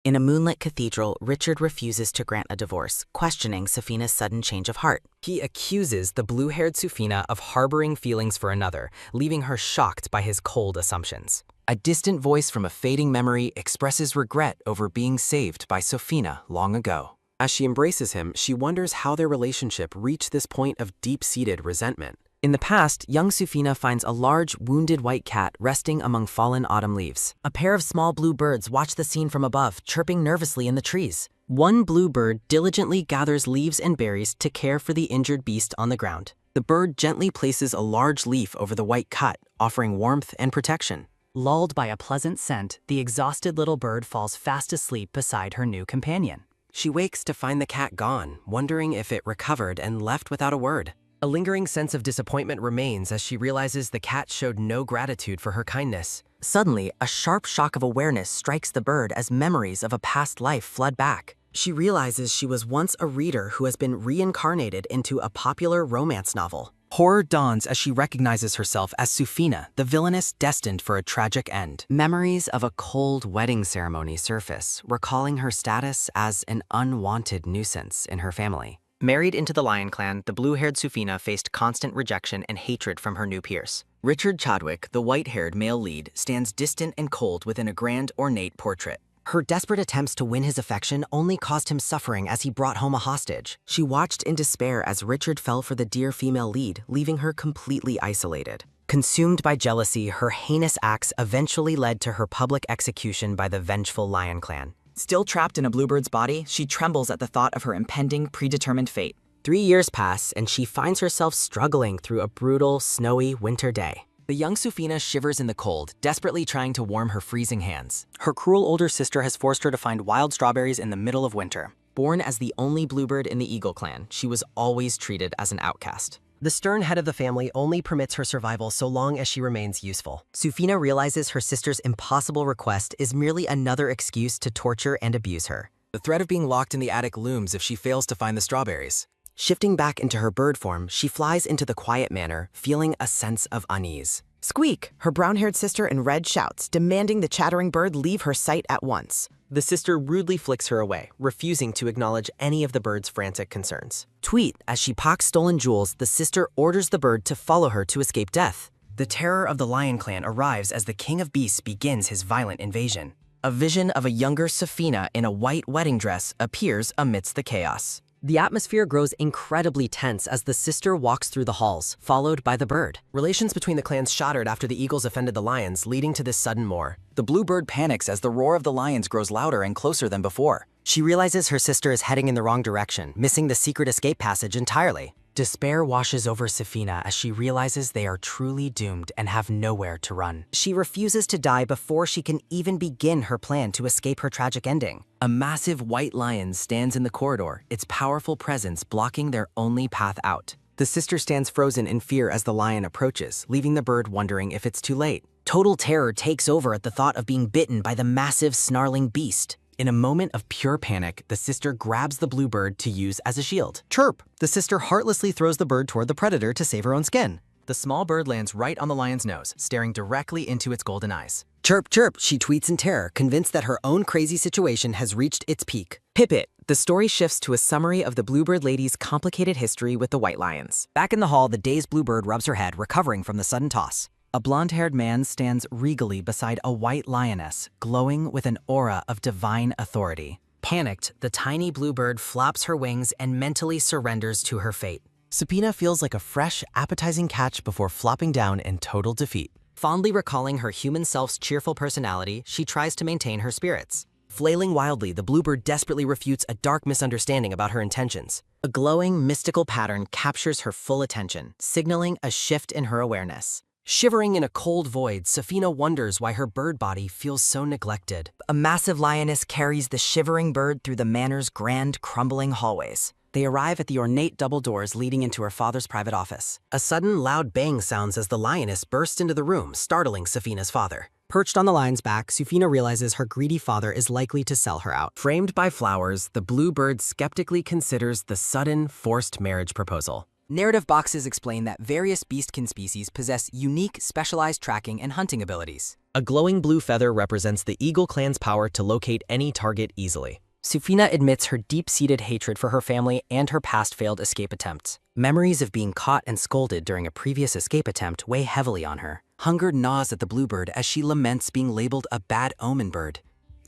In a moonlit cathedral, Richard refuses to grant a divorce, questioning Safina's sudden change of heart. He accuses the blue-haired Safina of harboring feelings for another, leaving her shocked by his cold assumptions. A distant voice from a fading memory expresses regret over being saved by Safina long ago. As she embraces him, she wonders how their relationship reached this point of deep-seated resentment. In the past, young Safina finds a large, wounded white cat resting among fallen autumn leaves. A pair of small blue birds watch the scene from above, chirping nervously in the trees. One blue bird diligently gathers leaves and berries to care for the injured beast on the ground. The bird gently places a large leaf over the white cut, offering warmth and protection. Lulled by a pleasant scent, the exhausted little bird falls fast asleep beside her new companion. She wakes to find the cat gone, wondering if it recovered and left without a word. A lingering sense of disappointment remains as she realizes the cat showed no gratitude for her kindness. Suddenly, a sharp shock of awareness strikes the bird as memories of a past life flood back. She realizes she was once a reader who has been reincarnated into a popular romance novel. Horror dawns as she recognizes herself as Safina, the villainess destined for a tragic end. Memories of a cold wedding ceremony surface, recalling her status as an unwanted nuisance in her family. Married into the Lion Clan, the blue-haired Safina faced constant rejection and hatred from her new peers. Richard Chadwick, the white-haired male lead, stands distant and cold within a grand, ornate portrait. Her desperate attempts to win his affection only caused him suffering as he brought home a hostage. She watched in despair as Richard fell for the dear female lead, leaving her completely isolated. Consumed by jealousy, her heinous acts eventually led to her public execution by the vengeful Lion Clan. Still trapped in a bluebird's body, she trembles at the thought of her impending, predetermined fate. 3 years pass, and she finds herself struggling through a brutal, snowy winter day. The young Safina shivers in the cold, desperately trying to warm her freezing hands. Her cruel older sister has forced her to find wild strawberries in the middle of winter. Born as the only bluebird in the Eagle Clan, she was always treated as an outcast. The stern head of the family only permits her survival so long as she remains useful. Safina realizes her sister's impossible request is merely another excuse to torture and abuse her. The threat of being locked in the attic looms if she fails to find the strawberries. Shifting back into her bird form, she flies into the quiet manor, feeling a sense of unease. Squeak! Her brown-haired sister in red shouts, demanding the chattering bird leave her sight at once. The sister rudely flicks her away, refusing to acknowledge any of the bird's frantic concerns. Tweet, as she pocks stolen jewels, the sister orders the bird to follow her to escape death. The terror of the Lion Clan arrives as the King of Beasts begins his violent invasion. A vision of a younger Safina in a white wedding dress appears amidst the chaos. The atmosphere grows incredibly tense as the sister walks through the halls, followed by the bird. Relations between the clans shattered after the eagles offended the lions, leading to this sudden war. The blue bird panics as the roar of the lions grows louder and closer than before. She realizes her sister is heading in the wrong direction, missing the secret escape passage entirely. Despair washes over Safina as she realizes they are truly doomed and have nowhere to run. She refuses to die before she can even begin her plan to escape her tragic ending. A massive white lion stands in the corridor, its powerful presence blocking their only path out. The sister stands frozen in fear as the lion approaches, leaving the bird wondering if it's too late. Total terror takes over at the thought of being bitten by the massive, snarling beast. In a moment of pure panic, the sister grabs the blue bird to use as a shield. Chirp! The sister heartlessly throws the bird toward the predator to save her own skin. The small bird lands right on the lion's nose, staring directly into its golden eyes. Chirp, chirp, she tweets in terror, convinced that her own crazy situation has reached its peak. Pip-it! The story shifts to a summary of the bluebird lady's complicated history with the white lions. Back in the hall, the dazed bluebird rubs her head, recovering from the sudden toss. A blonde-haired man stands regally beside a white lioness, glowing with an aura of divine authority. Panicked, the tiny bluebird flaps her wings and mentally surrenders to her fate. Safina feels like a fresh, appetizing catch before flopping down in total defeat. Fondly recalling her human self's cheerful personality, she tries to maintain her spirits. Flailing wildly, the bluebird desperately refutes a dark misunderstanding about her intentions. A glowing, mystical pattern captures her full attention, signaling a shift in her awareness. Shivering in a cold void, Safina wonders why her bird body feels so neglected. A massive lioness carries the shivering bird through the manor's grand, crumbling hallways. They arrive at the ornate double doors leading into her father's private office. A sudden, loud bang sounds as the lioness bursts into the room, startling Safina's father. Perched on the lion's back, Safina realizes her greedy father is likely to sell her out. Framed by flowers, the blue bird skeptically considers the sudden, forced marriage proposal. Narrative boxes explain that various beastkin species possess unique, specialized tracking and hunting abilities. A glowing blue feather represents the eagle clan's power to locate any target easily. Sufina admits her deep-seated hatred for her family and her past failed escape attempts. Memories of being caught and scolded during a previous escape attempt weigh heavily on her. Hunger gnaws at the bluebird as she laments being labeled a bad omen bird.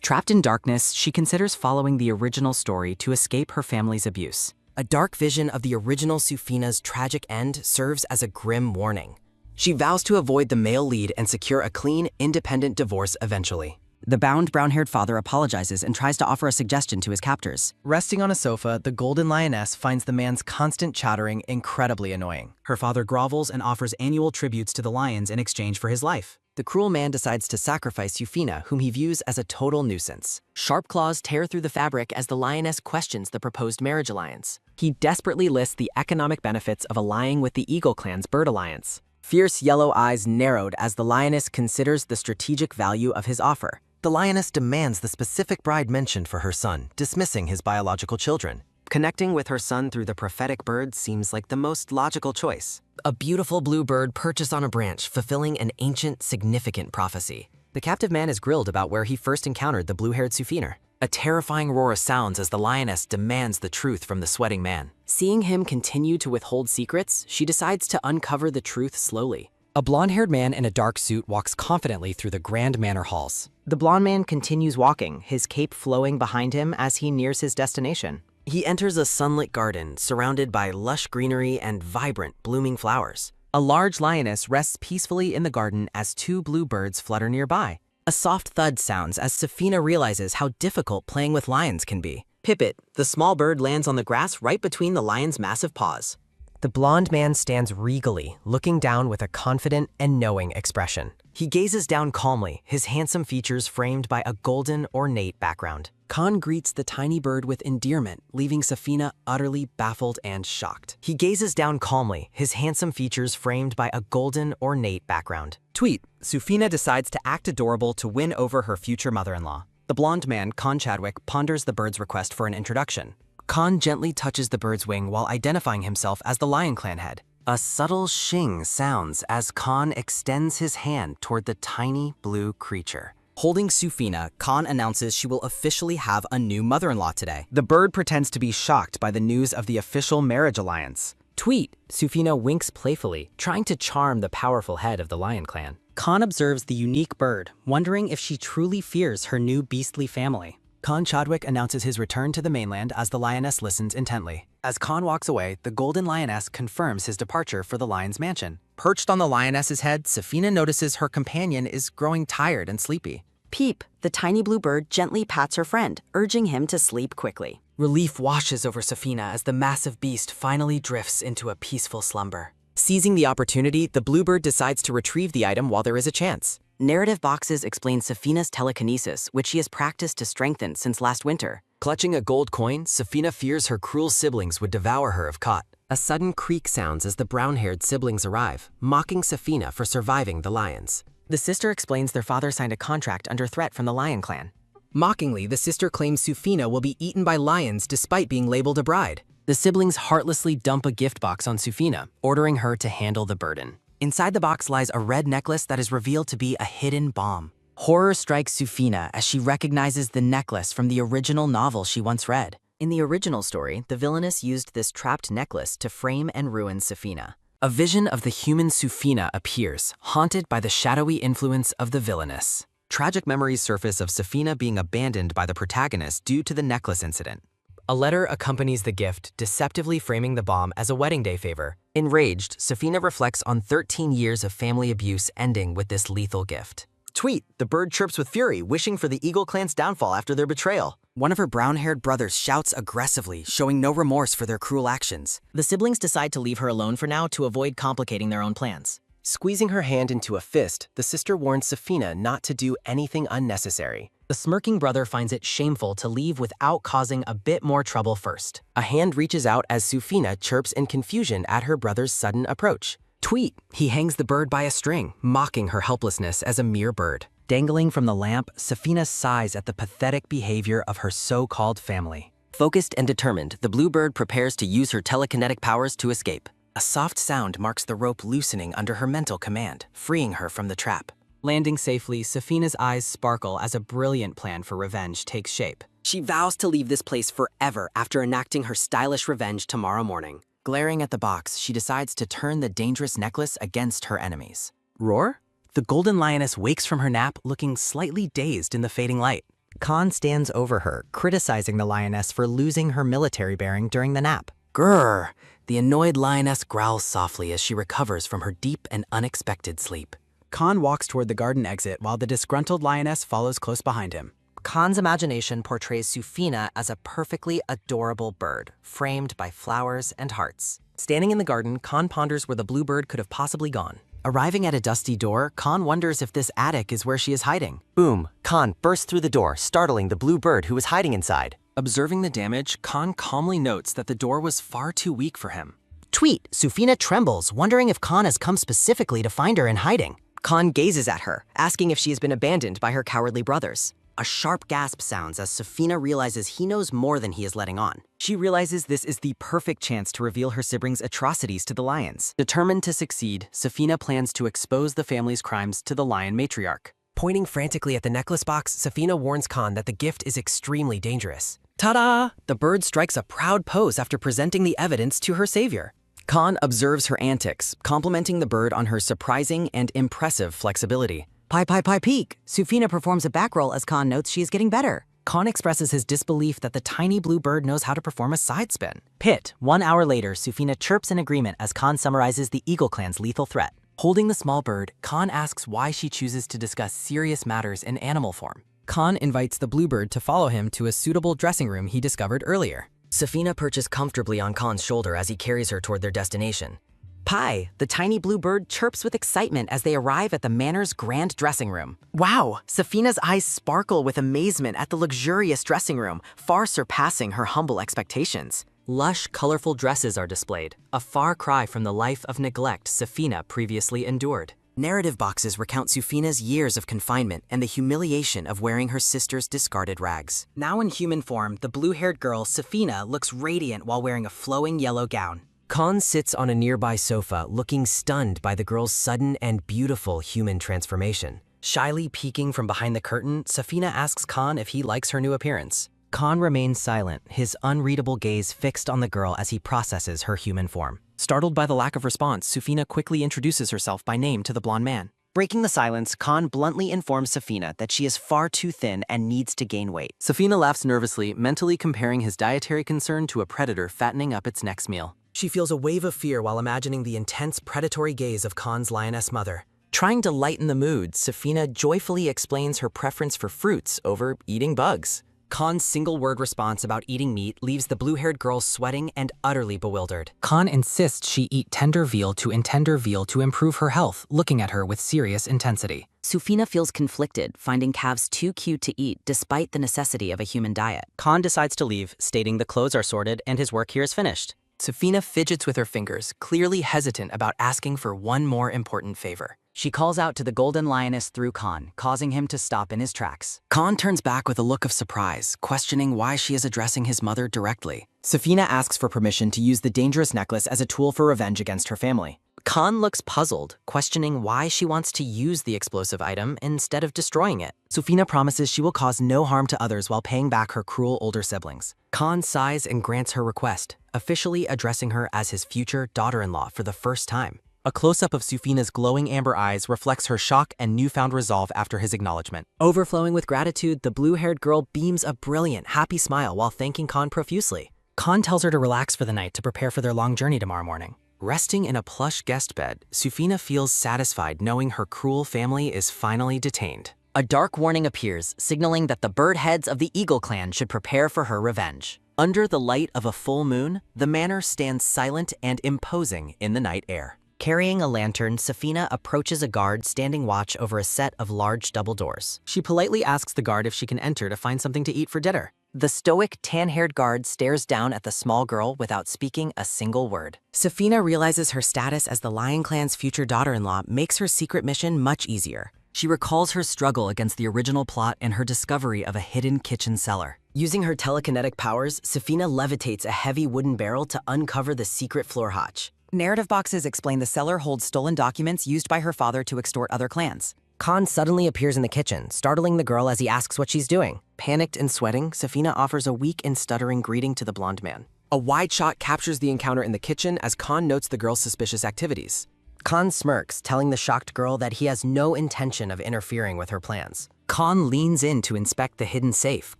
Trapped in darkness, she considers following the original story to escape her family's abuse. A dark vision of the original Sufina's tragic end serves as a grim warning. She vows to avoid the male lead and secure a clean, independent divorce eventually. The bound brown-haired father apologizes and tries to offer a suggestion to his captors. Resting on a sofa, the golden lioness finds the man's constant chattering incredibly annoying. Her father grovels and offers annual tributes to the lions in exchange for his life. The cruel man decides to sacrifice Sufina, whom he views as a total nuisance. Sharp claws tear through the fabric as the lioness questions the proposed marriage alliance. He desperately lists the economic benefits of allying with the Eagle Clan's bird alliance. Fierce yellow eyes narrowed as the lioness considers the strategic value of his offer. The lioness demands the specific bride mentioned for her son, dismissing his biological children. Connecting with her son through the prophetic bird seems like the most logical choice. A beautiful blue bird perches on a branch, fulfilling an ancient, significant prophecy. The captive man is grilled about where he first encountered the blue-haired Sufina. A terrifying roar sounds as the lioness demands the truth from the sweating man. Seeing him continue to withhold secrets, she decides to uncover the truth slowly. A blonde-haired man in a dark suit walks confidently through the grand manor halls. The blonde man continues walking, his cape flowing behind him as he nears his destination. He enters a sunlit garden surrounded by lush greenery and vibrant, blooming flowers. A large lioness rests peacefully in the garden as two blue birds flutter nearby. A soft thud sounds as Sufina realizes how difficult playing with lions can be. Pipit, the small bird, lands on the grass right between the lion's massive paws. The blonde man stands regally, looking down with a confident and knowing expression. He gazes down calmly, his handsome features framed by a golden, ornate background. Khan greets the tiny bird with endearment, leaving Sufina utterly baffled and shocked. He gazes down calmly, his handsome features framed by a golden, ornate background. Tweet: Sufina decides to act adorable to win over her future mother-in-law. The blonde man, Khan Chadwick, ponders the bird's request for an introduction. Khan gently touches the bird's wing while identifying himself as the Lion Clan head. A subtle shing sounds as Khan extends his hand toward the tiny blue creature. Holding Sufina, Khan announces she will officially have a new mother-in-law today. The bird pretends to be shocked by the news of the official marriage alliance. Tweet, Sufina winks playfully, trying to charm the powerful head of the Lion Clan. Khan observes the unique bird, wondering if she truly fears her new beastly family. Khan Chadwick announces his return to the mainland as the lioness listens intently. As Khan walks away, the golden lioness confirms his departure for the lion's mansion. Perched on the lioness's head, Sufina notices her companion is growing tired and sleepy. Peep, the tiny blue bird gently pats her friend, urging him to sleep quickly. Relief washes over Sufina as the massive beast finally drifts into a peaceful slumber. Seizing the opportunity, the bluebird decides to retrieve the item while there is a chance. Narrative boxes explain Sufina's telekinesis, which she has practiced to strengthen since last winter. Clutching a gold coin, Sufina fears her cruel siblings would devour her if caught. A sudden creak sounds as the brown-haired siblings arrive, mocking Sufina for surviving the lions. The sister explains their father signed a contract under threat from the Lion Clan. Mockingly, the sister claims Sufina will be eaten by lions despite being labeled a bride. The siblings heartlessly dump a gift box on Sufina, ordering her to handle the burden. Inside the box lies a red necklace that is revealed to be a hidden bomb. Horror strikes Sufina as she recognizes the necklace from the original novel she once read. In the original story, the villainess used this trapped necklace to frame and ruin Sufina. A vision of the human Sufina appears, haunted by the shadowy influence of the villainess. Tragic memories surface of Sufina being abandoned by the protagonist due to the necklace incident. A letter accompanies the gift, deceptively framing the bomb as a wedding day favor. Enraged, Sufina reflects on 13 years of family abuse ending with this lethal gift. Tweet, the bird chirps with fury, wishing for the Eagle Clan's downfall after their betrayal. One of her brown-haired brothers shouts aggressively, showing no remorse for their cruel actions. The siblings decide to leave her alone for now to avoid complicating their own plans. Squeezing her hand into a fist, the sister warns Sufina not to do anything unnecessary. The smirking brother finds it shameful to leave without causing a bit more trouble first. A hand reaches out as Sufina chirps in confusion at her brother's sudden approach. Tweet, he hangs the bird by a string, mocking her helplessness as a mere bird. Dangling from the lamp, Sufina sighs at the pathetic behavior of her so-called family. Focused and determined, the blue bird prepares to use her telekinetic powers to escape. A soft sound marks the rope loosening under her mental command, freeing her from the trap. Landing safely, Safina's eyes sparkle as a brilliant plan for revenge takes shape. She vows to leave this place forever after enacting her stylish revenge tomorrow morning. Glaring at the box, she decides to turn the dangerous necklace against her enemies. Roar? The golden lioness wakes from her nap looking slightly dazed in the fading light. Khan stands over her, criticizing the lioness for losing her military bearing during the nap. Grrr! The annoyed lioness growls softly as she recovers from her deep and unexpected sleep. Khan walks toward the garden exit while the disgruntled lioness follows close behind him. Khan's imagination portrays Sufina as a perfectly adorable bird, framed by flowers and hearts. Standing in the garden, Khan ponders where the blue bird could have possibly gone. Arriving at a dusty door, Khan wonders if this attic is where she is hiding. Boom! Khan burst through the door, startling the blue bird who was hiding inside. Observing the damage, Khan calmly notes that the door was far too weak for him. Tweet, Sufina trembles, wondering if Khan has come specifically to find her in hiding. Khan gazes at her, asking if she has been abandoned by her cowardly brothers. A sharp gasp sounds as Sufina realizes he knows more than he is letting on. She realizes this is the perfect chance to reveal her siblings' atrocities to the lions. Determined to succeed, Sufina plans to expose the family's crimes to the lion matriarch. Pointing frantically at the necklace box, Safina warns Khan that the gift is extremely dangerous. Ta-da! The bird strikes a proud pose after presenting the evidence to her savior. Khan observes her antics, complimenting the bird on her surprising and impressive flexibility. Pie, peek. Sufina performs a back roll as Khan notes she is getting better. Khan expresses his disbelief that the tiny blue bird knows how to perform a side spin. Pit, 1 hour later, Sufina chirps in agreement as Khan summarizes the Eagle Clan's lethal threat. Holding the small bird, Khan asks why she chooses to discuss serious matters in animal form. Khan invites the bluebird to follow him to a suitable dressing room he discovered earlier. Safina perches comfortably on Khan's shoulder as he carries her toward their destination. Pie, the tiny blue bird chirps with excitement as they arrive at the manor's grand dressing room. Wow, Safina's eyes sparkle with amazement at the luxurious dressing room, far surpassing her humble expectations. Lush, colorful dresses are displayed, a far cry from the life of neglect Safina previously endured. Narrative boxes recount Sufina's years of confinement and the humiliation of wearing her sister's discarded rags. Now in human form, the blue-haired girl, Safina, looks radiant while wearing a flowing yellow gown. Khan sits on a nearby sofa, looking stunned by the girl's sudden and beautiful human transformation. Shyly peeking from behind the curtain, Safina asks Khan if he likes her new appearance. Khan remains silent, his unreadable gaze fixed on the girl as he processes her human form. Startled by the lack of response, Sufina quickly introduces herself by name to the blonde man. Breaking the silence, Khan bluntly informs Safina that she is far too thin and needs to gain weight. Safina laughs nervously, mentally comparing his dietary concern to a predator fattening up its next meal. She feels a wave of fear while imagining the intense predatory gaze of Khan's lioness mother. Trying to lighten the mood, Safina joyfully explains her preference for fruits over eating bugs. Khan's single-word response about eating meat leaves the blue-haired girl sweating and utterly bewildered. Khan insists she eat tender veal to improve her health, looking at her with serious intensity. Sufina feels conflicted, finding calves too cute to eat despite the necessity of a human diet. Khan decides to leave, stating the clothes are sorted and his work here is finished. Safina fidgets with her fingers, clearly hesitant about asking for one more important favor. She calls out to the golden lioness through Khan, causing him to stop in his tracks. Khan turns back with a look of surprise, questioning why she is addressing his mother directly. Safina asks for permission to use the dangerous necklace as a tool for revenge against her family. Khan looks puzzled, questioning why she wants to use the explosive item instead of destroying it. Sufina promises she will cause no harm to others while paying back her cruel older siblings. Khan sighs and grants her request, officially addressing her as his future daughter-in-law for the first time. A close-up of Sufina's glowing amber eyes reflects her shock and newfound resolve after his acknowledgement. Overflowing with gratitude, the blue-haired girl beams a brilliant, happy smile while thanking Khan profusely. Khan tells her to relax for the night to prepare for their long journey tomorrow morning. Resting in a plush guest bed, Sufina feels satisfied knowing her cruel family is finally detained. A dark warning appears, signaling that the bird heads of the Eagle Clan should prepare for her revenge. Under the light of a full moon, the manor stands silent and imposing in the night air. Carrying a lantern, Safina approaches a guard standing watch over a set of large double doors. She politely asks the guard if she can enter to find something to eat for dinner. The stoic, tan-haired guard stares down at the small girl without speaking a single word. Safina realizes her status as the Lion Clan's future daughter-in-law makes her secret mission much easier. She recalls her struggle against the original plot and her discovery of a hidden kitchen cellar. Using her telekinetic powers, Safina levitates a heavy wooden barrel to uncover the secret floor hatch. Narrative boxes explain the seller holds stolen documents used by her father to extort other clans. Khan suddenly appears in the kitchen, startling the girl as he asks what she's doing. Panicked and sweating, Safina offers a weak and stuttering greeting to the blonde man. A wide shot captures the encounter in the kitchen as Khan notes the girl's suspicious activities. Khan smirks, telling the shocked girl that he has no intention of interfering with her plans. Khan leans in to inspect the hidden safe,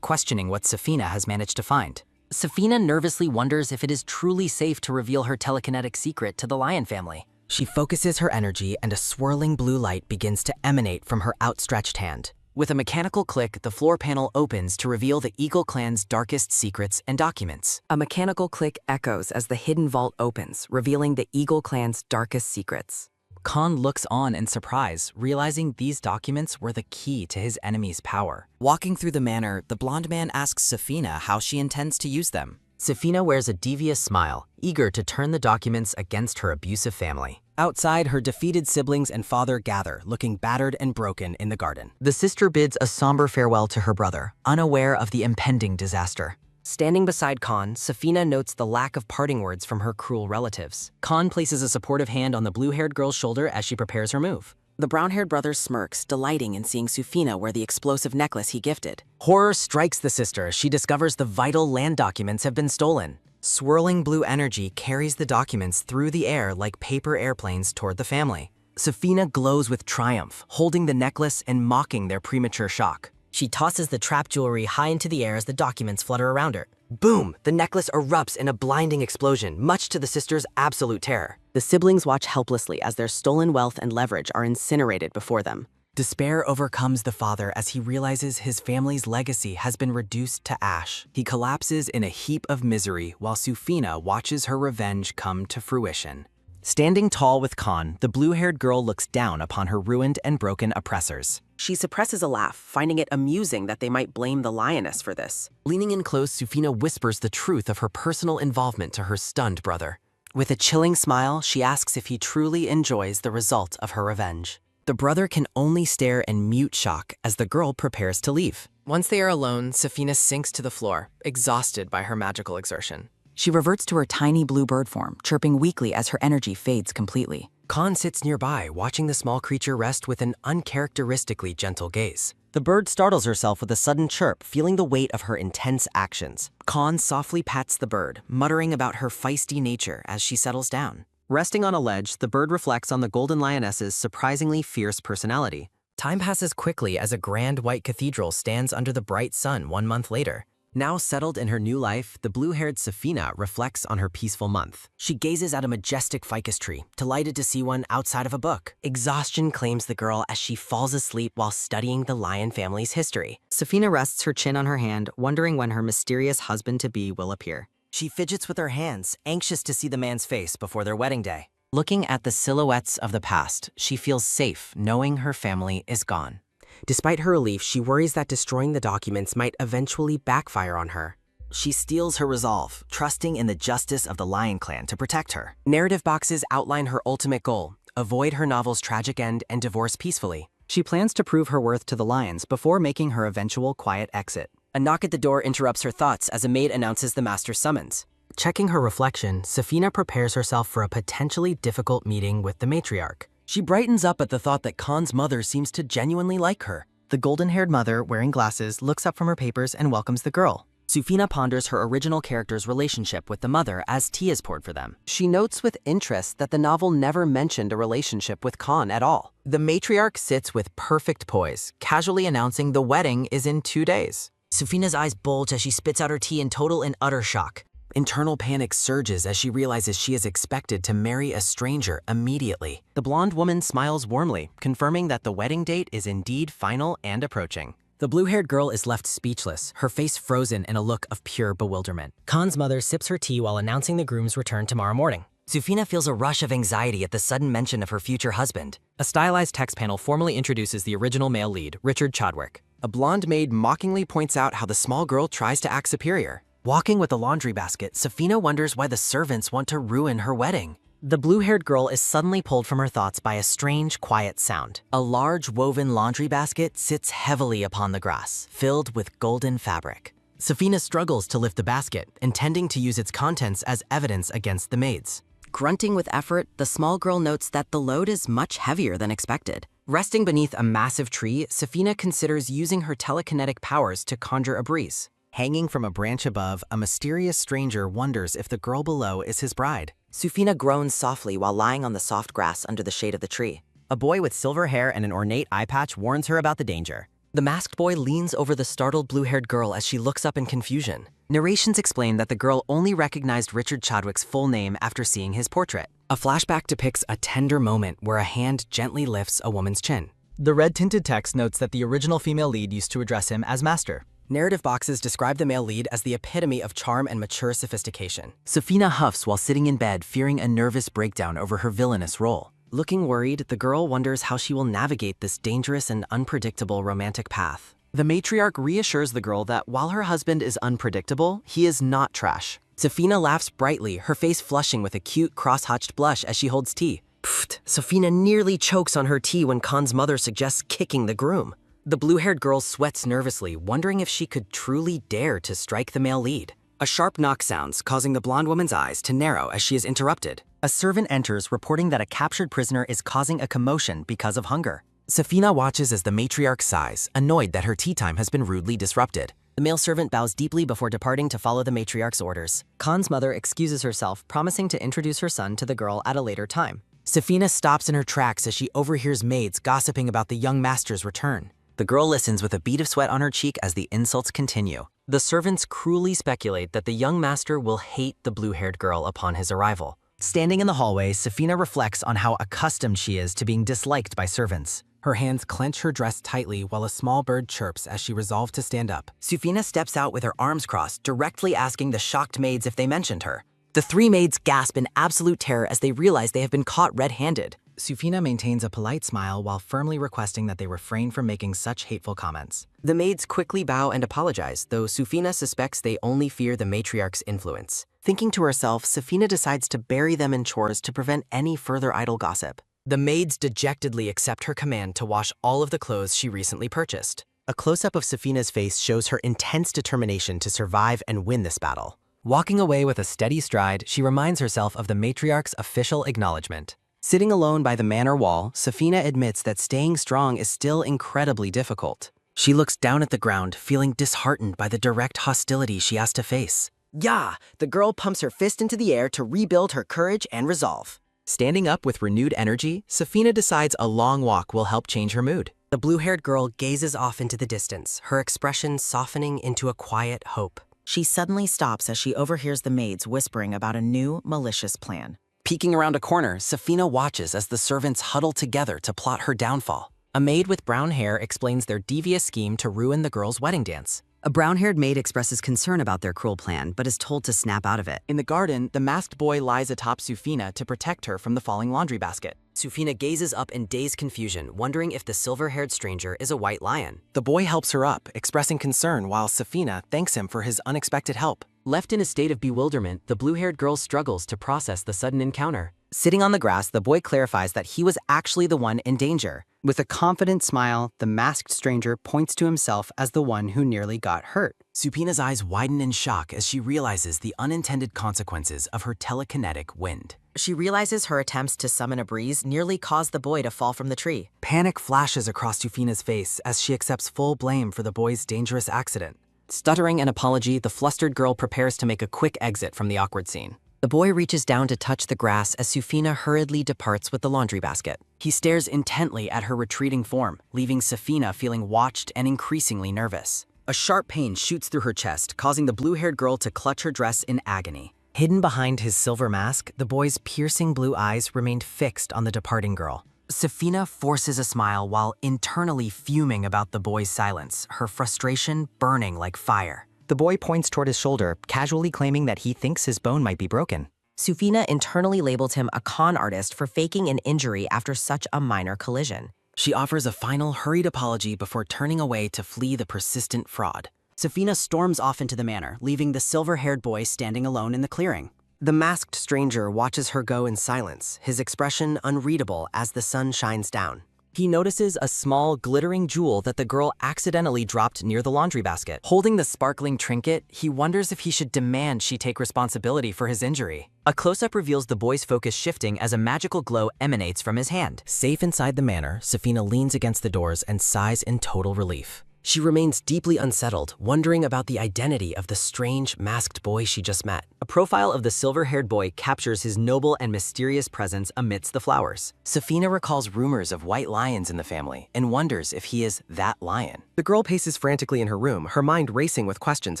questioning what Safina has managed to find. Safina nervously wonders if it is truly safe to reveal her telekinetic secret to the lion family. She focuses her energy and a swirling blue light begins to emanate from her outstretched hand. With a mechanical click, the floor panel opens to reveal the Eagle Clan's darkest secrets and documents. A mechanical click echoes as the hidden vault opens, revealing the Eagle Clan's darkest secrets. Khan looks on in surprise, realizing these documents were the key to his enemy's power. Walking through the manor, the blonde man asks Safina how she intends to use them. Safina wears a devious smile, eager to turn the documents against her abusive family. Outside, her defeated siblings and father gather, looking battered and broken in the garden. The sister bids a somber farewell to her brother, unaware of the impending disaster. Standing beside Khan, Safina notes the lack of parting words from her cruel relatives. Khan places a supportive hand on the blue-haired girl's shoulder as she prepares her move. The brown-haired brother smirks, delighting in seeing Safina wear the explosive necklace he gifted. Horror strikes the sister as she discovers the vital land documents have been stolen. Swirling blue energy carries the documents through the air like paper airplanes toward the family. Safina glows with triumph, holding the necklace and mocking their premature shock. She tosses the trap jewelry high into the air as the documents flutter around her. Boom! The necklace erupts in a blinding explosion, much to the sisters' absolute terror. The siblings watch helplessly as their stolen wealth and leverage are incinerated before them. Despair overcomes the father as he realizes his family's legacy has been reduced to ash. He collapses in a heap of misery while Safina watches her revenge come to fruition. Standing tall with Khan, the blue-haired girl looks down upon her ruined and broken oppressors. She suppresses a laugh, finding it amusing that they might blame the lioness for this. Leaning in close, Safina whispers the truth of her personal involvement to her stunned brother. With a chilling smile, she asks if he truly enjoys the result of her revenge. The brother can only stare in mute shock as the girl prepares to leave. Once they are alone, Safina sinks to the floor, exhausted by her magical exertion. She reverts to her tiny blue bird form, chirping weakly as her energy fades completely. Khan sits nearby, watching the small creature rest with an uncharacteristically gentle gaze. The bird startles herself with a sudden chirp, feeling the weight of her intense actions. Khan softly pats the bird, muttering about her feisty nature as she settles down. Resting on a ledge, the bird reflects on the golden lioness's surprisingly fierce personality. Time passes quickly as a grand white cathedral stands under the bright sun 1 month later. Now settled in her new life, the blue-haired Safina reflects on her peaceful month. She gazes at a majestic ficus tree, delighted to see one outside of a book. Exhaustion claims the girl as she falls asleep while studying the lion family's history. Safina rests her chin on her hand, wondering when her mysterious husband-to-be will appear. She fidgets with her hands, anxious to see the man's face before their wedding day. Looking at the silhouettes of the past, she feels safe knowing her family is gone. Despite her relief, she worries that destroying the documents might eventually backfire on her. She steels her resolve, trusting in the justice of the Lion Clan to protect her. Narrative boxes outline her ultimate goal: avoid her novel's tragic end and divorce peacefully. She plans to prove her worth to the lions before making her eventual quiet exit. A knock at the door interrupts her thoughts as a maid announces the master's summons. Checking her reflection, Safina prepares herself for a potentially difficult meeting with the matriarch. She brightens up at the thought that Khan's mother seems to genuinely like her. The golden-haired mother, wearing glasses, looks up from her papers and welcomes the girl. Safina ponders her original character's relationship with the mother as tea is poured for them. She notes with interest that the novel never mentioned a relationship with Khan at all. The matriarch sits with perfect poise, casually announcing the wedding is in 2 days. Safina's eyes bulge as she spits out her tea in total and utter shock. Internal panic surges as she realizes she is expected to marry a stranger immediately. The blonde woman smiles warmly, confirming that the wedding date is indeed final and approaching. The blue-haired girl is left speechless, her face frozen in a look of pure bewilderment. Khan's mother sips her tea while announcing the groom's return tomorrow morning. Safina feels a rush of anxiety at the sudden mention of her future husband. A stylized text panel formally introduces the original male lead, Richard Chadwick. A blonde maid mockingly points out how the small girl tries to act superior. Walking with a laundry basket, Safina wonders why the servants want to ruin her wedding. The blue-haired girl is suddenly pulled from her thoughts by a strange, quiet sound. A large woven laundry basket sits heavily upon the grass, filled with golden fabric. Safina struggles to lift the basket, intending to use its contents as evidence against the maids. Grunting with effort, the small girl notes that the load is much heavier than expected. Resting beneath a massive tree, Safina considers using her telekinetic powers to conjure a breeze. Hanging from a branch above, a mysterious stranger wonders if the girl below is his bride. Safina groans softly while lying on the soft grass under the shade of the tree. A boy with silver hair and an ornate eye patch warns her about the danger. The masked boy leans over the startled blue-haired girl as she looks up in confusion. Narrations explain that the girl only recognized Richard Chadwick's full name after seeing his portrait. A flashback depicts a tender moment where a hand gently lifts a woman's chin. The red-tinted text notes that the original female lead used to address him as master. Narrative boxes describe the male lead as the epitome of charm and mature sophistication. Safina huffs while sitting in bed, fearing a nervous breakdown over her villainous role. Looking worried, the girl wonders how she will navigate this dangerous and unpredictable romantic path. The matriarch reassures the girl that while her husband is unpredictable, he is not trash. Safina laughs brightly, her face flushing with a cute, cross-hatched blush as she holds tea. Pfft, Safina nearly chokes on her tea when Khan's mother suggests kicking the groom. The blue-haired girl sweats nervously, wondering if she could truly dare to strike the male lead. A sharp knock sounds, causing the blonde woman's eyes to narrow as she is interrupted. A servant enters, reporting that a captured prisoner is causing a commotion because of hunger. Safina watches as the matriarch sighs, annoyed that her tea time has been rudely disrupted. The male servant bows deeply before departing to follow the matriarch's orders. Khan's mother excuses herself, promising to introduce her son to the girl at a later time. Safina stops in her tracks as she overhears maids gossiping about the young master's return. The girl listens with a bead of sweat on her cheek as the insults continue. The servants cruelly speculate that the young master will hate the blue-haired girl upon his arrival. Standing in the hallway, Safina reflects on how accustomed she is to being disliked by servants. Her hands clench her dress tightly while a small bird chirps as she resolves to stand up. Safina steps out with her arms crossed, directly asking the shocked maids if they mentioned her. The three maids gasp in absolute terror as they realize they have been caught red-handed. Safina maintains a polite smile while firmly requesting that they refrain from making such hateful comments. The maids quickly bow and apologize, though Safina suspects they only fear the matriarch's influence. Thinking to herself, Safina decides to bury them in chores to prevent any further idle gossip. The maids dejectedly accept her command to wash all of the clothes she recently purchased. A close-up of Safina's face shows her intense determination to survive and win this battle. Walking away with a steady stride, she reminds herself of the matriarch's official acknowledgement. Sitting alone by the manor wall, Safina admits that staying strong is still incredibly difficult. She looks down at the ground, feeling disheartened by the direct hostility she has to face. Yeah! The girl pumps her fist into the air to rebuild her courage and resolve. Standing up with renewed energy, Safina decides a long walk will help change her mood. The blue-haired girl gazes off into the distance, her expression softening into a quiet hope. She suddenly stops as she overhears the maids whispering about a new, malicious plan. Peeking around a corner, Safina watches as the servants huddle together to plot her downfall. A maid with brown hair explains their devious scheme to ruin the girl's wedding dance. A brown-haired maid expresses concern about their cruel plan, but is told to snap out of it. In the garden, the masked boy lies atop Safina to protect her from the falling laundry basket. Safina gazes up in dazed confusion, wondering if the silver-haired stranger is a white lion. The boy helps her up, expressing concern while Safina thanks him for his unexpected help. Left in a state of bewilderment, the blue-haired girl struggles to process the sudden encounter. Sitting on the grass, the boy clarifies that he was actually the one in danger. With a confident smile, the masked stranger points to himself as the one who nearly got hurt. Safina's eyes widen in shock as she realizes the unintended consequences of her telekinetic wind. She realizes her attempts to summon a breeze nearly caused the boy to fall from the tree. Panic flashes across Safina's face as she accepts full blame for the boy's dangerous accident. Stuttering an apology, the flustered girl prepares to make a quick exit from the awkward scene. The boy reaches down to touch the grass as Safina hurriedly departs with the laundry basket. He stares intently at her retreating form, leaving Safina feeling watched and increasingly nervous. A sharp pain shoots through her chest, causing the blue-haired girl to clutch her dress in agony. Hidden behind his silver mask, the boy's piercing blue eyes remained fixed on the departing girl. Safina forces a smile while internally fuming about the boy's silence, her frustration burning like fire. The boy points toward his shoulder, casually claiming that he thinks his bone might be broken. Safina internally labels him a con artist for faking an injury after such a minor collision. She offers a final hurried apology before turning away to flee the persistent fraud. Safina storms off into the manor, leaving the silver-haired boy standing alone in the clearing. The masked stranger watches her go in silence, his expression unreadable as the sun shines down. He notices a small, glittering jewel that the girl accidentally dropped near the laundry basket. Holding the sparkling trinket, he wonders if he should demand she take responsibility for his injury. A close-up reveals the boy's focus shifting as a magical glow emanates from his hand. Safe inside the manor, Safina leans against the doors and sighs in total relief. She remains deeply unsettled, wondering about the identity of the strange, masked boy she just met. A profile of the silver-haired boy captures his noble and mysterious presence amidst the flowers. Safina recalls rumors of white lions in the family and wonders if he is that lion. The girl paces frantically in her room, her mind racing with questions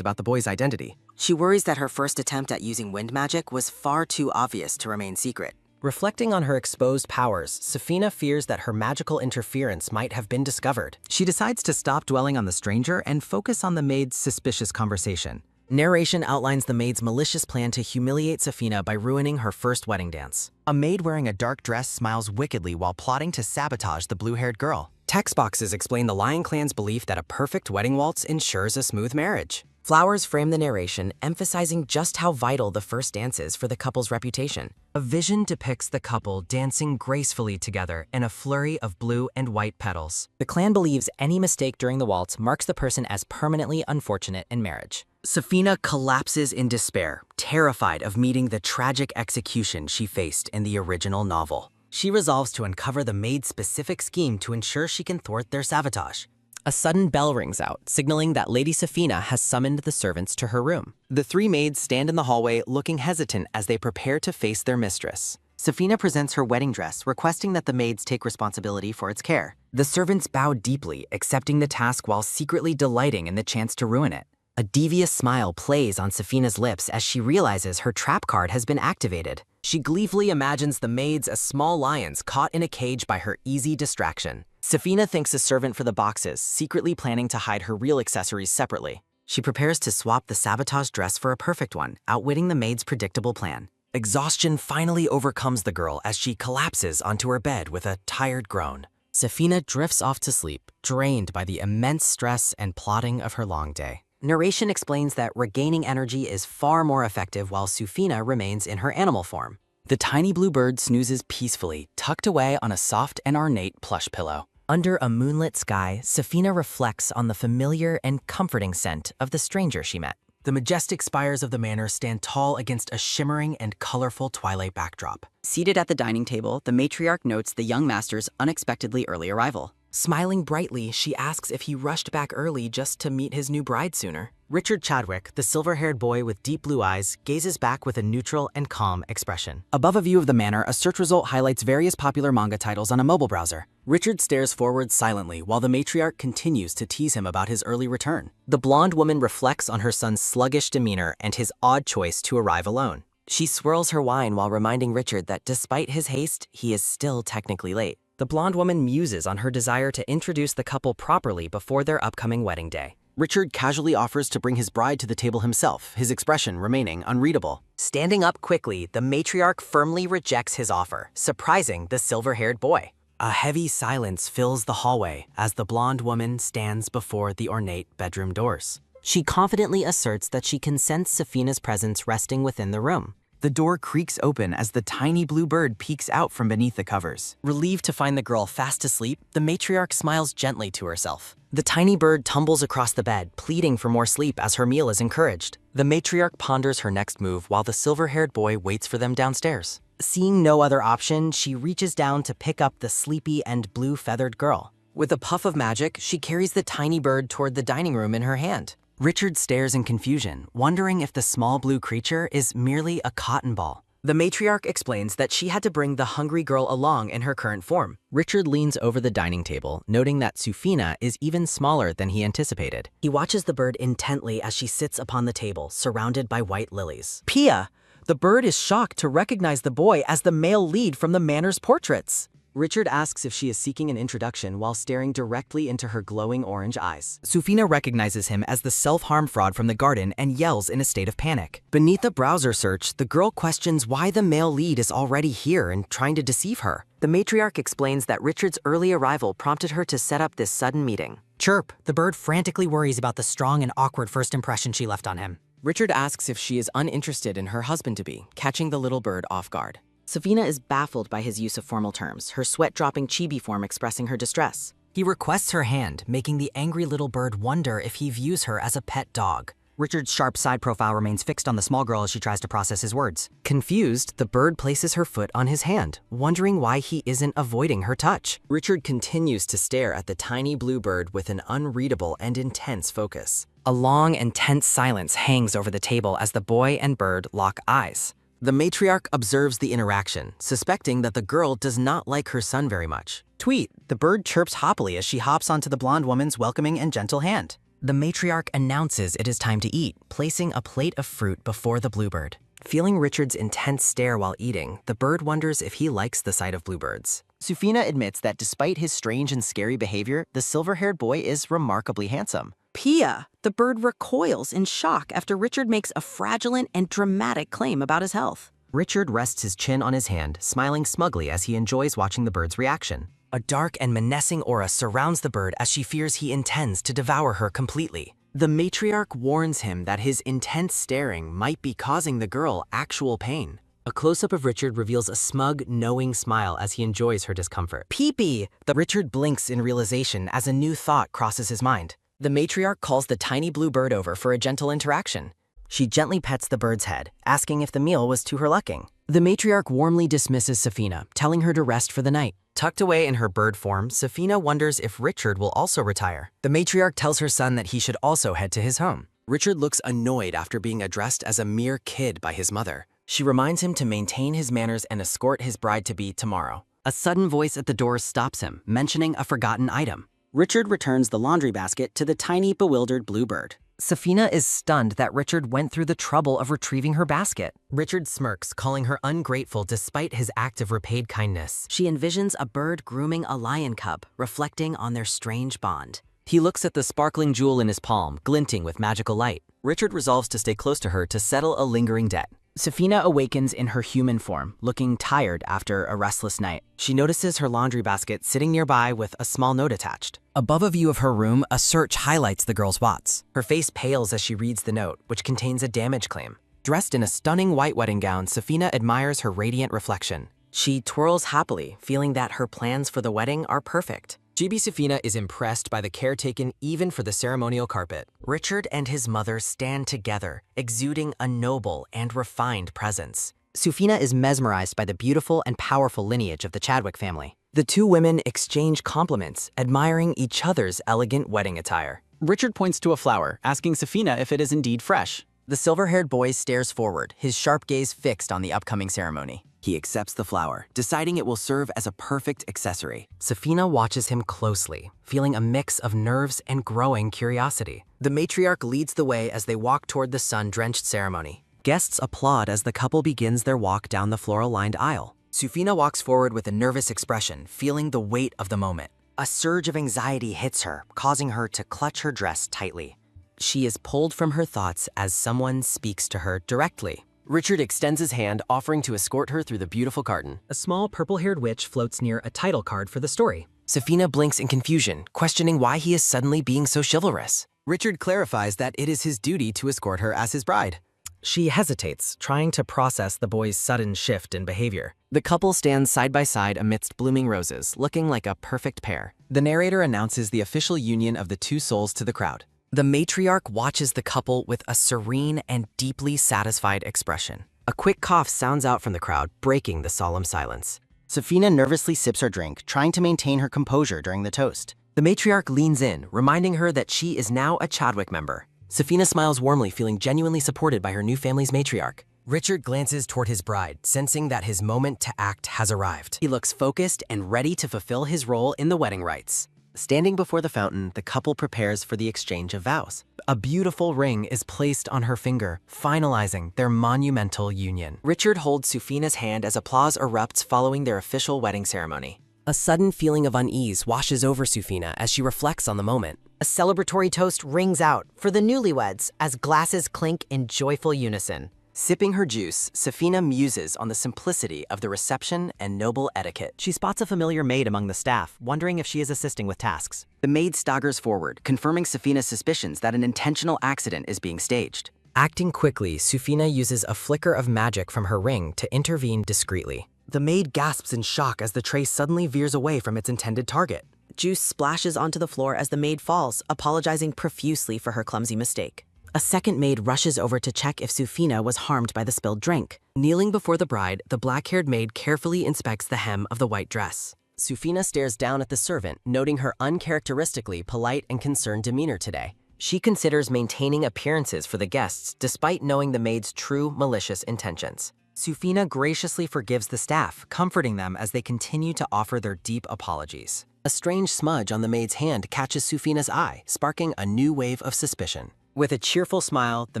about the boy's identity. She worries that her first attempt at using wind magic was far too obvious to remain secret. Reflecting on her exposed powers, Safina fears that her magical interference might have been discovered. She decides to stop dwelling on the stranger and focus on the maid's suspicious conversation. Narration outlines the maid's malicious plan to humiliate Safina by ruining her first wedding dance. A maid wearing a dark dress smiles wickedly while plotting to sabotage the blue-haired girl. Text boxes explain the Lion Clan's belief that a perfect wedding waltz ensures a smooth marriage. Flowers frame the narration, emphasizing just how vital the first dance is for the couple's reputation. A vision depicts the couple dancing gracefully together in a flurry of blue and white petals. The clan believes any mistake during the waltz marks the person as permanently unfortunate in marriage. Safina collapses in despair, terrified of meeting the tragic execution she faced in the original novel. She resolves to uncover the maid's specific scheme to ensure she can thwart their sabotage. A sudden bell rings out, signaling that Lady Safina has summoned the servants to her room. The three maids stand in the hallway looking hesitant as they prepare to face their mistress. Safina presents her wedding dress, requesting that the maids take responsibility for its care. The servants bow deeply, accepting the task while secretly delighting in the chance to ruin it. A devious smile plays on Safina's lips as she realizes her trap card has been activated. She gleefully imagines the maids as small lions caught in a cage by her easy distraction. Safina thanks a servant for the boxes, secretly planning to hide her real accessories separately. She prepares to swap the sabotage dress for a perfect one, outwitting the maid's predictable plan. Exhaustion finally overcomes the girl as she collapses onto her bed with a tired groan. Safina drifts off to sleep, drained by the immense stress and plotting of her long day. Narration explains that regaining energy is far more effective while Safina remains in her animal form. The tiny blue bird snoozes peacefully, tucked away on a soft and ornate plush pillow. Under a moonlit sky, Safina reflects on the familiar and comforting scent of the stranger she met. The majestic spires of the manor stand tall against a shimmering and colorful twilight backdrop. Seated at the dining table, the matriarch notes the young master's unexpectedly early arrival. Smiling brightly, she asks if he rushed back early just to meet his new bride sooner. Richard Chadwick, the silver-haired boy with deep blue eyes, gazes back with a neutral and calm expression. Above a view of the manor, a search result highlights various popular manga titles on a mobile browser. Richard stares forward silently while the matriarch continues to tease him about his early return. The blonde woman reflects on her son's sluggish demeanor and his odd choice to arrive alone. She swirls her wine while reminding Richard that despite his haste, he is still technically late. The blonde woman muses on her desire to introduce the couple properly before their upcoming wedding day. Richard casually offers to bring his bride to the table himself, his expression remaining unreadable. Standing up quickly, the matriarch firmly rejects his offer, surprising the silver-haired boy. A heavy silence fills the hallway as the blonde woman stands before the ornate bedroom doors. She confidently asserts that she can sense Safina's presence resting within the room. The door creaks open as the tiny blue bird peeks out from beneath the covers. Relieved to find the girl fast asleep, the matriarch smiles gently to herself. The tiny bird tumbles across the bed, pleading for more sleep as her meal is encouraged. The matriarch ponders her next move while the silver-haired boy waits for them downstairs. Seeing no other option, she reaches down to pick up the sleepy and blue-feathered girl. With a puff of magic, she carries the tiny bird toward the dining room in her hand. Richard stares in confusion, wondering if the small blue creature is merely a cotton ball. The matriarch explains that she had to bring the hungry girl along in her current form. Richard leans over the dining table, noting that Safina is even smaller than he anticipated. He watches the bird intently as she sits upon the table, surrounded by white lilies. Pia! The bird is shocked to recognize the boy as the male lead from the manor's portraits. Richard asks if she is seeking an introduction while staring directly into her glowing orange eyes. Safina recognizes him as the self-harm fraud from the garden and yells in a state of panic. Beneath a browser search, the girl questions why the male lead is already here and trying to deceive her. The matriarch explains that Richard's early arrival prompted her to set up this sudden meeting. Chirp, the bird frantically worries about the strong and awkward first impression she left on him. Richard asks if she is uninterested in her husband-to-be, catching the little bird off guard. Safina is baffled by his use of formal terms, her sweat-dropping chibi form expressing her distress. He requests her hand, making the angry little bird wonder if he views her as a pet dog. Richard's sharp side profile remains fixed on the small girl as she tries to process his words. Confused, the bird places her foot on his hand, wondering why he isn't avoiding her touch. Richard continues to stare at the tiny blue bird with an unreadable and intense focus. A long and tense silence hangs over the table as the boy and bird lock eyes. The matriarch observes the interaction, suspecting that the girl does not like her son very much. Tweet, the bird chirps happily as she hops onto the blonde woman's welcoming and gentle hand. The matriarch announces it is time to eat, placing a plate of fruit before the bluebird. Feeling Richard's intense stare while eating, the bird wonders if he likes the sight of bluebirds. Sufina admits that despite his strange and scary behavior, the silver-haired boy is remarkably handsome. Pia, the bird recoils in shock after Richard makes a fraudulent and dramatic claim about his health. Richard rests his chin on his hand, smiling smugly as he enjoys watching the bird's reaction. A dark and menacing aura surrounds the bird as she fears he intends to devour her completely. The matriarch warns him that his intense staring might be causing the girl actual pain. A close-up of Richard reveals a smug, knowing smile as he enjoys her discomfort. Pee-pee! Richard blinks in realization as a new thought crosses his mind. The matriarch calls the tiny blue bird over for a gentle interaction. She gently pets the bird's head, asking if the meal was to her liking. The matriarch warmly dismisses Safina, telling her to rest for the night. Tucked away in her bird form, Safina wonders if Richard will also retire. The matriarch tells her son that he should also head to his home. Richard looks annoyed after being addressed as a mere kid by his mother. She reminds him to maintain his manners and escort his bride-to-be tomorrow. A sudden voice at the door stops him, mentioning a forgotten item. Richard returns the laundry basket to the tiny, bewildered blue bird. Safina is stunned that Richard went through the trouble of retrieving her basket. Richard smirks, calling her ungrateful despite his act of repaid kindness. She envisions a bird grooming a lion cub, reflecting on their strange bond. He looks at the sparkling jewel in his palm, glinting with magical light. Richard resolves to stay close to her to settle a lingering debt. Safina awakens in her human form, looking tired after a restless night. She notices her laundry basket sitting nearby with a small note attached. Above a view of her room, a search highlights the girl's spots. Her face pales as she reads the note, which contains a damage claim. Dressed in a stunning white wedding gown, Safina admires her radiant reflection. She twirls happily, feeling that her plans for the wedding are perfect. Chibi Safina is impressed by the care taken even for the ceremonial carpet. Richard and his mother stand together, exuding a noble and refined presence. Sufina is mesmerized by the beautiful and powerful lineage of the Chadwick family. The two women exchange compliments, admiring each other's elegant wedding attire. Richard points to a flower, asking Safina if it is indeed fresh. The silver-haired boy stares forward, his sharp gaze fixed on the upcoming ceremony. He accepts the flower, deciding it will serve as a perfect accessory. Safina watches him closely, feeling a mix of nerves and growing curiosity. The matriarch leads the way as they walk toward the sun-drenched ceremony. Guests applaud as the couple begins their walk down the floral-lined aisle. Safina walks forward with a nervous expression, feeling the weight of the moment. A surge of anxiety hits her, causing her to clutch her dress tightly. She is pulled from her thoughts as someone speaks to her directly. Richard extends his hand, offering to escort her through the beautiful garden. A small purple-haired witch floats near a title card for the story. Safina blinks in confusion, questioning why he is suddenly being so chivalrous. Richard clarifies that it is his duty to escort her as his bride. She hesitates, trying to process the boy's sudden shift in behavior. The couple stands side by side amidst blooming roses, looking like a perfect pair. The narrator announces the official union of the two souls to the crowd. The matriarch watches the couple with a serene and deeply satisfied expression. A quick cough sounds out from the crowd, breaking the solemn silence. Safina nervously sips her drink, trying to maintain her composure during the toast. The matriarch leans in, reminding her that she is now a Chadwick member. Safina smiles warmly, feeling genuinely supported by her new family's matriarch. Richard glances toward his bride, sensing that his moment to act has arrived. He looks focused and ready to fulfill his role in the wedding rites. Standing before the fountain, the couple prepares for the exchange of vows. A beautiful ring is placed on her finger, finalizing their monumental union. Richard holds Safina's hand as applause erupts following their official wedding ceremony. A sudden feeling of unease washes over Safina as she reflects on the moment. A celebratory toast rings out for the newlyweds as glasses clink in joyful unison. Sipping her juice, Safina muses on the simplicity of the reception and noble etiquette. She spots a familiar maid among the staff, wondering if she is assisting with tasks. The maid staggers forward, confirming Safina's suspicions that an intentional accident is being staged. Acting quickly, Safina uses a flicker of magic from her ring to intervene discreetly. The maid gasps in shock as the tray suddenly veers away from its intended target. Juice splashes onto the floor as the maid falls, apologizing profusely for her clumsy mistake. A second maid rushes over to check if Sufina was harmed by the spilled drink. Kneeling before the bride, the black-haired maid carefully inspects the hem of the white dress. Sufina stares down at the servant, noting her uncharacteristically polite and concerned demeanor today. She considers maintaining appearances for the guests despite knowing the maid's true malicious intentions. Sufina graciously forgives the staff, comforting them as they continue to offer their deep apologies. A strange smudge on the maid's hand catches Sufina's eye, sparking a new wave of suspicion. With a cheerful smile, the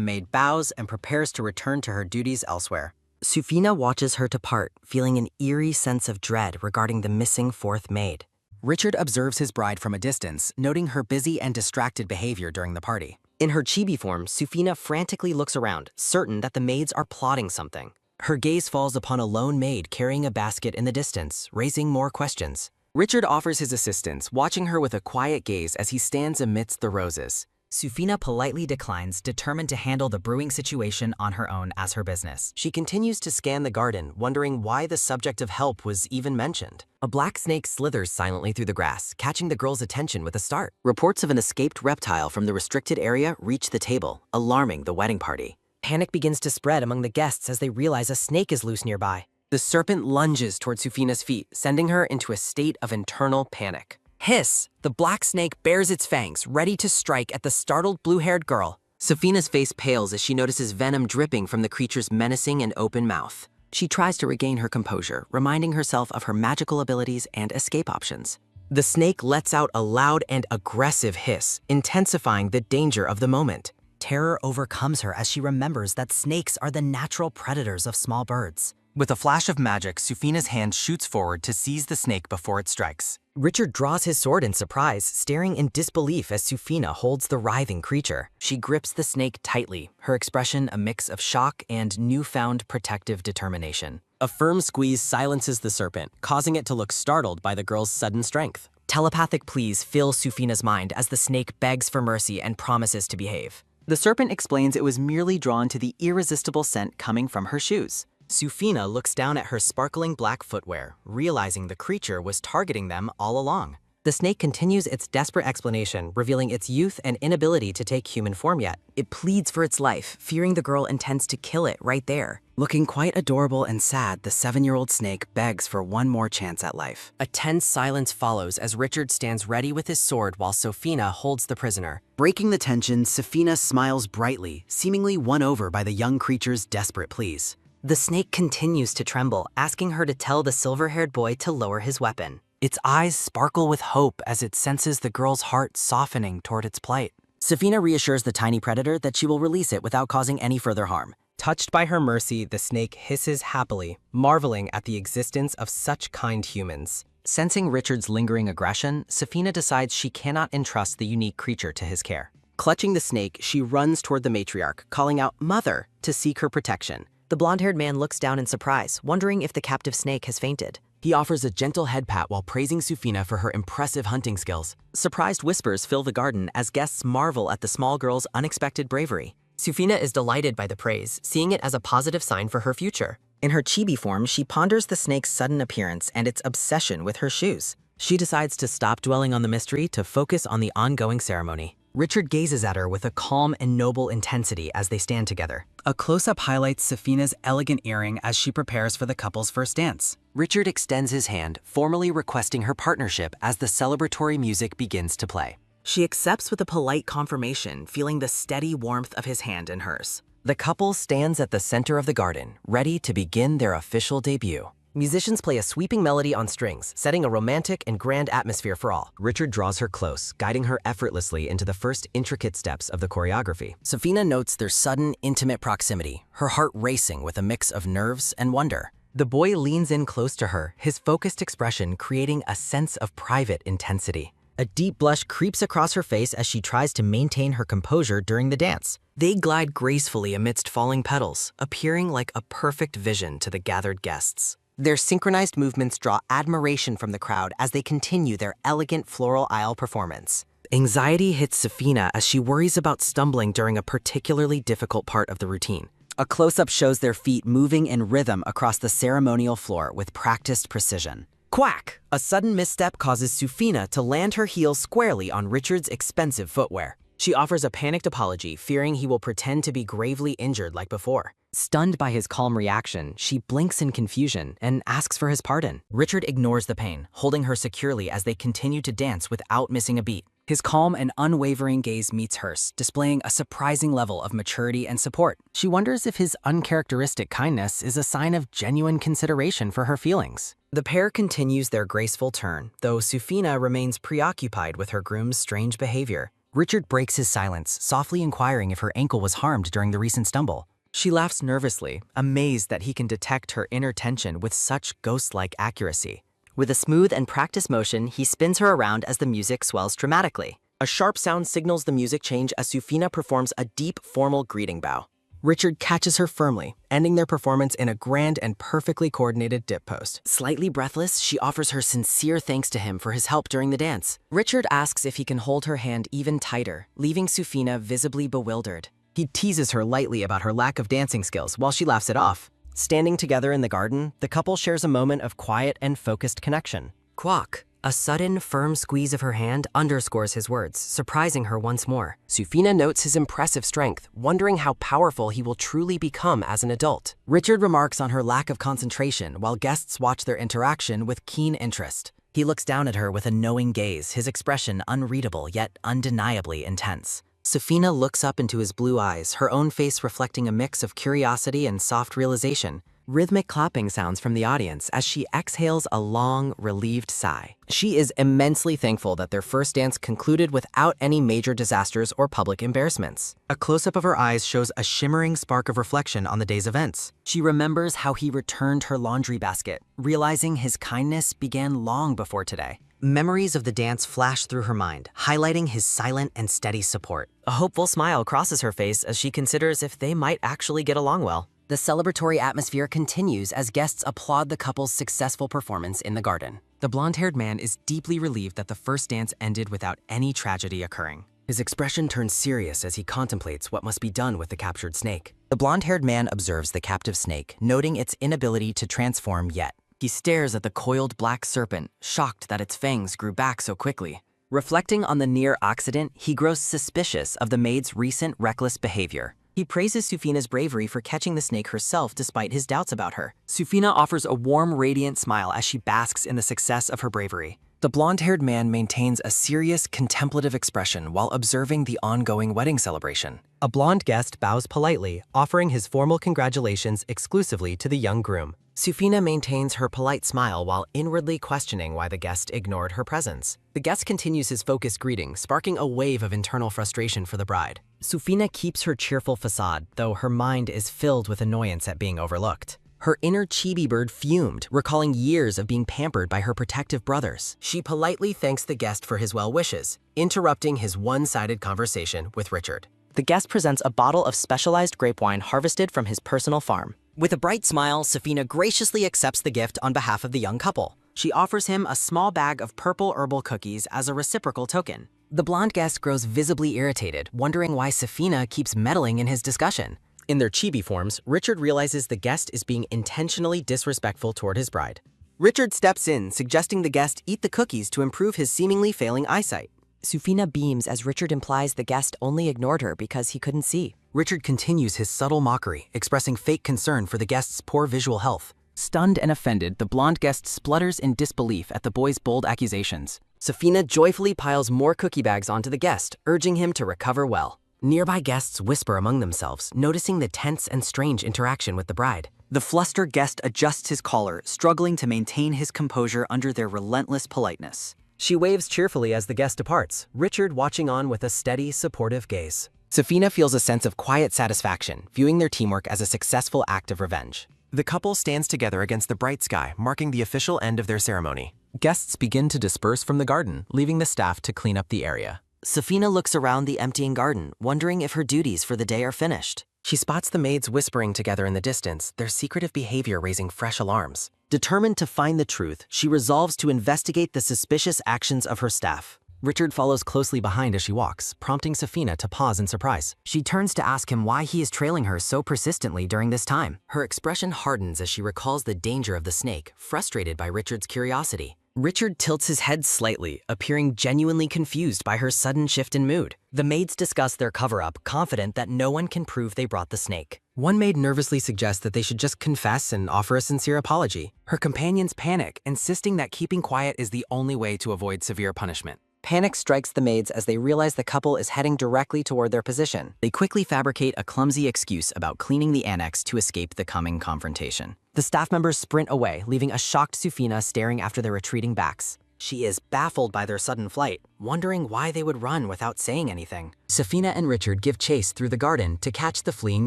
maid bows and prepares to return to her duties elsewhere. Sufina watches her depart, feeling an eerie sense of dread regarding the missing fourth maid. Richard observes his bride from a distance, noting her busy and distracted behavior during the party. In her chibi form, Sufina frantically looks around, certain that the maids are plotting something. Her gaze falls upon a lone maid carrying a basket in the distance, raising more questions. Richard offers his assistance, watching her with a quiet gaze as he stands amidst the roses. Sufina politely declines, determined to handle the brewing situation on her own as her business. She continues to scan the garden, wondering why the subject of help was even mentioned. A black snake slithers silently through the grass, catching the girl's attention with a start. Reports of an escaped reptile from the restricted area reach the table, alarming the wedding party. Panic begins to spread among the guests as they realize a snake is loose nearby. The serpent lunges toward Sufina's feet, sending her into a state of internal panic. Hiss! The black snake bares its fangs, ready to strike at the startled blue-haired girl. Sufina's face pales as she notices venom dripping from the creature's menacing and open mouth. She tries to regain her composure, reminding herself of her magical abilities and escape options. The snake lets out a loud and aggressive hiss, intensifying the danger of the moment. Terror overcomes her as she remembers that snakes are the natural predators of small birds. With a flash of magic, Sufina's hand shoots forward to seize the snake before it strikes. Richard draws his sword in surprise, staring in disbelief as Sufina holds the writhing creature. She grips the snake tightly, her expression a mix of shock and newfound protective determination. A firm squeeze silences the serpent, causing it to look startled by the girl's sudden strength. Telepathic pleas fill Sufina's mind as the snake begs for mercy and promises to behave. The serpent explains it was merely drawn to the irresistible scent coming from her shoes. Sufina looks down at her sparkling black footwear, realizing the creature was targeting them all along. The snake continues its desperate explanation, revealing its youth and inability to take human form yet. It pleads for its life, fearing the girl intends to kill it right there. Looking quite adorable and sad, the 7-year-old snake begs for one more chance at life. A tense silence follows as Richard stands ready with his sword while Sufina holds the prisoner. Breaking the tension, Sufina smiles brightly, seemingly won over by the young creature's desperate pleas. The snake continues to tremble, asking her to tell the silver-haired boy to lower his weapon. Its eyes sparkle with hope as it senses the girl's heart softening toward its plight. Sufina reassures the tiny predator that she will release it without causing any further harm. Touched by her mercy, the snake hisses happily, marveling at the existence of such kind humans. Sensing Richard's lingering aggression, Sufina decides she cannot entrust the unique creature to his care. Clutching the snake, she runs toward the matriarch, calling out "Mother" to seek her protection. The blonde-haired man looks down in surprise, wondering if the captive snake has fainted. He offers a gentle head pat while praising Sufina for her impressive hunting skills. Surprised whispers fill the garden as guests marvel at the small girl's unexpected bravery. Sufina is delighted by the praise, seeing it as a positive sign for her future. In her chibi form, she ponders the snake's sudden appearance and its obsession with her shoes. She decides to stop dwelling on the mystery to focus on the ongoing ceremony. Richard gazes at her with a calm and noble intensity as they stand together. A close-up highlights Sufina's elegant earring as she prepares for the couple's first dance. Richard extends his hand, formally requesting her partnership as the celebratory music begins to play. She accepts with a polite confirmation, feeling the steady warmth of his hand in hers. The couple stands at the center of the garden, ready to begin their official debut. Musicians play a sweeping melody on strings, setting a romantic and grand atmosphere for all. Richard draws her close, guiding her effortlessly into the first intricate steps of the choreography. Sufina notes their sudden, intimate proximity, her heart racing with a mix of nerves and wonder. The boy leans in close to her, his focused expression creating a sense of private intensity. A deep blush creeps across her face as she tries to maintain her composure during the dance. They glide gracefully amidst falling petals, appearing like a perfect vision to the gathered guests. Their synchronized movements draw admiration from the crowd as they continue their elegant floral aisle performance. Anxiety hits Sufina as she worries about stumbling during a particularly difficult part of the routine. A close-up shows their feet moving in rhythm across the ceremonial floor with practiced precision. Quack! A sudden misstep causes Sufina to land her heel squarely on Richard's expensive footwear. She offers a panicked apology, fearing he will pretend to be gravely injured like before. Stunned by his calm reaction, she blinks in confusion and asks for his pardon. Richard ignores the pain, holding her securely as they continue to dance without missing a beat. His calm and unwavering gaze meets hers, displaying a surprising level of maturity and support. She wonders if his uncharacteristic kindness is a sign of genuine consideration for her feelings. The pair continues their graceful turn, though Sufina remains preoccupied with her groom's strange behavior. Richard breaks his silence, softly inquiring if her ankle was harmed during the recent stumble. She laughs nervously, amazed that he can detect her inner tension with such ghost-like accuracy. With a smooth and practiced motion, he spins her around as the music swells dramatically. A sharp sound signals the music change as Sufina performs a deep, formal greeting bow. Richard catches her firmly, ending their performance in a grand and perfectly coordinated dip pose. Slightly breathless, she offers her sincere thanks to him for his help during the dance. Richard asks if he can hold her hand even tighter, leaving Sufina visibly bewildered. He teases her lightly about her lack of dancing skills while she laughs it off. Standing together in the garden, the couple shares a moment of quiet and focused connection. Quack! A sudden, firm squeeze of her hand underscores his words, surprising her once more. Sufina notes his impressive strength, wondering how powerful he will truly become as an adult. Richard remarks on her lack of concentration while guests watch their interaction with keen interest. He looks down at her with a knowing gaze, his expression unreadable yet undeniably intense. Sufina looks up into his blue eyes, her own face reflecting a mix of curiosity and soft realization. Rhythmic clapping sounds from the audience as she exhales a long, relieved sigh. She is immensely thankful that their first dance concluded without any major disasters or public embarrassments. A close-up of her eyes shows a shimmering spark of reflection on the day's events. She remembers how he returned her laundry basket, realizing his kindness began long before today. Memories of the dance flash through her mind, highlighting his silent and steady support. A hopeful smile crosses her face as she considers if they might actually get along well. The celebratory atmosphere continues as guests applaud the couple's successful performance in the garden. The blonde-haired man is deeply relieved that the first dance ended without any tragedy occurring. His expression turns serious as he contemplates what must be done with the captured snake. The blonde-haired man observes the captive snake, noting its inability to transform yet. He stares at the coiled black serpent, shocked that its fangs grew back so quickly. Reflecting on the near accident, he grows suspicious of the maid's recent reckless behavior. He praises Sufina's bravery for catching the snake herself despite his doubts about her. Sufina offers a warm, radiant smile as she basks in the success of her bravery. The blonde-haired man maintains a serious, contemplative expression while observing the ongoing wedding celebration. A blonde guest bows politely, offering his formal congratulations exclusively to the young groom. Sufina maintains her polite smile while inwardly questioning why the guest ignored her presence. The guest continues his focused greeting, sparking a wave of internal frustration for the bride. Sufina keeps her cheerful facade, though her mind is filled with annoyance at being overlooked. Her inner chibi bird fumed, recalling years of being pampered by her protective brothers. She politely thanks the guest for his well wishes, interrupting his one-sided conversation with Richard. The guest presents a bottle of specialized grape wine harvested from his personal farm. With a bright smile, Sufina graciously accepts the gift on behalf of the young couple. She offers him a small bag of purple herbal cookies as a reciprocal token. The blonde guest grows visibly irritated, wondering why Sufina keeps meddling in his discussion. In their chibi forms, Richard realizes the guest is being intentionally disrespectful toward his bride. Richard steps in, suggesting the guest eat the cookies to improve his seemingly failing eyesight. Sufina beams as Richard implies the guest only ignored her because he couldn't see. Richard continues his subtle mockery, expressing fake concern for the guest's poor visual health. Stunned and offended, the blonde guest splutters in disbelief at the boy's bold accusations. Sufina joyfully piles more cookie bags onto the guest, urging him to recover well. Nearby guests whisper among themselves, noticing the tense and strange interaction with the bride. The flustered guest adjusts his collar, struggling to maintain his composure under their relentless politeness. She waves cheerfully as the guest departs, Richard watching on with a steady, supportive gaze. Sufina feels a sense of quiet satisfaction, viewing their teamwork as a successful act of revenge. The couple stands together against the bright sky, marking the official end of their ceremony. Guests begin to disperse from the garden, leaving the staff to clean up the area. Sufina looks around the emptying garden, wondering if her duties for the day are finished. She spots the maids whispering together in the distance, their secretive behavior raising fresh alarms. Determined to find the truth, she resolves to investigate the suspicious actions of her staff. Richard follows closely behind as she walks, prompting Safina to pause in surprise. She turns to ask him why he is trailing her so persistently during this time. Her expression hardens as she recalls the danger of the snake, frustrated by Richard's curiosity. Richard tilts his head slightly, appearing genuinely confused by her sudden shift in mood. The maids discuss their cover-up, confident that no one can prove they brought the snake. One maid nervously suggests that they should just confess and offer a sincere apology. Her companions panic, insisting that keeping quiet is the only way to avoid severe punishment. Panic strikes the maids as they realize the couple is heading directly toward their position. They quickly fabricate a clumsy excuse about cleaning the annex to escape the coming confrontation. The staff members sprint away, leaving a shocked Safina staring after their retreating backs. She is baffled by their sudden flight, wondering why they would run without saying anything. Safina and Richard give chase through the garden to catch the fleeing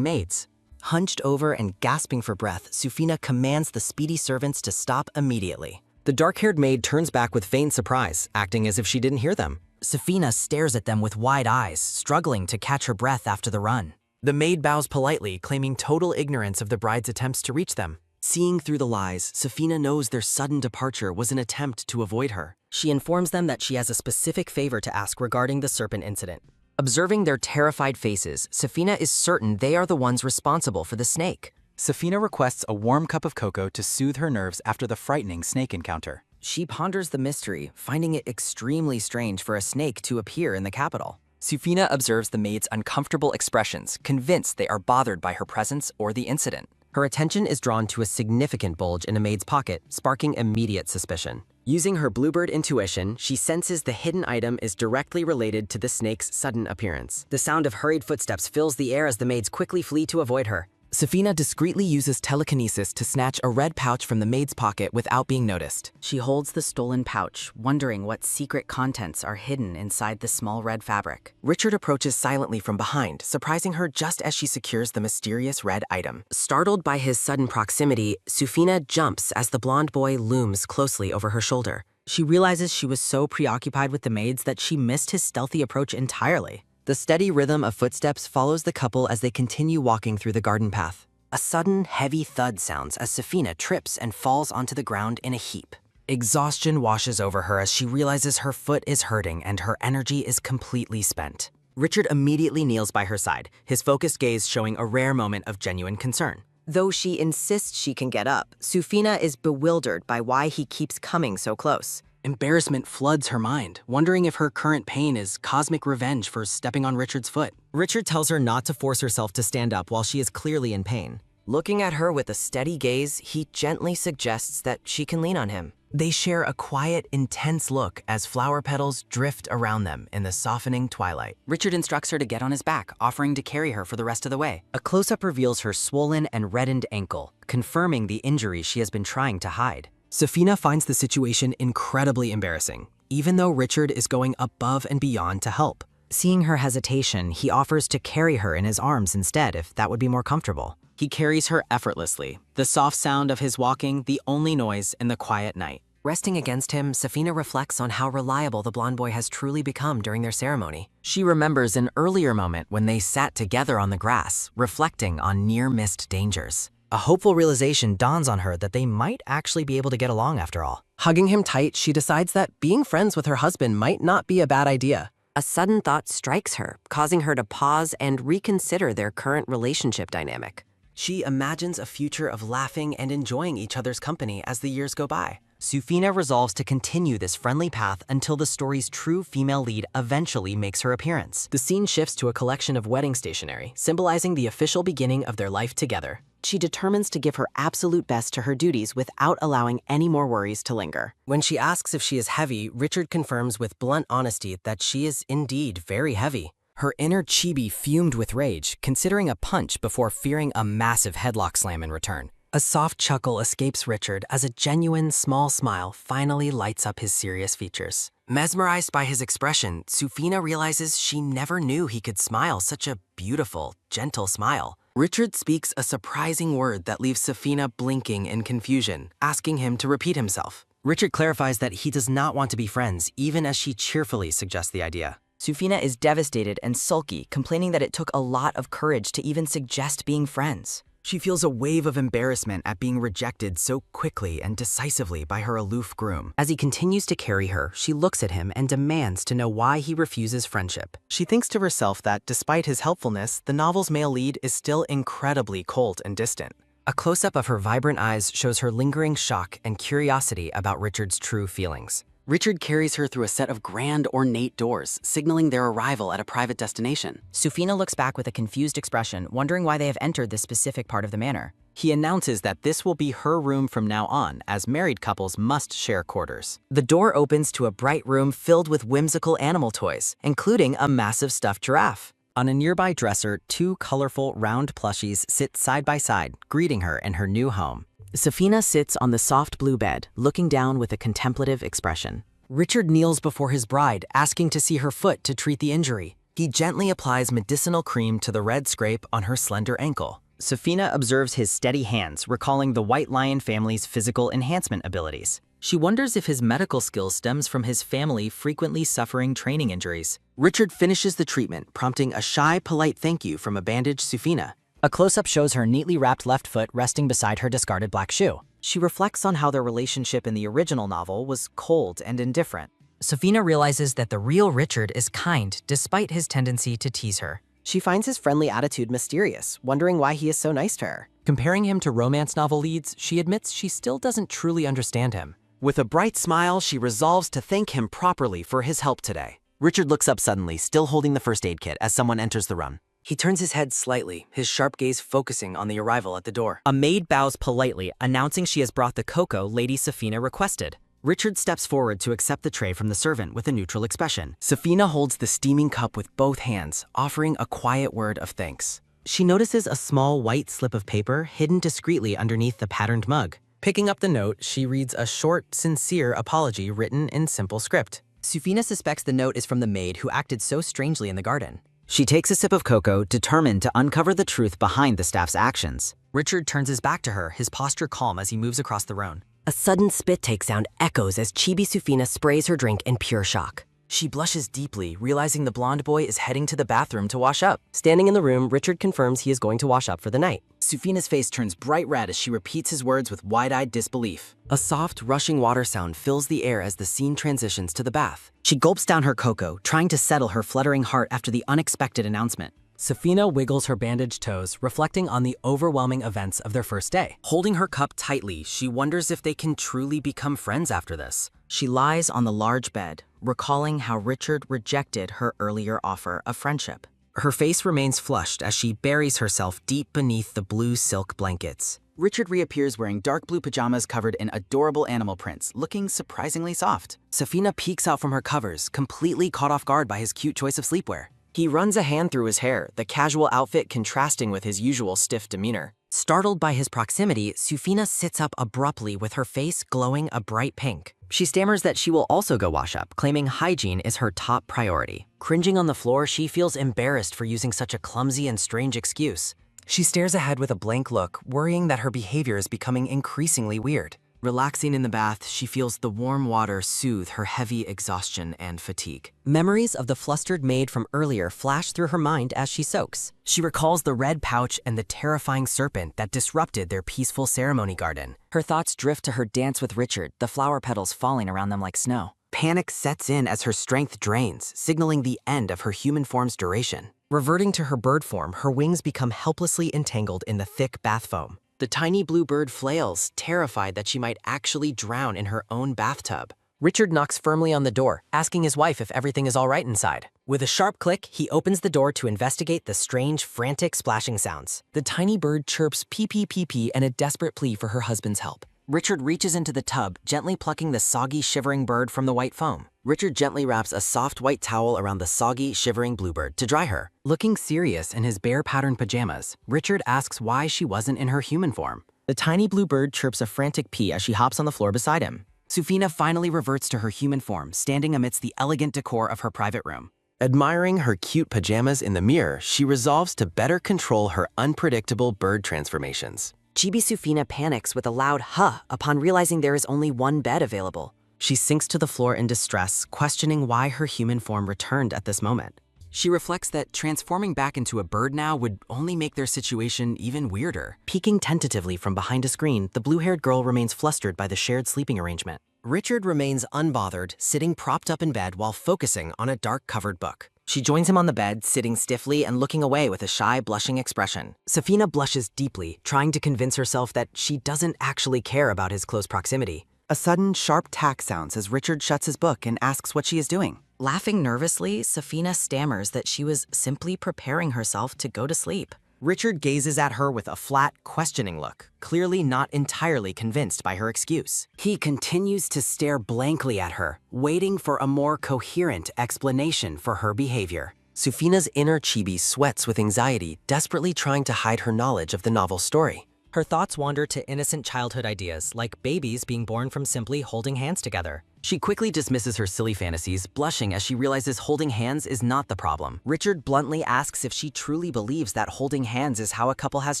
maids. Hunched over and gasping for breath, Safina commands the speedy servants to stop immediately. The dark-haired maid turns back with feigned surprise, acting as if she didn't hear them. Safina stares at them with wide eyes, struggling to catch her breath after the run. The maid bows politely, claiming total ignorance of the bride's attempts to reach them. Seeing through the lies, Safina knows their sudden departure was an attempt to avoid her. She informs them that she has a specific favor to ask regarding the serpent incident. Observing their terrified faces, Safina is certain they are the ones responsible for the snake. Safina requests a warm cup of cocoa to soothe her nerves after the frightening snake encounter. She ponders the mystery, finding it extremely strange for a snake to appear in the capital. Safina observes the maid's uncomfortable expressions, convinced they are bothered by her presence or the incident. Her attention is drawn to a significant bulge in a maid's pocket, sparking immediate suspicion. Using her bluebird intuition, she senses the hidden item is directly related to the snake's sudden appearance. The sound of hurried footsteps fills the air as the maids quickly flee to avoid her. Safina discreetly uses telekinesis to snatch a red pouch from the maid's pocket without being noticed. She holds the stolen pouch, wondering what secret contents are hidden inside the small red fabric. Richard approaches silently from behind, surprising her just as she secures the mysterious red item. Startled by his sudden proximity, Safina jumps as the blonde boy looms closely over her shoulder. She realizes she was so preoccupied with the maids that she missed his stealthy approach entirely. The steady rhythm of footsteps follows the couple as they continue walking through the garden path. A sudden, heavy thud sounds as Safina trips and falls onto the ground in a heap. Exhaustion washes over her as she realizes her foot is hurting and her energy is completely spent. Richard immediately kneels by her side, his focused gaze showing a rare moment of genuine concern. Though she insists she can get up, Safina is bewildered by why he keeps coming so close. Embarrassment floods her mind, wondering if her current pain is cosmic revenge for stepping on Richard's foot. Richard tells her not to force herself to stand up while she is clearly in pain. Looking at her with a steady gaze, he gently suggests that she can lean on him. They share a quiet, intense look as flower petals drift around them in the softening twilight. Richard instructs her to get on his back, offering to carry her for the rest of the way. A close-up reveals her swollen and reddened ankle, confirming the injury she has been trying to hide. Safina finds the situation incredibly embarrassing, even though Richard is going above and beyond to help. Seeing her hesitation, he offers to carry her in his arms instead if that would be more comfortable. He carries her effortlessly, the soft sound of his walking the only noise in the quiet night. Resting against him, Safina reflects on how reliable the blonde boy has truly become during their ceremony. She remembers an earlier moment when they sat together on the grass, reflecting on near-missed dangers. A hopeful realization dawns on her that they might actually be able to get along after all. Hugging him tight, she decides that being friends with her husband might not be a bad idea. A sudden thought strikes her, causing her to pause and reconsider their current relationship dynamic. She imagines a future of laughing and enjoying each other's company as the years go by. Safina resolves to continue this friendly path until the story's true female lead eventually makes her appearance. The scene shifts to a collection of wedding stationery, symbolizing the official beginning of their life together. She determines to give her absolute best to her duties without allowing any more worries to linger. When she asks if she is heavy, Richard confirms with blunt honesty that she is indeed very heavy. Her inner chibi fumed with rage, considering a punch before fearing a massive headlock slam in return. A soft chuckle escapes Richard as a genuine small smile finally lights up his serious features. Mesmerized by his expression, Safina realizes she never knew he could smile such a beautiful, gentle smile. Richard speaks a surprising word that leaves Safina blinking in confusion, asking him to repeat himself. Richard clarifies that he does not want to be friends, even as she cheerfully suggests the idea. Safina is devastated and sulky, complaining that it took a lot of courage to even suggest being friends. She feels a wave of embarrassment at being rejected so quickly and decisively by her aloof groom. As he continues to carry her, she looks at him and demands to know why he refuses friendship. She thinks to herself that, despite his helpfulness, the novel's male lead is still incredibly cold and distant. A close-up of her vibrant eyes shows her lingering shock and curiosity about Richard's true feelings. Richard carries her through a set of grand, ornate doors, signaling their arrival at a private destination. Sufina looks back with a confused expression, wondering why they have entered this specific part of the manor. He announces that this will be her room from now on, as married couples must share quarters. The door opens to a bright room filled with whimsical animal toys, including a massive stuffed giraffe. On a nearby dresser, 2 colorful, round plushies sit side by side, greeting her in her new home. Sufina sits on the soft blue bed, looking down with a contemplative expression. Richard kneels before his bride, asking to see her foot to treat the injury. He gently applies medicinal cream to the red scrape on her slender ankle. Sufina observes his steady hands, recalling the White Lion family's physical enhancement abilities. She wonders if his medical skill stems from his family frequently suffering training injuries. Richard finishes the treatment, prompting a shy, polite thank you from a bandaged Sufina. A close-up shows her neatly wrapped left foot resting beside her discarded black shoe. She reflects on how their relationship in the original novel was cold and indifferent. Sufina realizes that the real Richard is kind despite his tendency to tease her. She finds his friendly attitude mysterious, wondering why he is so nice to her. Comparing him to romance novel leads, she admits she still doesn't truly understand him. With a bright smile, she resolves to thank him properly for his help today. Richard looks up suddenly, still holding the first aid kit, as someone enters the room. He turns his head slightly, his sharp gaze focusing on the arrival at the door. A maid bows politely, announcing she has brought the cocoa Lady Sufina requested. Richard steps forward to accept the tray from the servant with a neutral expression. Sufina holds the steaming cup with both hands, offering a quiet word of thanks. She notices a small white slip of paper hidden discreetly underneath the patterned mug. Picking up the note, she reads a short, sincere apology written in simple script. Sufina suspects the note is from the maid who acted so strangely in the garden. She takes a sip of cocoa, determined to uncover the truth behind the staff's actions. Richard turns his back to her, his posture calm as he moves across the room. A sudden spit-take sound echoes as Chibi Sufina sprays her drink in pure shock. She blushes deeply, realizing the blonde boy is heading to the bathroom to wash up. Standing in the room, Richard confirms he is going to wash up for the night. Sufina's face turns bright red as she repeats his words with wide-eyed disbelief. A soft, rushing water sound fills the air as the scene transitions to the bath. She gulps down her cocoa, trying to settle her fluttering heart after the unexpected announcement. Sufina wiggles her bandaged toes, reflecting on the overwhelming events of their first day. Holding her cup tightly, she wonders if they can truly become friends after this. She lies on the large bed, recalling how Richard rejected her earlier offer of friendship. Her face remains flushed as she buries herself deep beneath the blue silk blankets. Richard reappears wearing dark blue pajamas covered in adorable animal prints, looking surprisingly soft. Sufina peeks out from her covers, completely caught off guard by his cute choice of sleepwear. He runs a hand through his hair, the casual outfit contrasting with his usual stiff demeanor. Startled by his proximity, Sufina sits up abruptly with her face glowing a bright pink. She stammers that she will also go wash up, claiming hygiene is her top priority. Cringing on the floor, she feels embarrassed for using such a clumsy and strange excuse. She stares ahead with a blank look, worrying that her behavior is becoming increasingly weird. Relaxing in the bath, she feels the warm water soothe her heavy exhaustion and fatigue. Memories of the flustered maid from earlier flash through her mind as she soaks. She recalls the red pouch and the terrifying serpent that disrupted their peaceful ceremony garden. Her thoughts drift to her dance with Richard, the flower petals falling around them like snow. Panic sets in as her strength drains, signaling the end of her human form's duration. Reverting to her bird form, her wings become helplessly entangled in the thick bath foam. The tiny blue bird flails, terrified that she might actually drown in her own bathtub. Richard knocks firmly on the door, asking his wife if everything is all right inside. With a sharp click, he opens the door to investigate the strange, frantic splashing sounds. The tiny bird chirps pee pee pee pee and a desperate plea for her husband's help. Richard reaches into the tub, gently plucking the soggy, shivering bird from the white foam. Richard gently wraps a soft white towel around the soggy, shivering bluebird to dry her. Looking serious in his bare patterned pajamas, Richard asks why she wasn't in her human form. The tiny blue bird chirps a frantic pee as she hops on the floor beside him. Sufina finally reverts to her human form, standing amidst the elegant decor of her private room. Admiring her cute pajamas in the mirror, she resolves to better control her unpredictable bird transformations. Chibi Sufina panics with a loud huh upon realizing there is only one bed available. She sinks to the floor in distress, questioning why her human form returned at this moment. She reflects that transforming back into a bird now would only make their situation even weirder. Peeking tentatively from behind a screen, the blue-haired girl remains flustered by the shared sleeping arrangement. Richard remains unbothered, sitting propped up in bed while focusing on a dark-covered book. She joins him on the bed, sitting stiffly and looking away with a shy, blushing expression. Safina blushes deeply, trying to convince herself that she doesn't actually care about his close proximity. A sudden, sharp tack sounds as Richard shuts his book and asks what she is doing. Laughing nervously, Safina stammers that she was simply preparing herself to go to sleep. Richard gazes at her with a flat, questioning look, clearly not entirely convinced by her excuse. He continues to stare blankly at her, waiting for a more coherent explanation for her behavior. Sufina's inner chibi sweats with anxiety, desperately trying to hide her knowledge of the novel's story. Her thoughts wander to innocent childhood ideas, like babies being born from simply holding hands together. She quickly dismisses her silly fantasies, blushing as she realizes holding hands is not the problem. Richard bluntly asks if she truly believes that holding hands is how a couple has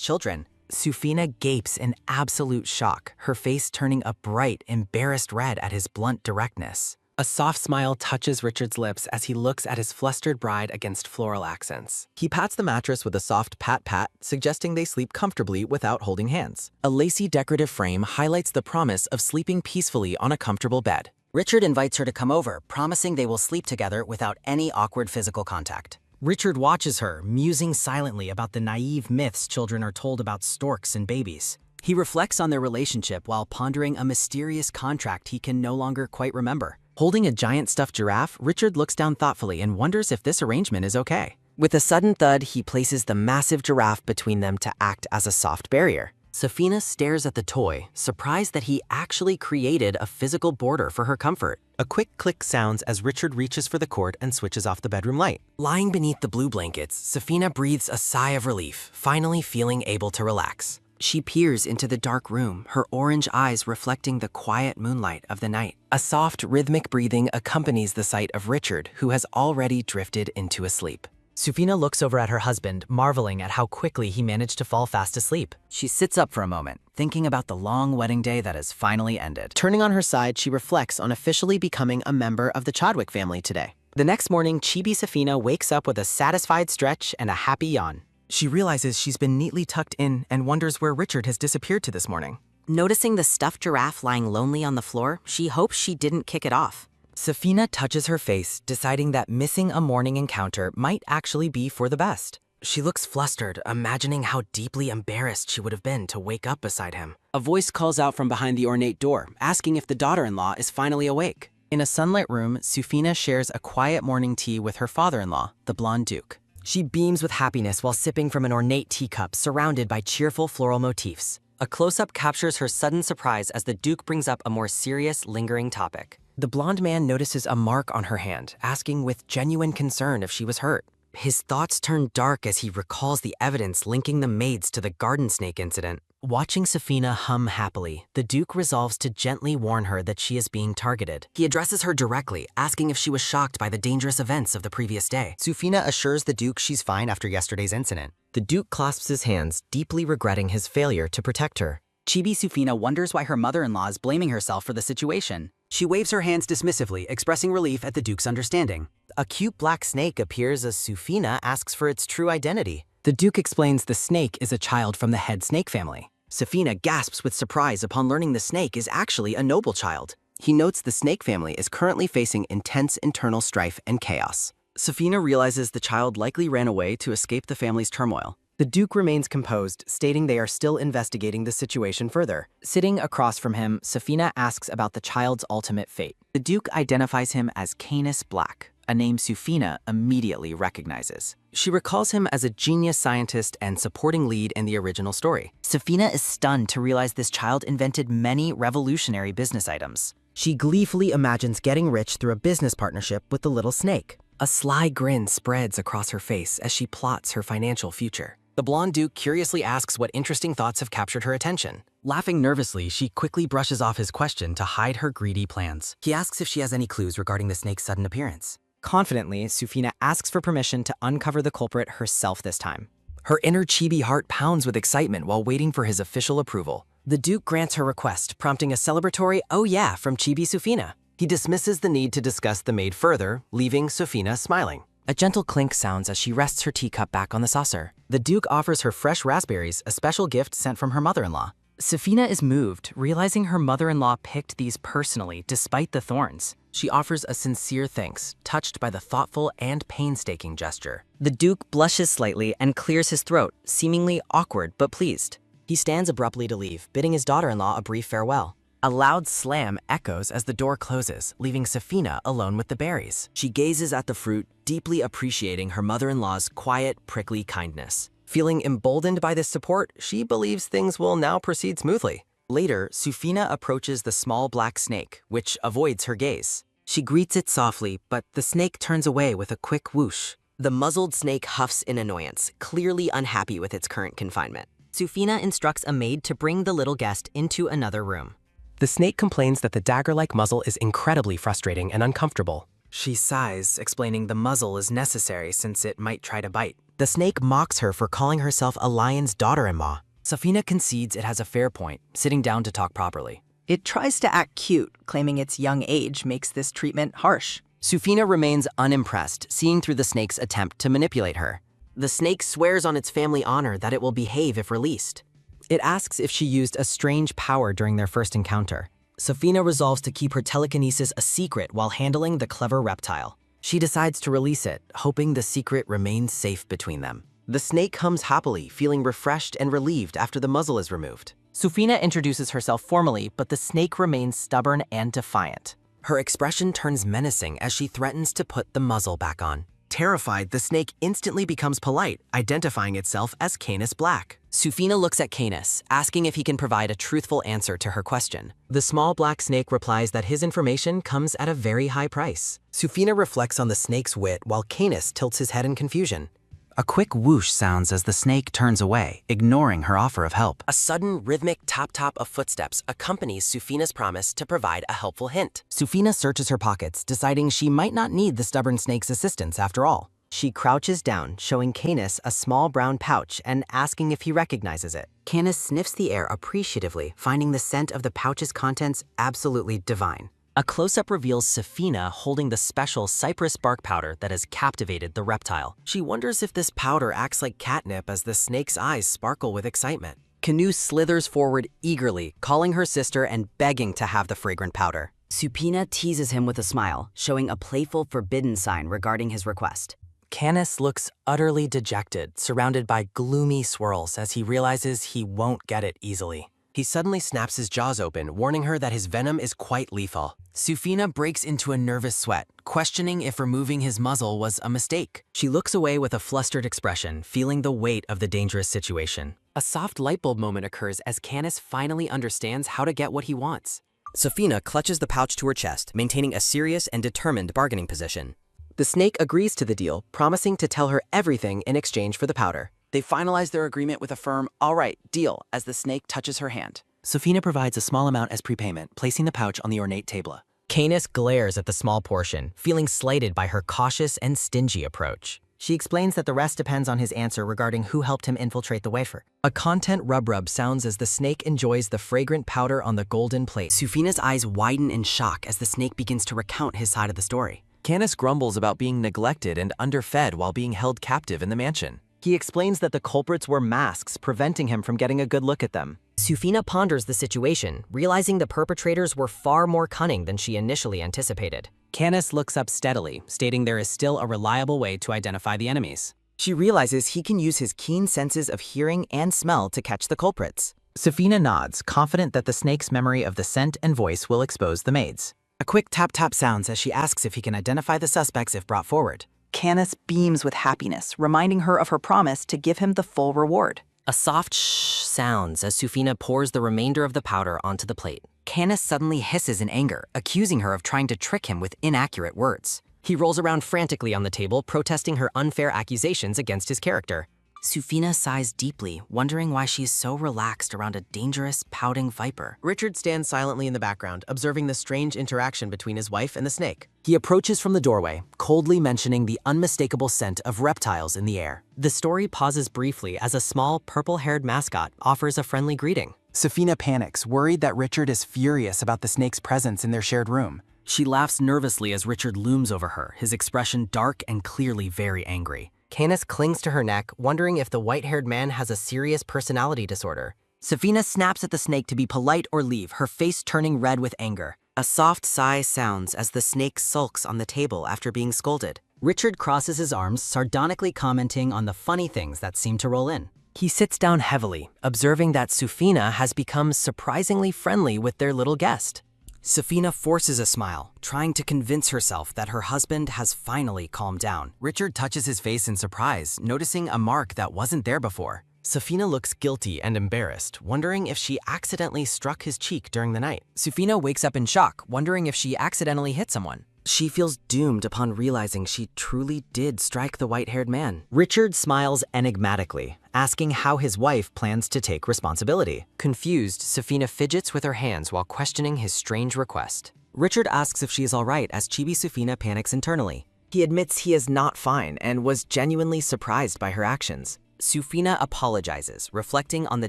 children. Sufina gapes in absolute shock, her face turning a bright, embarrassed red at his blunt directness. A soft smile touches Richard's lips as he looks at his flustered bride against floral accents. He pats the mattress with a soft pat-pat, suggesting they sleep comfortably without holding hands. A lacy decorative frame highlights the promise of sleeping peacefully on a comfortable bed. Richard invites her to come over, promising they will sleep together without any awkward physical contact. Richard watches her, musing silently about the naive myths children are told about storks and babies. He reflects on their relationship while pondering a mysterious contract he can no longer quite remember. Holding a giant stuffed giraffe, Richard looks down thoughtfully and wonders if this arrangement is okay. With a sudden thud, he places the massive giraffe between them to act as a soft barrier. Safina stares at the toy, surprised that he actually created a physical border for her comfort. A quick click sounds as Richard reaches for the cord and switches off the bedroom light. Lying beneath the blue blankets, Safina breathes a sigh of relief, finally feeling able to relax. She peers into the dark room, her orange eyes reflecting the quiet moonlight of the night. A soft, rhythmic breathing accompanies the sight of Richard, who has already drifted into a sleep. Sufina looks over at her husband, marveling at how quickly he managed to fall fast asleep. She sits up for a moment, thinking about the long wedding day that has finally ended. Turning on her side, she reflects on officially becoming a member of the Chadwick family today. The next morning, Chibi Safina wakes up with a satisfied stretch and a happy yawn. She realizes she's been neatly tucked in and wonders where Richard has disappeared to this morning. Noticing the stuffed giraffe lying lonely on the floor, she hopes she didn't kick it off. Safina touches her face, deciding that missing a morning encounter might actually be for the best. She looks flustered, imagining how deeply embarrassed she would have been to wake up beside him. A voice calls out from behind the ornate door, asking if the daughter-in-law is finally awake. In a sunlit room, Sufina shares a quiet morning tea with her father-in-law, the blonde Duke. She beams with happiness while sipping from an ornate teacup surrounded by cheerful floral motifs. A close-up captures her sudden surprise as the Duke brings up a more serious, lingering topic. The blonde man notices a mark on her hand, asking with genuine concern if she was hurt. His thoughts turn dark as he recalls the evidence linking the maids to the garden snake incident. Watching Safina hum happily, the Duke resolves to gently warn her that she is being targeted. He addresses her directly, asking if she was shocked by the dangerous events of the previous day. Safina assures the Duke she's fine after yesterday's incident. The Duke clasps his hands, deeply regretting his failure to protect her. Chibi Sufina wonders why her mother-in-law is blaming herself for the situation. She waves her hands dismissively, expressing relief at the Duke's understanding. A cute black snake appears as Sufina asks for its true identity. The Duke explains the snake is a child from the head snake family. Safina gasps with surprise upon learning the snake is actually a noble child. He notes the snake family is currently facing intense internal strife and chaos. Safina realizes the child likely ran away to escape the family's turmoil. The Duke remains composed, stating they are still investigating the situation further. Sitting across from him, Safina asks about the child's ultimate fate. The Duke identifies him as Canis Black, a name Sufina immediately recognizes. She recalls him as a genius scientist and supporting lead in the original story. Safina is stunned to realize this child invented many revolutionary business items. She gleefully imagines getting rich through a business partnership with the little snake. A sly grin spreads across her face as she plots her financial future. The blonde Duke curiously asks what interesting thoughts have captured her attention. Laughing nervously, she quickly brushes off his question to hide her greedy plans. He asks if she has any clues regarding the snake's sudden appearance. Confidently, Sufina asks for permission to uncover the culprit herself this time. Her inner chibi heart pounds with excitement while waiting for his official approval. The Duke grants her request, prompting a celebratory "oh yeah" from Chibi Sufina. He dismisses the need to discuss the maid further, leaving Sufina smiling. A gentle clink sounds as she rests her teacup back on the saucer. The Duke offers her fresh raspberries, a special gift sent from her mother-in-law. Safina is moved, realizing her mother-in-law picked these personally despite the thorns. She offers a sincere thanks, touched by the thoughtful and painstaking gesture. The Duke blushes slightly and clears his throat, seemingly awkward but pleased. He stands abruptly to leave, bidding his daughter-in-law a brief farewell. A loud slam echoes as the door closes, leaving Safina alone with the berries. She gazes at the fruit, deeply appreciating her mother-in-law's quiet, prickly kindness. Feeling emboldened by this support, she believes things will now proceed smoothly. Later, Safina approaches the small black snake, which avoids her gaze. She greets it softly, but the snake turns away with a quick whoosh. The muzzled snake huffs in annoyance, clearly unhappy with its current confinement. Safina instructs a maid to bring the little guest into another room. The snake complains that the dagger-like muzzle is incredibly frustrating and uncomfortable. She sighs, explaining the muzzle is necessary since it might try to bite. The snake mocks her for calling herself a lion's daughter-in-law. Safina concedes it has a fair point, sitting down to talk properly. It tries to act cute, claiming its young age makes this treatment harsh. Safina remains unimpressed, seeing through the snake's attempt to manipulate her. The snake swears on its family honor that it will behave if released. It asks if she used a strange power during their first encounter. Safina resolves to keep her telekinesis a secret while handling the clever reptile. She decides to release it, hoping the secret remains safe between them. The snake comes happily, feeling refreshed and relieved after the muzzle is removed. Safina introduces herself formally, but the snake remains stubborn and defiant. Her expression turns menacing as she threatens to put the muzzle back on. Terrified, the snake instantly becomes polite, identifying itself as Canis Black. Safina looks at Canis, asking if he can provide a truthful answer to her question. The small black snake replies that his information comes at a very high price. Safina reflects on the snake's wit while Canis tilts his head in confusion. A quick whoosh sounds as the snake turns away, ignoring her offer of help. A sudden rhythmic tap-tap of footsteps accompanies Safina's promise to provide a helpful hint. Safina searches her pockets, deciding she might not need the stubborn snake's assistance after all. She crouches down, showing Canis a small brown pouch and asking if he recognizes it. Canis sniffs the air appreciatively, finding the scent of the pouch's contents absolutely divine. A close-up reveals Safina holding the special cypress bark powder that has captivated the reptile. She wonders if this powder acts like catnip as the snake's eyes sparkle with excitement. Canoe slithers forward eagerly, calling her sister and begging to have the fragrant powder. Safina teases him with a smile, showing a playful forbidden sign regarding his request. Canis looks utterly dejected, surrounded by gloomy swirls as he realizes he won't get it easily. He suddenly snaps his jaws open, warning her that his venom is quite lethal. Safina breaks into a nervous sweat, questioning if removing his muzzle was a mistake. She looks away with a flustered expression, feeling the weight of the dangerous situation. A soft light bulb moment occurs as Canis finally understands how to get what he wants. Safina clutches the pouch to her chest, maintaining a serious and determined bargaining position. The snake agrees to the deal, promising to tell her everything in exchange for the powder. They finalize their agreement with a firm, "All right, deal," as the snake touches her hand. Safina provides a small amount as prepayment, placing the pouch on the ornate table. Canis glares at the small portion, feeling slighted by her cautious and stingy approach. She explains that the rest depends on his answer regarding who helped him infiltrate the wafer. A content rub-rub sounds as the snake enjoys the fragrant powder on the golden plate. Safina's eyes widen in shock as the snake begins to recount his side of the story. Canis grumbles about being neglected and underfed while being held captive in the mansion. He explains that the culprits were masks, preventing him from getting a good look at them. Safina ponders the situation, realizing the perpetrators were far more cunning than she initially anticipated. Canis looks up steadily, stating there is still a reliable way to identify the enemies. She realizes he can use his keen senses of hearing and smell to catch the culprits. Safina nods, confident that the snake's memory of the scent and voice will expose the maids. A quick tap-tap sounds as she asks if he can identify the suspects if brought forward. Canis beams with happiness, reminding her of her promise to give him the full reward. A soft shh sounds as Safina pours the remainder of the powder onto the plate. Canis suddenly hisses in anger, accusing her of trying to trick him with inaccurate words. He rolls around frantically on the table, protesting her unfair accusations against his character. Safina sighs deeply, wondering why she's so relaxed around a dangerous, pouting viper. Richard stands silently in the background, observing the strange interaction between his wife and the snake. He approaches from the doorway, coldly mentioning the unmistakable scent of reptiles in the air. The story pauses briefly as a small, purple-haired mascot offers a friendly greeting. Safina panics, worried that Richard is furious about the snake's presence in their shared room. She laughs nervously as Richard looms over her, his expression dark and clearly very angry. Canis clings to her neck, wondering if the white-haired man has a serious personality disorder. Safina snaps at the snake to be polite or leave, her face turning red with anger. A soft sigh sounds as the snake sulks on the table after being scolded. Richard crosses his arms, sardonically commenting on the funny things that seem to roll in. He sits down heavily, observing that Safina has become surprisingly friendly with their little guest. Safina forces a smile, trying to convince herself that her husband has finally calmed down. Richard touches his face in surprise, noticing a mark that wasn't there before. Safina looks guilty and embarrassed, wondering if she accidentally struck his cheek during the night. Safina wakes up in shock, wondering if she accidentally hit someone. She feels doomed upon realizing she truly did strike the white-haired man. Richard smiles enigmatically, asking how his wife plans to take responsibility. Confused, Safina fidgets with her hands while questioning his strange request. Richard asks if she is all right as Chibi Safina panics internally. He admits he is not fine and was genuinely surprised by her actions. Safina apologizes, reflecting on the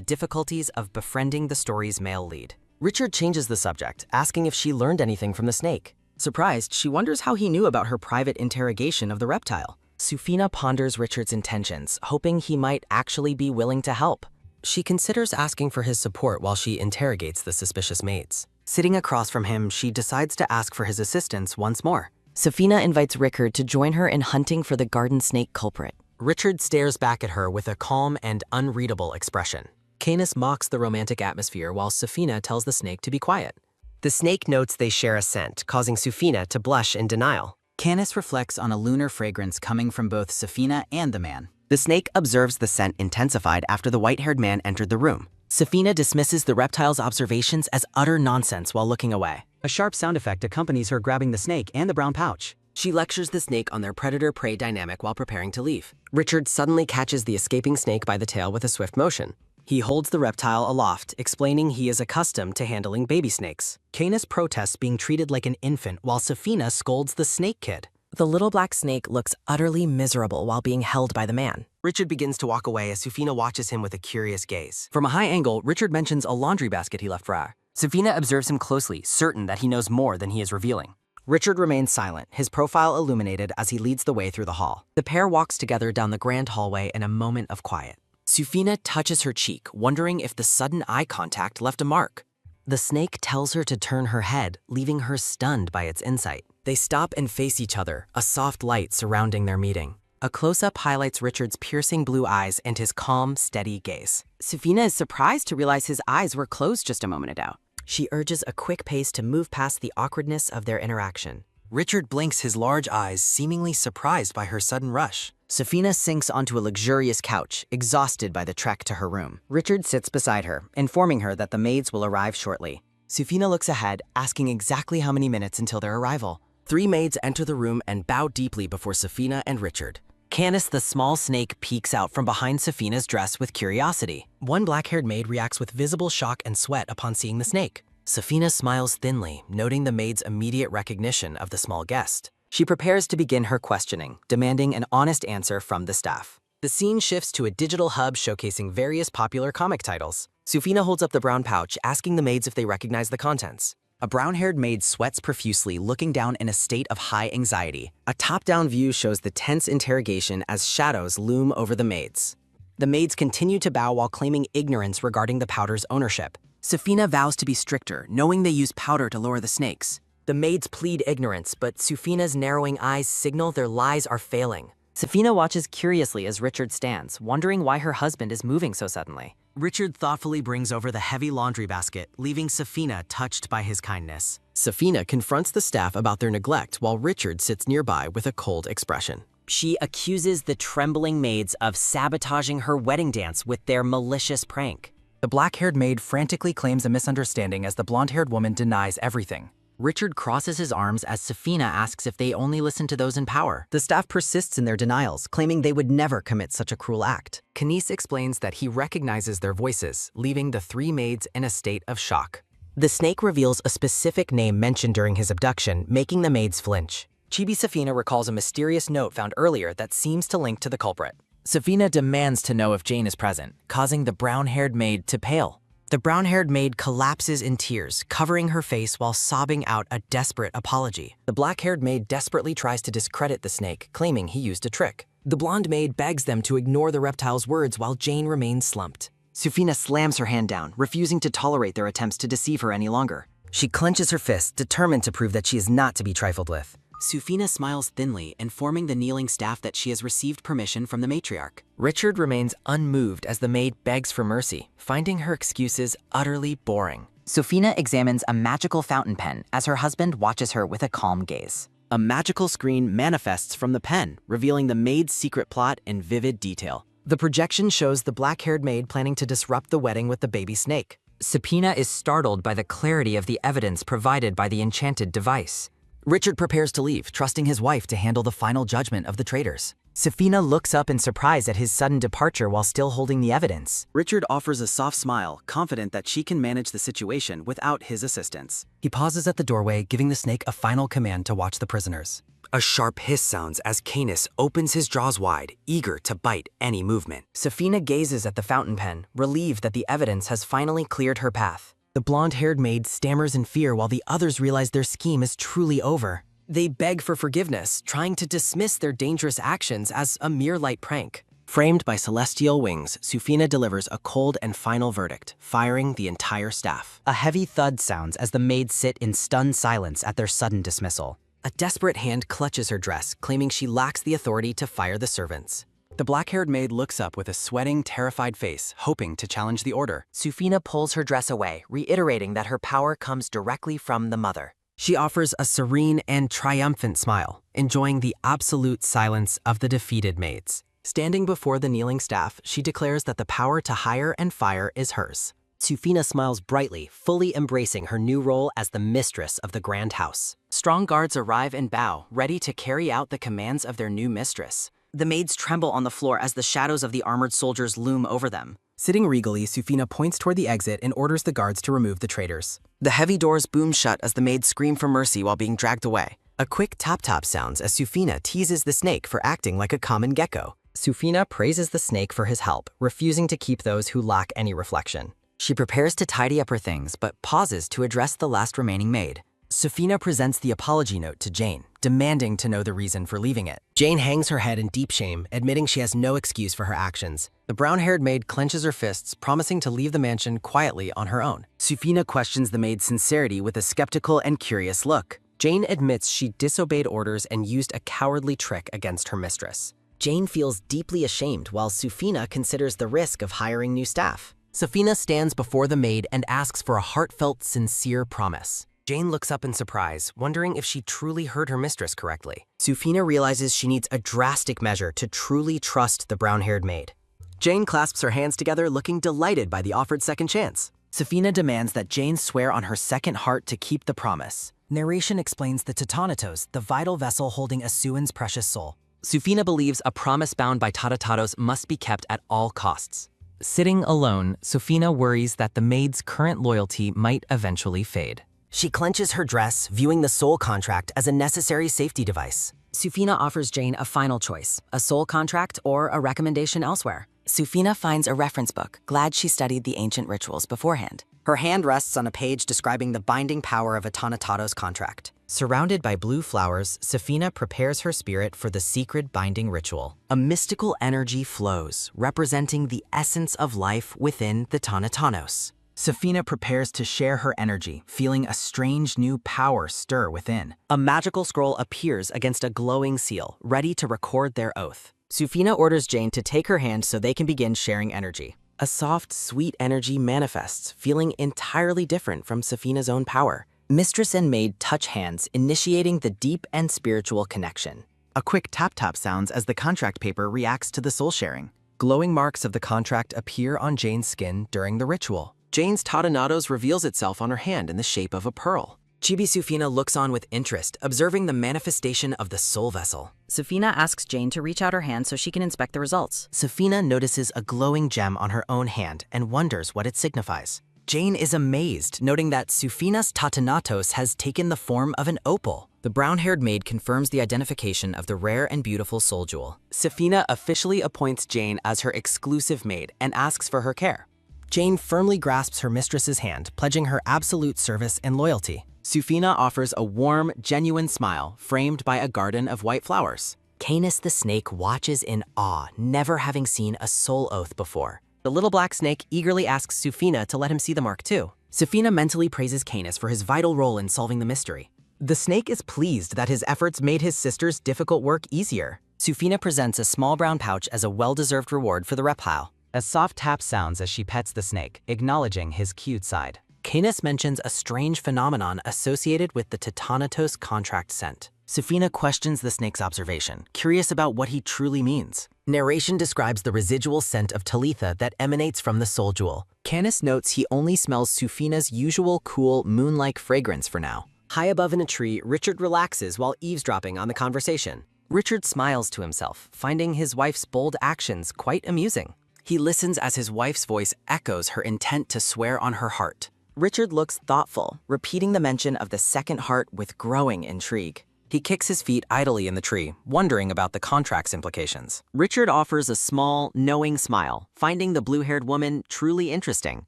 difficulties of befriending the story's male lead. Richard changes the subject, asking if she learned anything from the snake. Surprised, she wonders how he knew about her private interrogation of the reptile. Safina ponders Richard's intentions, hoping he might actually be willing to help. She considers asking for his support while she interrogates the suspicious maids. Sitting across from him, she decides to ask for his assistance once more. Safina invites Richard to join her in hunting for the garden snake culprit. Richard stares back at her with a calm and unreadable expression. Canis mocks the romantic atmosphere while Safina tells the snake to be quiet. The snake notes they share a scent, causing Safina to blush in denial. Canis reflects on a lunar fragrance coming from both Safina and the man. The snake observes the scent intensified after the white-haired man entered the room. Safina dismisses the reptile's observations as utter nonsense while looking away. A sharp sound effect accompanies her grabbing the snake and the brown pouch. She lectures the snake on their predator-prey dynamic while preparing to leave. Richard suddenly catches the escaping snake by the tail with a swift motion. He holds the reptile aloft, explaining he is accustomed to handling baby snakes. Canis protests being treated like an infant while Safina scolds the snake kid. The little black snake looks utterly miserable while being held by the man. Richard begins to walk away as Safina watches him with a curious gaze. From a high angle, Richard mentions a laundry basket he left for her. Safina observes him closely, certain that he knows more than he is revealing. Richard remains silent, his profile illuminated as he leads the way through the hall. The pair walks together down the grand hallway in a moment of quiet. Safina touches her cheek, wondering if the sudden eye contact left a mark. The snake tells her to turn her head, leaving her stunned by its insight. They stop and face each other, a soft light surrounding their meeting. A close-up highlights Richard's piercing blue eyes and his calm, steady gaze. Safina is surprised to realize his eyes were closed just a moment ago. She urges a quick pace to move past the awkwardness of their interaction. Richard blinks his large eyes, seemingly surprised by her sudden rush. Safina sinks onto a luxurious couch, exhausted by the trek to her room. Richard sits beside her, informing her that the maids will arrive shortly. Safina looks ahead, asking exactly how many minutes until their arrival. 3 maids enter the room and bow deeply before Safina and Richard. Canis, the small snake, peeks out from behind Safina's dress with curiosity. One black-haired maid reacts with visible shock and sweat upon seeing the snake. Safina smiles thinly, noting the maid's immediate recognition of the small guest. She prepares to begin her questioning, demanding an honest answer from the staff. The scene shifts to a digital hub showcasing various popular comic titles. Safina holds up the brown pouch, asking the maids if they recognize the contents. A brown-haired maid sweats profusely, looking down in a state of high anxiety. A top-down view shows the tense interrogation as shadows loom over the maids. The maids continue to bow while claiming ignorance regarding the powder's ownership. Safina vows to be stricter, knowing they use powder to lure the snakes. The maids plead ignorance, but Safina's narrowing eyes signal their lies are failing. Safina watches curiously as Richard stands, wondering why her husband is moving so suddenly. Richard thoughtfully brings over the heavy laundry basket, leaving Safina touched by his kindness. Safina confronts the staff about their neglect while Richard sits nearby with a cold expression. She accuses the trembling maids of sabotaging her wedding dance with their malicious prank. The black-haired maid frantically claims a misunderstanding as the blonde-haired woman denies everything. Richard crosses his arms as Safina asks if they only listen to those in power. The staff persists in their denials, claiming they would never commit such a cruel act. Canis explains that he recognizes their voices, leaving the 3 maids in a state of shock. The snake reveals a specific name mentioned during his abduction, making the maids flinch. Chibi Safina recalls a mysterious note found earlier that seems to link to the culprit. Safina demands to know if Jane is present, causing the brown-haired maid to pale. The brown-haired maid collapses in tears, covering her face while sobbing out a desperate apology. The black-haired maid desperately tries to discredit the snake, claiming he used a trick. The blonde maid begs them to ignore the reptile's words while Jane remains slumped. Sufina slams her hand down, refusing to tolerate their attempts to deceive her any longer. She clenches her fists, determined to prove that she is not to be trifled with. Sufina smiles thinly, informing the kneeling staff that she has received permission from the matriarch. Richard remains unmoved as the maid begs for mercy, finding her excuses utterly boring. Sufina examines a magical fountain pen as her husband watches her with a calm gaze. A magical screen manifests from the pen, revealing the maid's secret plot in vivid detail. The projection shows the black-haired maid planning to disrupt the wedding with the baby snake. Sufina is startled by the clarity of the evidence provided by the enchanted device. Richard prepares to leave, trusting his wife to handle the final judgment of the traitors. Sufina looks up in surprise at his sudden departure while still holding the evidence. Richard offers a soft smile, confident that she can manage the situation without his assistance. He pauses at the doorway, giving the snake a final command to watch the prisoners. A sharp hiss sounds as Canis opens his jaws wide, eager to bite any movement. Sufina gazes at the fountain pen, relieved that the evidence has finally cleared her path. The blonde-haired maid stammers in fear while the others realize their scheme is truly over. They beg for forgiveness, trying to dismiss their dangerous actions as a mere light prank. Framed by celestial wings, Sufina delivers a cold and final verdict, firing the entire staff. A heavy thud sounds as the maids sit in stunned silence at their sudden dismissal. A desperate hand clutches her dress, claiming she lacks the authority to fire the servants. The black-haired maid looks up with a sweating, terrified face, hoping to challenge the order. Sufina pulls her dress away, reiterating that her power comes directly from the mother. She offers a serene and triumphant smile, enjoying the absolute silence of the defeated maids. Standing before the kneeling staff, she declares that the power to hire and fire is hers. Sufina smiles brightly, fully embracing her new role as the mistress of the grand house. Strong guards arrive and bow, ready to carry out the commands of their new mistress. The maids tremble on the floor as the shadows of the armored soldiers loom over them. Sitting regally, Sufina points toward the exit and orders the guards to remove the traitors. The heavy doors boom shut as the maids scream for mercy while being dragged away. A quick tap-tap sounds as Sufina teases the snake for acting like a common gecko. Sufina praises the snake for his help, refusing to keep those who lack any reflection. She prepares to tidy up her things, but pauses to address the last remaining maid. Sufina presents the apology note to Jane, demanding to know the reason for leaving it. Jane hangs her head in deep shame, admitting she has no excuse for her actions. The brown-haired maid clenches her fists, promising to leave the mansion quietly on her own. Sufina questions the maid's sincerity with a skeptical and curious look. Jane admits she disobeyed orders and used a cowardly trick against her mistress. Jane feels deeply ashamed while Sufina considers the risk of hiring new staff. Sufina stands before the maid and asks for a heartfelt, sincere promise. Jane looks up in surprise, wondering if she truly heard her mistress correctly. Sufina realizes she needs a drastic measure to truly trust the brown-haired maid. Jane clasps her hands together, looking delighted by the offered second chance. Sufina demands that Jane swear on her second heart to keep the promise. Narration explains the Tatanatos, the vital vessel holding Asuan's precious soul. Sufina believes a promise bound by Tatatatos must be kept at all costs. Sitting alone, Sufina worries that the maid's current loyalty might eventually fade. She clenches her dress, viewing the soul contract as a necessary safety device. Sufina offers Jane a final choice, a soul contract or a recommendation elsewhere. Sufina finds a reference book, glad she studied the ancient rituals beforehand. Her hand rests on a page describing the binding power of a Tanatatos contract. Surrounded by blue flowers, Sufina prepares her spirit for the secret binding ritual. A mystical energy flows, representing the essence of life within the Tanatanos. Sufina prepares to share her energy, feeling a strange new power stir within. A magical scroll appears against a glowing seal, ready to record their oath. Sufina orders Jane to take her hand so they can begin sharing energy. A soft, sweet energy manifests, feeling entirely different from Sufina's own power. Mistress and maid touch hands, initiating the deep and spiritual connection. A quick tap-tap sounds as the contract paper reacts to the soul sharing. Glowing marks of the contract appear on Jane's skin during the ritual. Jane's Tatanatos reveals itself on her hand in the shape of a pearl. Chibi Sufina looks on with interest, observing the manifestation of the soul vessel. Sufina asks Jane to reach out her hand so she can inspect the results. Sufina notices a glowing gem on her own hand and wonders what it signifies. Jane is amazed, noting that Sufina's Tatanatos has taken the form of an opal. The brown-haired maid confirms the identification of the rare and beautiful soul jewel. Sufina officially appoints Jane as her exclusive maid and asks for her care. Jane firmly grasps her mistress's hand, pledging her absolute service and loyalty. Sufina offers a warm, genuine smile, framed by a garden of white flowers. Canis the snake watches in awe, never having seen a soul oath before. The little black snake eagerly asks Sufina to let him see the mark too. Sufina mentally praises Canis for his vital role in solving the mystery. The snake is pleased that his efforts made his sister's difficult work easier. Sufina presents a small brown pouch as a well-deserved reward for the reptile. A soft tap sounds as she pets the snake, acknowledging his cute side. Canis mentions a strange phenomenon associated with the Titanatos contract scent. Sufina questions the snake's observation, curious about what he truly means. Narration describes the residual scent of Talitha that emanates from the soul jewel. Canis notes he only smells Sufina's usual cool, moon-like fragrance for now. High above in a tree, Richard relaxes while eavesdropping on the conversation. Richard smiles to himself, finding his wife's bold actions quite amusing. He listens as his wife's voice echoes her intent to swear on her heart. Richard looks thoughtful, repeating the mention of the second heart with growing intrigue. He kicks his feet idly in the tree, wondering about the contract's implications. Richard offers a small, knowing smile, finding the blue-haired woman truly interesting.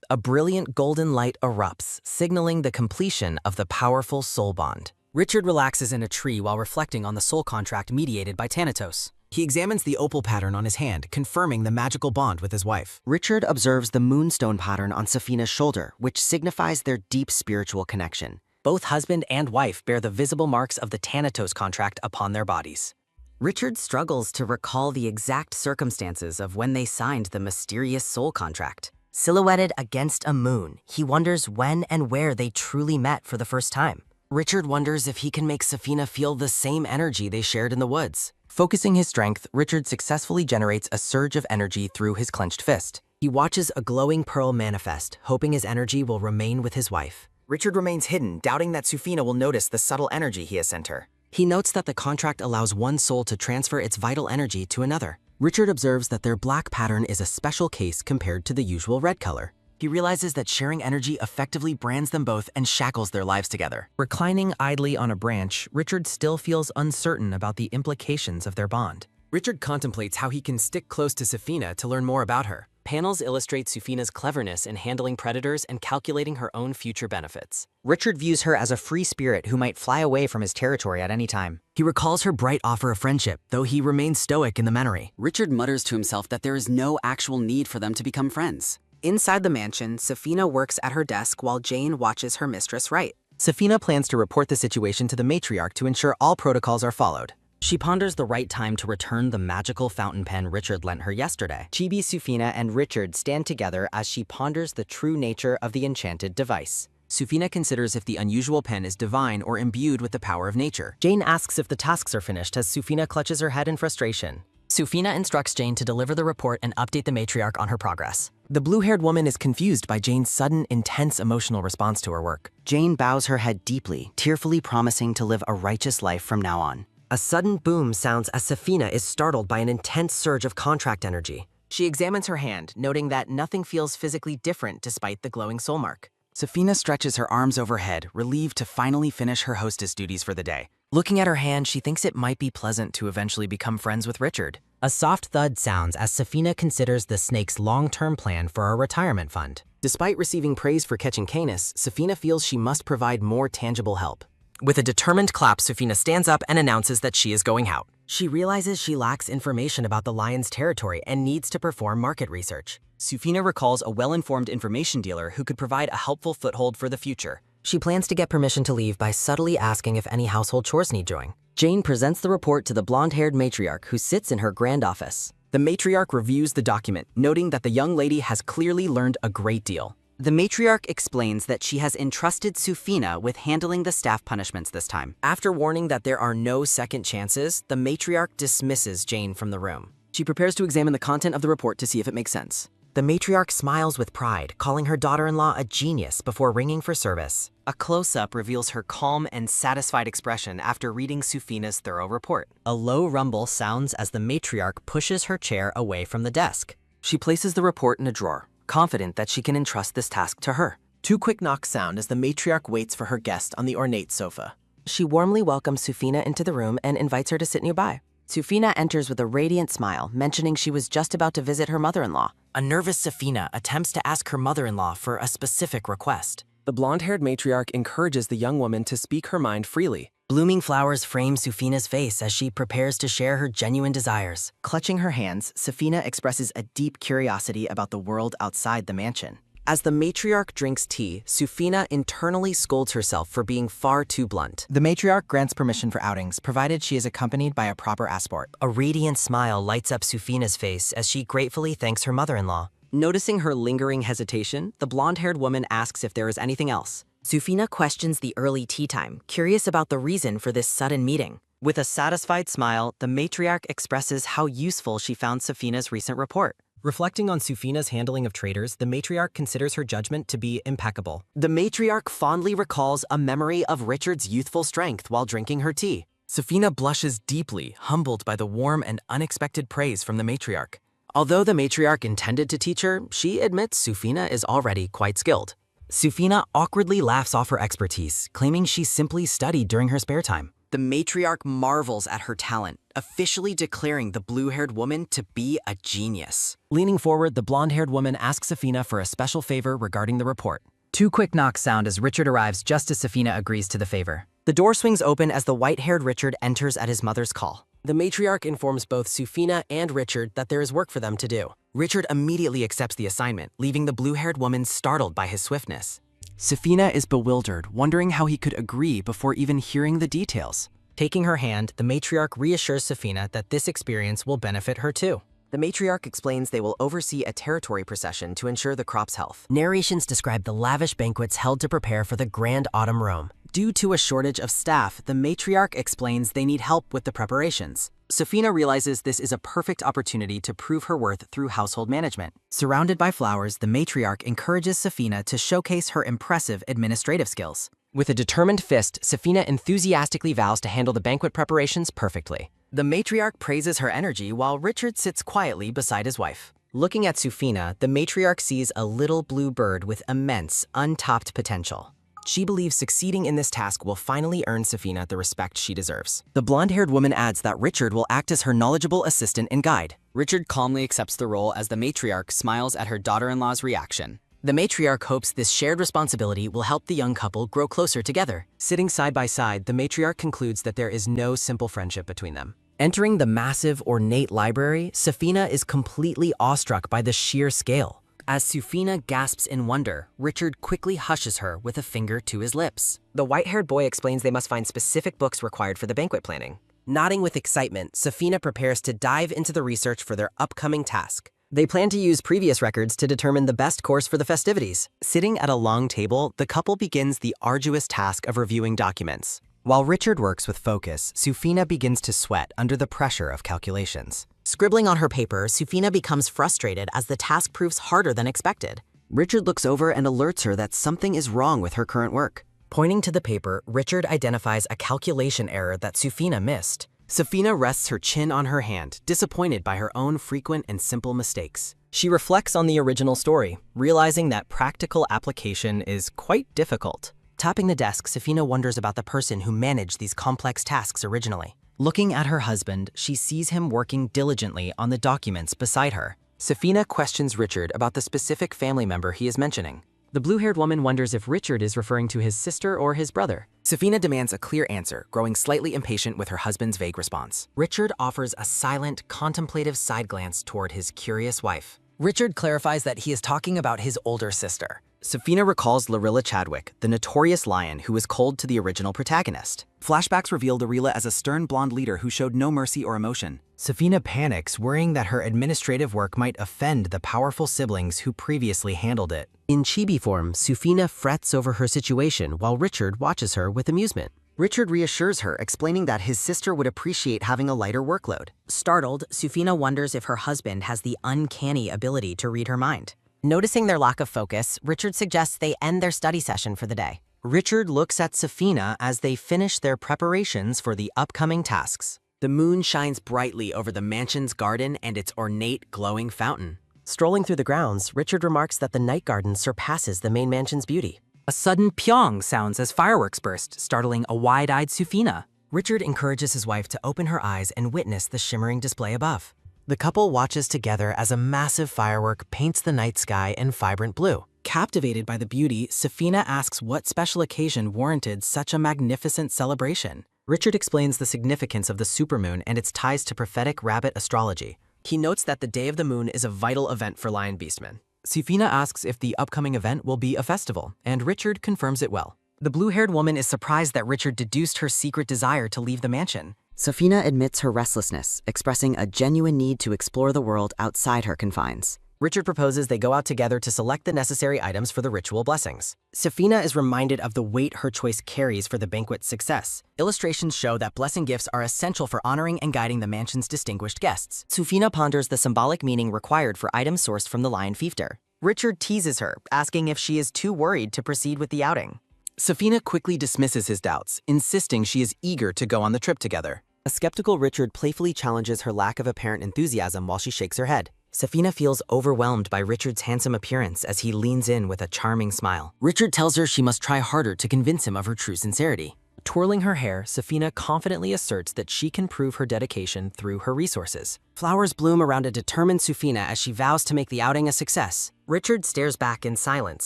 A brilliant golden light erupts, signaling the completion of the powerful soul bond. Richard relaxes in a tree while reflecting on the soul contract mediated by Thanatos. He examines the opal pattern on his hand, confirming the magical bond with his wife. Richard observes the moonstone pattern on Sufina's shoulder, which signifies their deep spiritual connection. Both husband and wife bear the visible marks of the Thanatos contract upon their bodies. Richard struggles to recall the exact circumstances of when they signed the mysterious soul contract. Silhouetted against a moon, he wonders when and where they truly met for the first time. Richard wonders if he can make Sufina feel the same energy they shared in the woods. Focusing his strength, Richard successfully generates a surge of energy through his clenched fist. He watches a glowing pearl manifest, hoping his energy will remain with his wife. Richard remains hidden, doubting that Sufina will notice the subtle energy he has sent her. He notes that the contract allows one soul to transfer its vital energy to another. Richard observes that their black pattern is a special case compared to the usual red color. He realizes that sharing energy effectively brands them both and shackles their lives together. Reclining idly on a branch, Richard still feels uncertain about the implications of their bond. Richard contemplates how he can stick close to Sufina to learn more about her. Panels illustrate Sufina's cleverness in handling predators and calculating her own future benefits. Richard views her as a free spirit who might fly away from his territory at any time. He recalls her bright offer of friendship, though he remains stoic in the memory. Richard mutters to himself that there is no actual need for them to become friends. Inside the mansion, Sufina works at her desk while Jane watches her mistress write. Sufina plans to report the situation to the matriarch to ensure all protocols are followed. She ponders the right time to return the magical fountain pen Richard lent her yesterday. Chibi, Sufina, and Richard stand together as she ponders the true nature of the enchanted device. Sufina considers if the unusual pen is divine or imbued with the power of nature. Jane asks if the tasks are finished as Sufina clutches her head in frustration. Sufina instructs Jane to deliver the report and update the matriarch on her progress. The blue-haired woman is confused by Jane's sudden, intense emotional response to her work. Jane bows her head deeply, tearfully promising to live a righteous life from now on. A sudden boom sounds as Sufina is startled by an intense surge of contract energy. She examines her hand, noting that nothing feels physically different despite the glowing soul mark. Sufina stretches her arms overhead, relieved to finally finish her hostess duties for the day. Looking at her hand, she thinks it might be pleasant to eventually become friends with Richard. A soft thud sounds as Sufina considers the snake's long-term plan for a retirement fund. Despite receiving praise for catching Canis, Sufina feels she must provide more tangible help. With a determined clap, Sufina stands up and announces that she is going out. She realizes she lacks information about the lion's territory and needs to perform market research. Sufina recalls a well-informed information dealer who could provide a helpful foothold for the future. She plans to get permission to leave by subtly asking if any household chores need doing. Jane presents the report to the blonde-haired matriarch who sits in her grand office. The matriarch reviews the document, noting that the young lady has clearly learned a great deal. The matriarch explains that she has entrusted Sufina with handling the staff punishments this time. After warning that there are no second chances, the matriarch dismisses Jane from the room. She prepares to examine the content of the report to see if it makes sense. The matriarch smiles with pride, calling her daughter-in-law a genius before ringing for service. A close-up reveals her calm and satisfied expression after reading Sufina's thorough report. A low rumble sounds as the matriarch pushes her chair away from the desk. She places the report in a drawer, confident that she can entrust this task to her. Two quick knocks sound as the matriarch waits for her guest on the ornate sofa. She warmly welcomes Sufina into the room and invites her to sit nearby. Sufina enters with a radiant smile, mentioning she was just about to visit her mother-in-law. A nervous Safina attempts to ask her mother-in-law for a specific request. The blonde-haired matriarch encourages the young woman to speak her mind freely. Blooming flowers frame Sufina's face as she prepares to share her genuine desires. Clutching her hands, Safina expresses a deep curiosity about the world outside the mansion. As the matriarch drinks tea, Sufina internally scolds herself for being far too blunt. The matriarch grants permission for outings, provided she is accompanied by a proper escort. A radiant smile lights up Sufina's face as she gratefully thanks her mother-in-law. Noticing her lingering hesitation, the blonde-haired woman asks if there is anything else. Sufina questions the early tea time, curious about the reason for this sudden meeting. With a satisfied smile, the matriarch expresses how useful she found Sufina's recent report. Reflecting on Sufina's handling of traitors, the matriarch considers her judgment to be impeccable. The matriarch fondly recalls a memory of Richard's youthful strength while drinking her tea. Sufina blushes deeply, humbled by the warm and unexpected praise from the matriarch. Although the matriarch intended to teach her, she admits Sufina is already quite skilled. Sufina awkwardly laughs off her expertise, claiming she simply studied during her spare time. The matriarch marvels at her talent, officially declaring the blue-haired woman to be a genius. Leaning forward, the blonde-haired woman asks Safina for a special favor regarding the report. Two quick knocks sound as Richard arrives just as Safina agrees to the favor. The door swings open as the white-haired Richard enters at his mother's call. The matriarch informs both Sufina and Richard that there is work for them to do. Richard immediately accepts the assignment, leaving the blue-haired woman startled by his swiftness. Safina is bewildered, wondering how he could agree before even hearing the details. Taking her hand, the matriarch reassures Safina that this experience will benefit her too. The matriarch explains they will oversee a territory procession to ensure the crop's health. Narrations describe the lavish banquets held to prepare for the Grand Autumn Rome. Due to a shortage of staff, the matriarch explains they need help with the preparations. Safina realizes this is a perfect opportunity to prove her worth through household management. Surrounded by flowers, the matriarch encourages Safina to showcase her impressive administrative skills. With a determined fist, Safina enthusiastically vows to handle the banquet preparations perfectly. The matriarch praises her energy while Richard sits quietly beside his wife. Looking at Safina, the matriarch sees a little blue bird with immense, untapped potential. She believes succeeding in this task will finally earn Safina the respect she deserves. The blonde-haired woman adds that Richard will act as her knowledgeable assistant and guide. Richard calmly accepts the role as the matriarch smiles at her daughter-in-law's reaction. The matriarch hopes this shared responsibility will help the young couple grow closer together. Sitting side by side, the matriarch concludes that there is no simple friendship between them. Entering the massive, ornate library, Safina is completely awestruck by the sheer scale. As Safina gasps in wonder, Richard quickly hushes her with a finger to his lips. The white-haired boy explains they must find specific books required for the banquet planning. Nodding with excitement, Safina prepares to dive into the research for their upcoming task. They plan to use previous records to determine the best course for the festivities. Sitting at a long table, the couple begins the arduous task of reviewing documents. While Richard works with focus, Safina begins to sweat under the pressure of calculations. Scribbling on her paper, Safina becomes frustrated as the task proves harder than expected. Richard looks over and alerts her that something is wrong with her current work. Pointing to the paper, Richard identifies a calculation error that Safina missed. Safina rests her chin on her hand, disappointed by her own frequent and simple mistakes. She reflects on the original story, realizing that practical application is quite difficult. Tapping the desk, Safina wonders about the person who managed these complex tasks originally. Looking at her husband, she sees him working diligently on the documents beside her. Safina questions Richard about the specific family member he is mentioning. The blue-haired woman wonders if Richard is referring to his sister or his brother. Safina demands a clear answer, growing slightly impatient with her husband's vague response. Richard offers a silent, contemplative side glance toward his curious wife. Richard clarifies that he is talking about his older sister. Safina recalls Lorilla Chadwick, the notorious lion who was cold to the original protagonist. Flashbacks revealed Lorilla as a stern blonde leader who showed no mercy or emotion. Safina panics, worrying that her administrative work might offend the powerful siblings who previously handled it. In chibi form, Safina frets over her situation while Richard watches her with amusement. Richard reassures her, explaining that his sister would appreciate having a lighter workload. Startled, Safina wonders if her husband has the uncanny ability to read her mind. Noticing their lack of focus, Richard suggests they end their study session for the day. Richard looks at Safina as they finish their preparations for the upcoming tasks. The moon shines brightly over the mansion's garden and its ornate, glowing fountain. Strolling through the grounds, Richard remarks that the night garden surpasses the main mansion's beauty. A sudden pyong sounds as fireworks burst, startling a wide-eyed Safina. Richard encourages his wife to open her eyes and witness the shimmering display above. The couple watches together as a massive firework paints the night sky in vibrant blue. Captivated by the beauty, Safina asks what special occasion warranted such a magnificent celebration. Richard explains the significance of the supermoon and its ties to prophetic rabbit astrology. He notes that the day of the moon is a vital event for lion beastmen. Safina asks if the upcoming event will be a festival, and Richard confirms it will. The blue-haired woman is surprised that Richard deduced her secret desire to leave the mansion. Safina admits her restlessness, expressing a genuine need to explore the world outside her confines. Richard proposes they go out together to select the necessary items for the ritual blessings. Safina is reminded of the weight her choice carries for the banquet's success. Illustrations show that blessing gifts are essential for honoring and guiding the mansion's distinguished guests. Safina ponders the symbolic meaning required for items sourced from the lion fiefter. Richard teases her, asking if she is too worried to proceed with the outing. Safina quickly dismisses his doubts, insisting she is eager to go on the trip together. A skeptical Richard playfully challenges her lack of apparent enthusiasm while she shakes her head. Safina feels overwhelmed by Richard's handsome appearance as he leans in with a charming smile. Richard tells her she must try harder to convince him of her true sincerity. Twirling her hair, Safina confidently asserts that she can prove her dedication through her resources. Flowers bloom around a determined Safina as she vows to make the outing a success. Richard stares back in silence,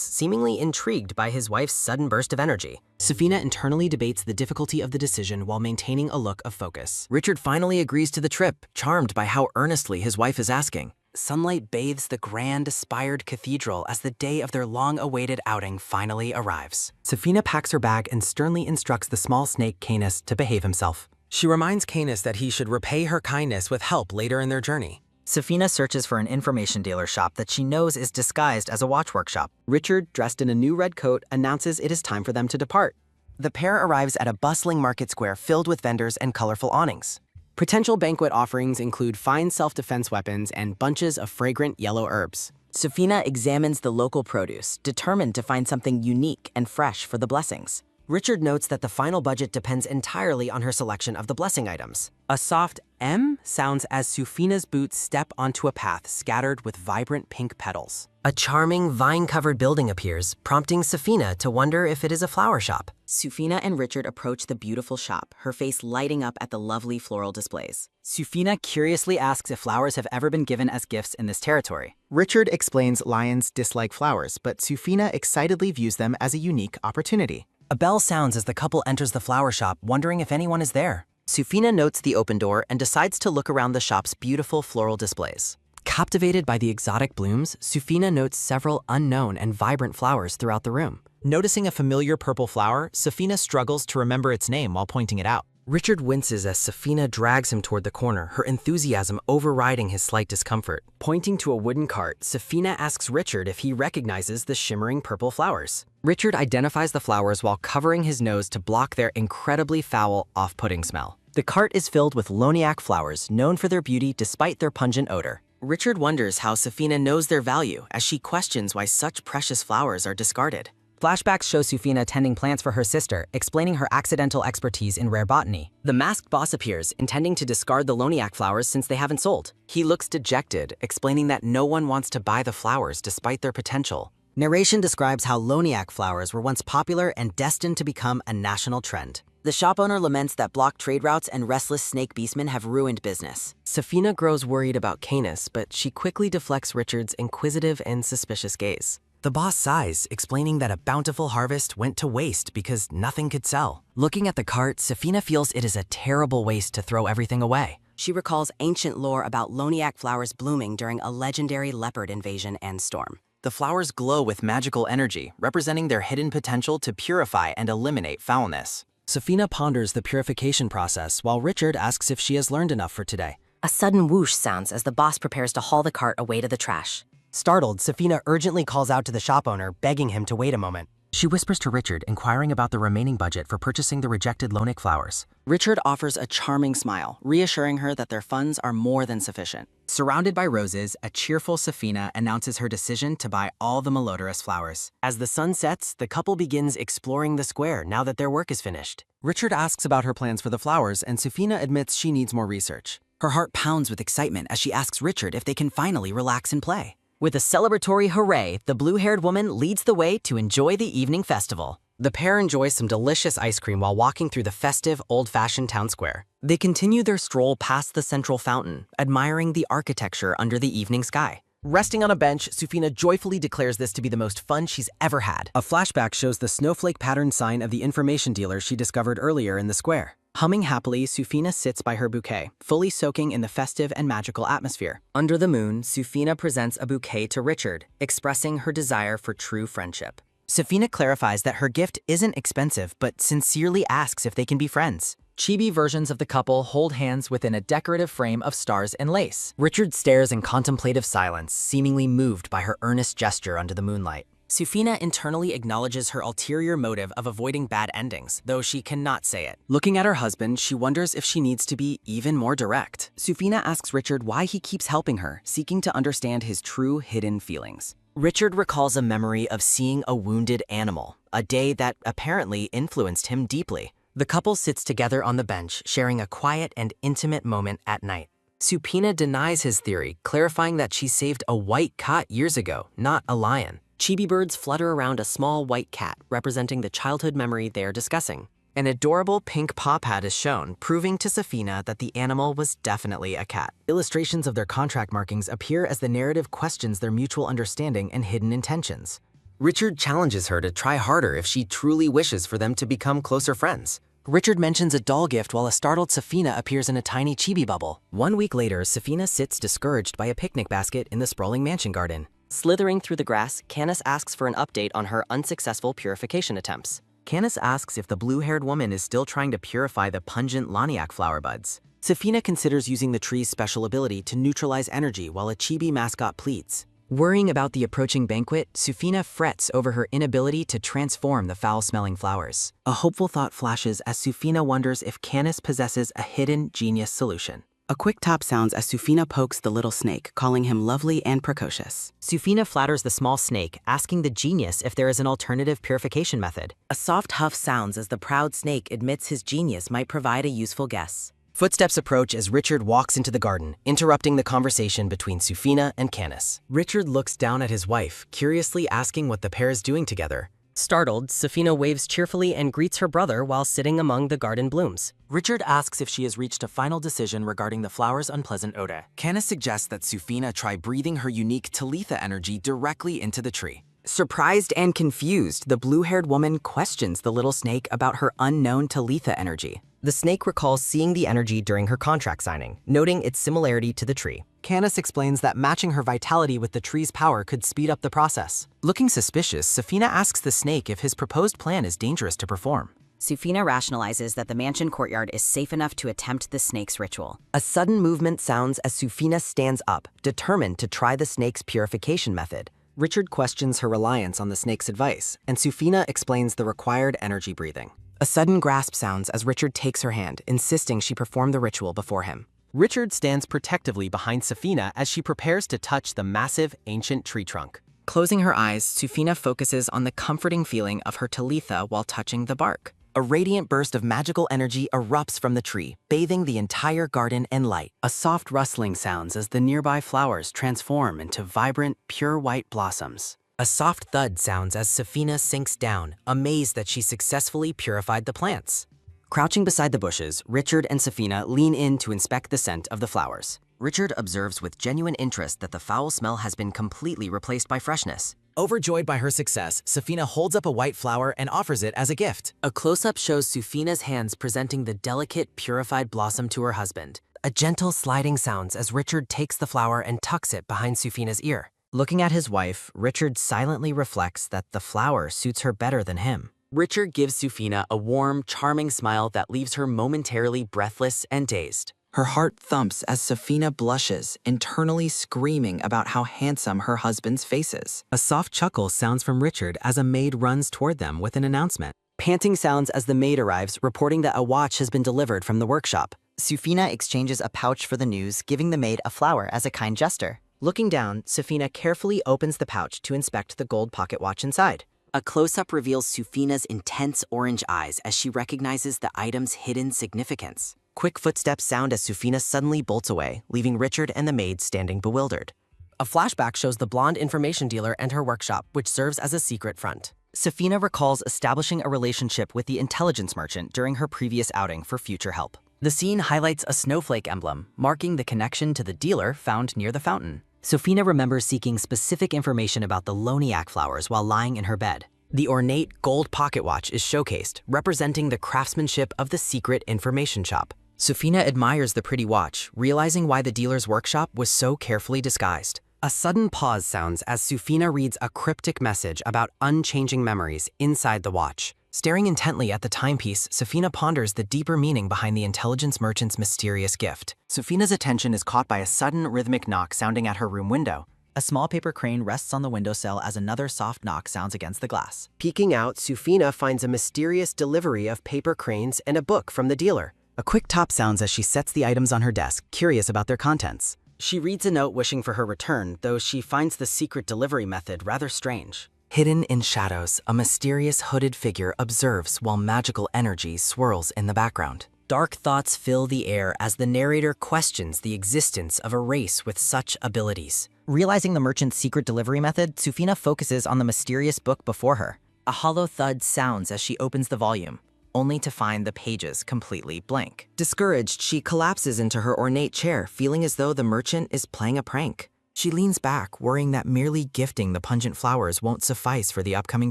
seemingly intrigued by his wife's sudden burst of energy. Safina internally debates the difficulty of the decision while maintaining a look of focus. Richard finally agrees to the trip, charmed by how earnestly his wife is asking. Sunlight bathes the grand, spired cathedral as the day of their long-awaited outing finally arrives. Safina packs her bag and sternly instructs the small snake Canis to behave himself. She reminds Canis that he should repay her kindness with help later in their journey. Safina searches for an information dealer shop that she knows is disguised as a watch workshop. Richard, dressed in a new red coat, announces it is time for them to depart. The pair arrives at a bustling market square filled with vendors and colorful awnings. Potential banquet offerings include fine self-defense weapons and bunches of fragrant yellow herbs. Safina examines the local produce, determined to find something unique and fresh for the blessings. Richard notes that the final budget depends entirely on her selection of the blessing items. A soft M sounds as Safina's boots step onto a path scattered with vibrant pink petals. A charming, vine-covered building appears, prompting Safina to wonder if it is a flower shop. Safina and Richard approach the beautiful shop, her face lighting up at the lovely floral displays. Safina curiously asks if flowers have ever been given as gifts in this territory. Richard explains lions dislike flowers, but Safina excitedly views them as a unique opportunity. A bell sounds as the couple enters the flower shop, wondering if anyone is there. Safina notes the open door and decides to look around the shop's beautiful floral displays. Captivated by the exotic blooms, Safina notes several unknown and vibrant flowers throughout the room. Noticing a familiar purple flower, Safina struggles to remember its name while pointing it out. Richard winces as Safina drags him toward the corner, her enthusiasm overriding his slight discomfort. Pointing to a wooden cart, Safina asks Richard if he recognizes the shimmering purple flowers. Richard identifies the flowers while covering his nose to block their incredibly foul, off-putting smell. The cart is filled with loniac flowers, known for their beauty despite their pungent odor. Richard wonders how Safina knows their value as she questions why such precious flowers are discarded. Flashbacks show Safina tending plants for her sister, explaining her accidental expertise in rare botany. The masked boss appears, intending to discard the loniac flowers since they haven't sold. He looks dejected, explaining that no one wants to buy the flowers despite their potential. Narration describes how loniac flowers were once popular and destined to become a national trend. The shop owner laments that blocked trade routes and restless snake beastmen have ruined business. Safina grows worried about Canis, but she quickly deflects Richard's inquisitive and suspicious gaze. The boss sighs, explaining that a bountiful harvest went to waste because nothing could sell. Looking at the cart, Safina feels it is a terrible waste to throw everything away. She recalls ancient lore about loniac flowers blooming during a legendary leopard invasion and storm. The flowers glow with magical energy, representing their hidden potential to purify and eliminate foulness. Safina ponders the purification process while Richard asks if she has learned enough for today. A sudden whoosh sounds as the boss prepares to haul the cart away to the trash. Startled, Safina urgently calls out to the shop owner, begging him to wait a moment. She whispers to Richard, inquiring about the remaining budget for purchasing the rejected loniac flowers. Richard offers a charming smile, reassuring her that their funds are more than sufficient. Surrounded by roses, a cheerful Safina announces her decision to buy all the malodorous flowers. As the sun sets, the couple begins exploring the square now that their work is finished. Richard asks about her plans for the flowers, and Safina admits she needs more research. Her heart pounds with excitement as she asks Richard if they can finally relax and play. With a celebratory hooray, the blue-haired woman leads the way to enjoy the evening festival. The pair enjoys some delicious ice cream while walking through the festive, old-fashioned town square. They continue their stroll past the central fountain, admiring the architecture under the evening sky. Resting on a bench, Sufina joyfully declares this to be the most fun she's ever had. A flashback shows the snowflake pattern sign of the information dealer she discovered earlier in the square. Humming happily, Sufina sits by her bouquet, fully soaking in the festive and magical atmosphere. Under the moon, Sufina presents a bouquet to Richard, expressing her desire for true friendship. Sufina clarifies that her gift isn't expensive, but sincerely asks if they can be friends. Chibi versions of the couple hold hands within a decorative frame of stars and lace. Richard stares in contemplative silence, seemingly moved by her earnest gesture under the moonlight. Sufina internally acknowledges her ulterior motive of avoiding bad endings, though she cannot say it. Looking at her husband, she wonders if she needs to be even more direct. Sufina asks Richard why he keeps helping her, seeking to understand his true hidden feelings. Richard recalls a memory of seeing a wounded animal, a day that apparently influenced him deeply. The couple sits together on the bench, sharing a quiet and intimate moment at night. Sufina denies his theory, clarifying that she saved a white cat years ago, not a lion. Chibi birds flutter around a small white cat, representing the childhood memory they are discussing. An adorable pink paw pad is shown, proving to Sufina that the animal was definitely a cat. Illustrations of their contract markings appear as the narrative questions their mutual understanding and hidden intentions. Richard challenges her to try harder if she truly wishes for them to become closer friends. Richard mentions a doll gift while a startled Sufina appears in a tiny chibi bubble. 1 week later, Sufina sits discouraged by a picnic basket in the sprawling mansion garden. Slithering through the grass, Canis asks for an update on her unsuccessful purification attempts. Canis asks if the blue-haired woman is still trying to purify the pungent Laniac flower buds. Sufina considers using the tree's special ability to neutralize energy while a chibi mascot pleads. Worrying about the approaching banquet, Sufina frets over her inability to transform the foul-smelling flowers. A hopeful thought flashes as Sufina wonders if Canis possesses a hidden genius solution. A quick tap sounds as Sufina pokes the little snake, calling him lovely and precocious. Sufina flatters the small snake, asking the genius if there is an alternative purification method. A soft huff sounds as the proud snake admits his genius might provide a useful guess. Footsteps approach as Richard walks into the garden, interrupting the conversation between Sufina and Canis. Richard looks down at his wife, curiously asking what the pair is doing together. Startled, Sufina waves cheerfully and greets her brother while sitting among the garden blooms. Richard asks if she has reached a final decision regarding the flower's unpleasant odor. Canis suggests that Sufina try breathing her unique Talitha energy directly into the tree. Surprised and confused, the blue-haired woman questions the little snake about her unknown Talitha energy. The snake recalls seeing the energy during her contract signing, noting its similarity to the tree. Canis explains that matching her vitality with the tree's power could speed up the process. Looking suspicious, Sufina asks the snake if his proposed plan is dangerous to perform. Sufina rationalizes that the mansion courtyard is safe enough to attempt the snake's ritual. A sudden movement sounds as Sufina stands up, determined to try the snake's purification method. Richard questions her reliance on the snake's advice, and Sufina explains the required energy breathing. A sudden grasp sounds as Richard takes her hand, insisting she perform the ritual before him. Richard stands protectively behind Sufina as she prepares to touch the massive, ancient tree trunk. Closing her eyes, Sufina focuses on the comforting feeling of her Talitha while touching the bark. A radiant burst of magical energy erupts from the tree, bathing the entire garden in light. A soft rustling sounds as the nearby flowers transform into vibrant, pure white blossoms. A soft thud sounds as Sufina sinks down, amazed that she successfully purified the plants. Crouching beside the bushes, Richard and Sufina lean in to inspect the scent of the flowers. Richard observes with genuine interest that the foul smell has been completely replaced by freshness. Overjoyed by her success, Sufina holds up a white flower and offers it as a gift. A close-up shows Sufina's hands presenting the delicate, purified blossom to her husband. A gentle sliding sounds as Richard takes the flower and tucks it behind Sufina's ear. Looking at his wife, Richard silently reflects that the flower suits her better than him. Richard gives Sufina a warm, charming smile that leaves her momentarily breathless and dazed. Her heart thumps as Sufina blushes, internally screaming about how handsome her husband's face is. A soft chuckle sounds from Richard as a maid runs toward them with an announcement. Panting sounds as the maid arrives, reporting that a watch has been delivered from the workshop. Sufina exchanges a pouch for the news, giving the maid a flower as a kind gesture. Looking down, Sufina carefully opens the pouch to inspect the gold pocket watch inside. A close-up reveals Sufina's intense orange eyes as she recognizes the item's hidden significance. Quick footsteps sound as Sufina suddenly bolts away, leaving Richard and the maid standing bewildered. A flashback shows the blonde information dealer and her workshop, which serves as a secret front. Safina recalls establishing a relationship with the intelligence merchant during her previous outing for future help. The scene highlights a snowflake emblem, marking the connection to the dealer found near the fountain. Safina remembers seeking specific information about the loniac flowers while lying in her bed. The ornate gold pocket watch is showcased, representing the craftsmanship of the secret information shop. Safina admires the pretty watch, realizing why the dealer's workshop was so carefully disguised. A sudden pause sounds as Safina reads a cryptic message about unchanging memories inside the watch. Staring intently at the timepiece, Safina ponders the deeper meaning behind the intelligence merchant's mysterious gift. Safina's attention is caught by a sudden rhythmic knock sounding at her room window. A small paper crane rests on the windowsill as another soft knock sounds against the glass. Peeking out, Safina finds a mysterious delivery of paper cranes and a book from the dealer. A quick tap sounds as she sets the items on her desk, curious about their contents. She reads a note wishing for her return, though she finds the secret delivery method rather strange. Hidden in shadows, a mysterious hooded figure observes while magical energy swirls in the background. Dark thoughts fill the air as the narrator questions the existence of a race with such abilities. Realizing the merchant's secret delivery method, Safina focuses on the mysterious book before her. A hollow thud sounds as she opens the volume, only to find the pages completely blank. Discouraged, she collapses into her ornate chair, feeling as though the merchant is playing a prank. She leans back, worrying that merely gifting the pungent flowers won't suffice for the upcoming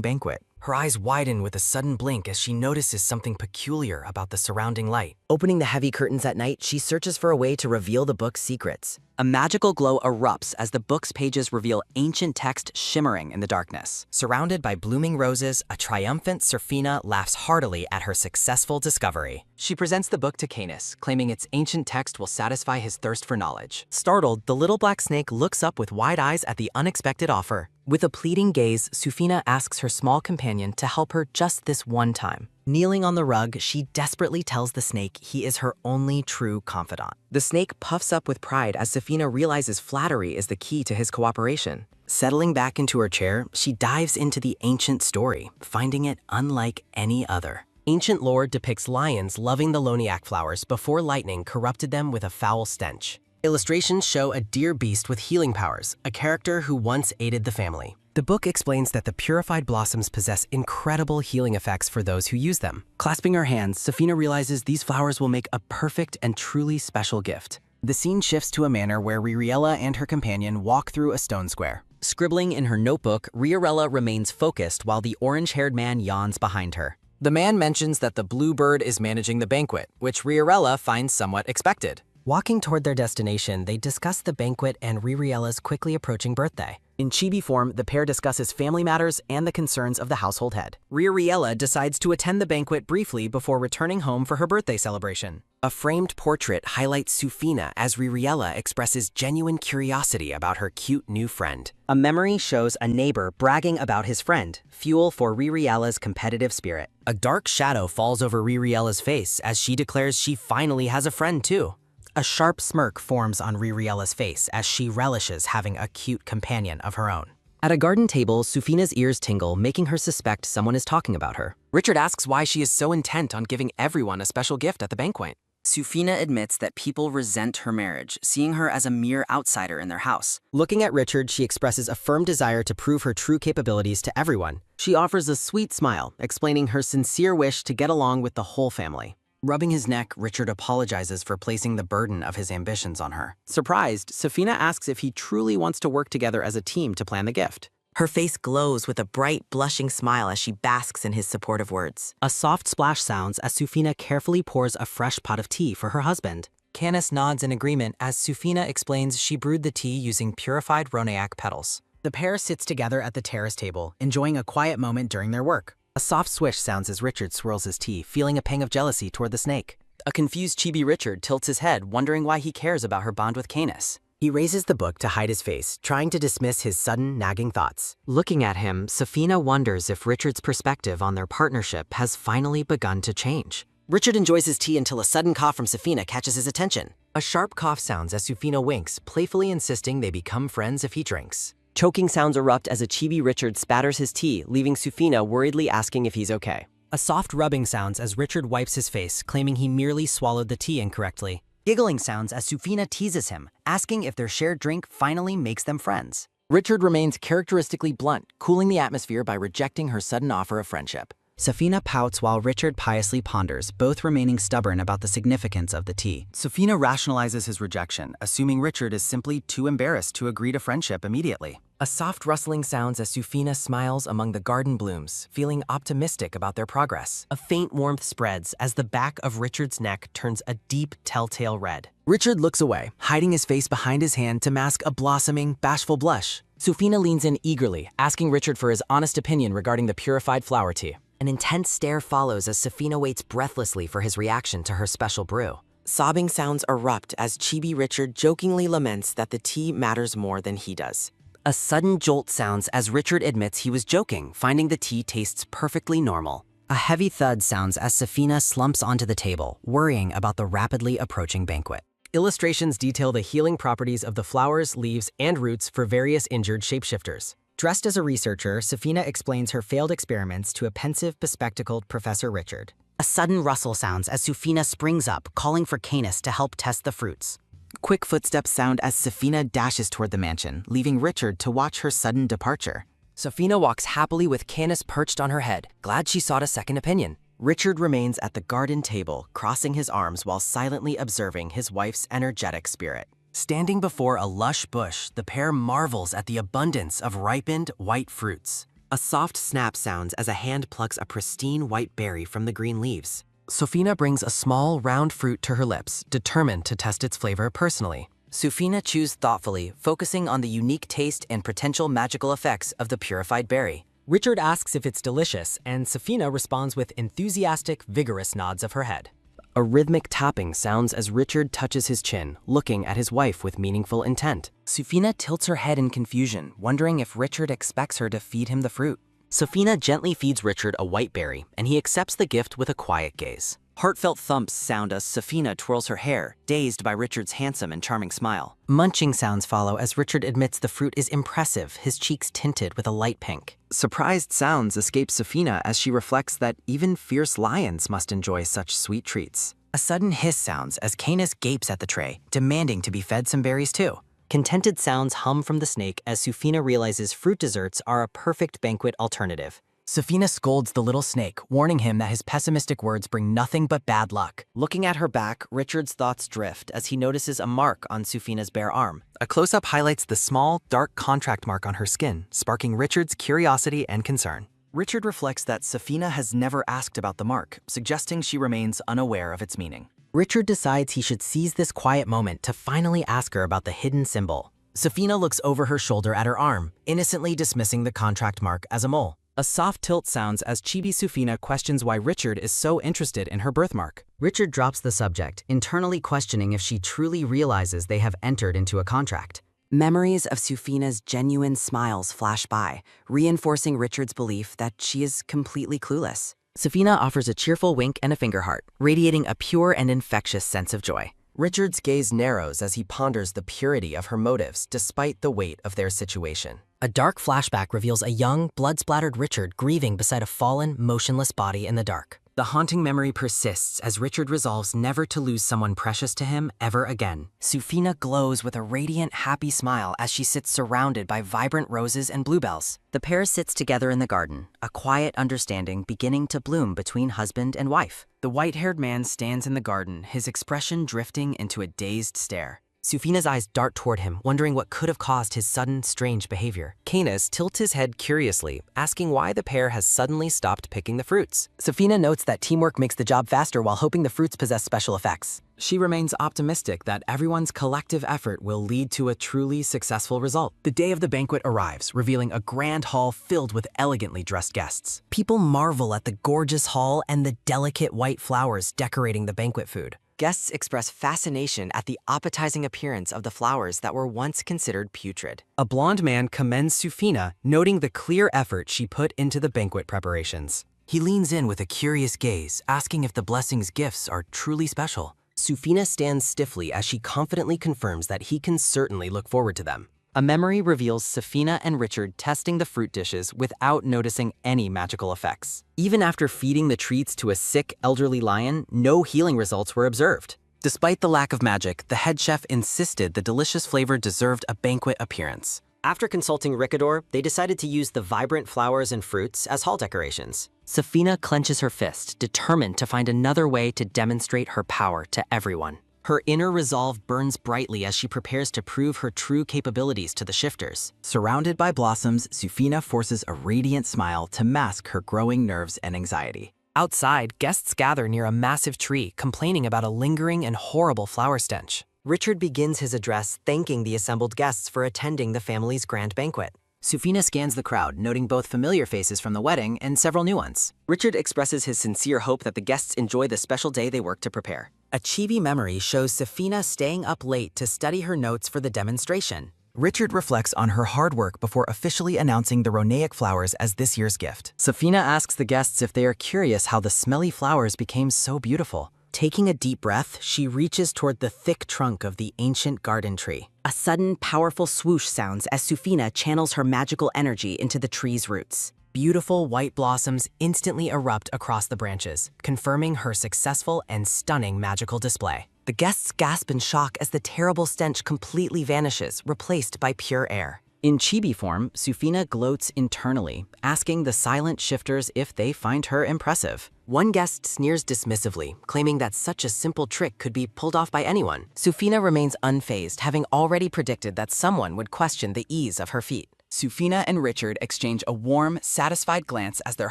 banquet. Her eyes widen with a sudden blink as she notices something peculiar about the surrounding light. Opening the heavy curtains at night, she searches for a way to reveal the book's secrets. A magical glow erupts as the book's pages reveal ancient text shimmering in the darkness. Surrounded by blooming roses, a triumphant Safina laughs heartily at her successful discovery. She presents the book to Canis, claiming its ancient text will satisfy his thirst for knowledge. Startled, the little black snake looks up with wide eyes at the unexpected offer. With a pleading gaze, Safina asks her small companion to help her just this one time. Kneeling on the rug, she desperately tells the snake he is her only true confidant. The snake puffs up with pride as Safina realizes flattery is the key to his cooperation. Settling back into her chair, she dives into the ancient story, finding it unlike any other. Ancient lore depicts lions loving the loniac flowers before lightning corrupted them with a foul stench. Illustrations show a deer beast with healing powers, a character who once aided the family. The book explains that the purified blossoms possess incredible healing effects for those who use them. Clasping her hands, Safina realizes these flowers will make a perfect and truly special gift. The scene shifts to a manor where Ririella and her companion walk through a stone square. Scribbling in her notebook, Ririella remains focused while the orange-haired man yawns behind her. The man mentions that the blue bird is managing the banquet, which Ririella finds somewhat expected. Walking toward their destination, they discuss the banquet and Ririella's quickly approaching birthday. In chibi form, the pair discusses family matters and the concerns of the household head. Ririella decides to attend the banquet briefly before returning home for her birthday celebration. A framed portrait highlights Safina as Ririella expresses genuine curiosity about her cute new friend. A memory shows a neighbor bragging about his friend, fuel for Ririella's competitive spirit. A dark shadow falls over Ririella's face as she declares she finally has a friend too. A sharp smirk forms on Ririella's face as she relishes having a cute companion of her own. At a garden table, Safina's ears tingle, making her suspect someone is talking about her. Richard asks why she is so intent on giving everyone a special gift at the banquet. Safina admits that people resent her marriage, seeing her as a mere outsider in their house. Looking at Richard, she expresses a firm desire to prove her true capabilities to everyone. She offers a sweet smile, explaining her sincere wish to get along with the whole family. Rubbing his neck, Richard apologizes for placing the burden of his ambitions on her. Surprised, Safina asks if he truly wants to work together as a team to plan the gift. Her face glows with a bright, blushing smile as she basks in his supportive words. A soft splash sounds as Safina carefully pours a fresh pot of tea for her husband. Canis nods in agreement as Safina explains she brewed the tea using purified Roniac petals. The pair sits together at the terrace table, enjoying a quiet moment during their work. A soft swish sounds as Richard swirls his tea, feeling a pang of jealousy toward the snake. A confused chibi Richard tilts his head, wondering why he cares about her bond with Canis. He raises the book to hide his face, trying to dismiss his sudden, nagging thoughts. Looking at him, Safina wonders if Richard's perspective on their partnership has finally begun to change. Richard enjoys his tea until a sudden cough from Safina catches his attention. A sharp cough sounds as Safina winks, playfully insisting they become friends if he drinks. Choking sounds erupt as a chibi Richard spatters his tea, leaving Safina worriedly asking if he's okay. A soft rubbing sounds as Richard wipes his face, claiming he merely swallowed the tea incorrectly. Giggling sounds as Safina teases him, asking if their shared drink finally makes them friends. Richard remains characteristically blunt, cooling the atmosphere by rejecting her sudden offer of friendship. Safina pouts while Richard piously ponders, both remaining stubborn about the significance of the tea. Safina rationalizes his rejection, assuming Richard is simply too embarrassed to agree to friendship immediately. A soft rustling sounds as Safina smiles among the garden blooms, feeling optimistic about their progress. A faint warmth spreads as the back of Richard's neck turns a deep, telltale red. Richard looks away, hiding his face behind his hand to mask a blossoming, bashful blush. Safina leans in eagerly, asking Richard for his honest opinion regarding the purified flower tea. An intense stare follows as Safina waits breathlessly for his reaction to her special brew. Sobbing sounds erupt as Chibi Richard jokingly laments that the tea matters more than he does. A sudden jolt sounds as Richard admits he was joking, finding the tea tastes perfectly normal. A heavy thud sounds as Safina slumps onto the table, worrying about the rapidly approaching banquet. Illustrations detail the healing properties of the flowers, leaves, and roots for various injured shapeshifters. Dressed as a researcher, Safina explains her failed experiments to a pensive, bespectacled Professor Richard. A sudden rustle sounds as Safina springs up, calling for Canis to help test the fruits. Quick footsteps sound as Safina dashes toward the mansion, leaving Richard to watch her sudden departure. Safina walks happily with Canis perched on her head, glad she sought a second opinion. Richard remains at the garden table, crossing his arms while silently observing his wife's energetic spirit. Standing before a lush bush, the pair marvels at the abundance of ripened white fruits. A soft snap sounds as a hand plucks a pristine white berry from the green leaves. Safina brings a small, round fruit to her lips, determined to test its flavor personally. Safina chews thoughtfully, focusing on the unique taste and potential magical effects of the purified berry. Richard asks if it's delicious, and Safina responds with enthusiastic, vigorous nods of her head. A rhythmic tapping sounds as Richard touches his chin, looking at his wife with meaningful intent. Safina tilts her head in confusion, wondering if Richard expects her to feed him the fruit. Safina gently feeds Richard a white berry, and he accepts the gift with a quiet gaze. Heartfelt thumps sound as Safina twirls her hair, dazed by Richard's handsome and charming smile. Munching sounds follow as Richard admits the fruit is impressive, his cheeks tinted with a light pink. Surprised sounds escape Safina as she reflects that even fierce lions must enjoy such sweet treats. A sudden hiss sounds as Canis gapes at the tray, demanding to be fed some berries too. Contented sounds hum from the snake as Safina realizes fruit desserts are a perfect banquet alternative. Safina scolds the little snake, warning him that his pessimistic words bring nothing but bad luck. Looking at her back, Richard's thoughts drift as he notices a mark on Safina's bare arm. A close-up highlights the small, dark contract mark on her skin, sparking Richard's curiosity and concern. Richard reflects that Safina has never asked about the mark, suggesting she remains unaware of its meaning. Richard decides he should seize this quiet moment to finally ask her about the hidden symbol. Safina looks over her shoulder at her arm, innocently dismissing the contract mark as a mole. A soft tilt sounds as Chibi Safina questions why Richard is so interested in her birthmark. Richard drops the subject, internally questioning if she truly realizes they have entered into a contract. Memories of Safina's genuine smiles flash by, reinforcing Richard's belief that she is completely clueless. Safina offers a cheerful wink and a finger heart, radiating a pure and infectious sense of joy. Richard's gaze narrows as he ponders the purity of her motives despite the weight of their situation. A dark flashback reveals a young, blood-splattered Richard grieving beside a fallen, motionless body in the dark. The haunting memory persists as Richard resolves never to lose someone precious to him ever again. Safina glows with a radiant, happy smile as she sits surrounded by vibrant roses and bluebells. The pair sits together in the garden, a quiet understanding beginning to bloom between husband and wife. The white-haired man stands in the garden, his expression drifting into a dazed stare. Safina's eyes dart toward him, wondering what could have caused his sudden, strange behavior. Canis tilts his head curiously, asking why the pair has suddenly stopped picking the fruits. Safina notes that teamwork makes the job faster while hoping the fruits possess special effects. She remains optimistic that everyone's collective effort will lead to a truly successful result. The day of the banquet arrives, revealing a grand hall filled with elegantly dressed guests. People marvel at the gorgeous hall and the delicate white flowers decorating the banquet food. Guests express fascination at the appetizing appearance of the flowers that were once considered putrid. A blonde man commends Safina, noting the clear effort she put into the banquet preparations. He leans in with a curious gaze, asking if the blessing's gifts are truly special. Safina stands stiffly as she confidently confirms that he can certainly look forward to them. A memory reveals Safina and Richard testing the fruit dishes without noticing any magical effects. Even after feeding the treats to a sick, elderly lion, no healing results were observed. Despite the lack of magic, the head chef insisted the delicious flavor deserved a banquet appearance. After consulting Ricador, they decided to use the vibrant flowers and fruits as hall decorations. Safina clenches her fist, determined to find another way to demonstrate her power to everyone. Her inner resolve burns brightly as she prepares to prove her true capabilities to the shifters. Surrounded by blossoms, Sufina forces a radiant smile to mask her growing nerves and anxiety. Outside, guests gather near a massive tree, complaining about a lingering and horrible flower stench. Richard begins his address thanking the assembled guests for attending the family's grand banquet. Sufina scans the crowd, noting both familiar faces from the wedding and several new ones. Richard expresses his sincere hope that the guests enjoy the special day they worked to prepare. A chibi memory shows Safina staying up late to study her notes for the demonstration. Richard reflects on her hard work before officially announcing the Ronaic flowers as this year's gift. Safina asks the guests if they are curious how the smelly flowers became so beautiful. Taking a deep breath, she reaches toward the thick trunk of the ancient garden tree. A sudden, powerful swoosh sounds as Sufina channels her magical energy into the tree's roots. Beautiful white blossoms instantly erupt across the branches, confirming her successful and stunning magical display. The guests gasp in shock as the terrible stench completely vanishes, replaced by pure air. In chibi form, Sufina gloats internally, asking the silent shifters if they find her impressive. One guest sneers dismissively, claiming that such a simple trick could be pulled off by anyone. Sufina remains unfazed, having already predicted that someone would question the ease of her feat. Sufina and Richard exchange a warm, satisfied glance as their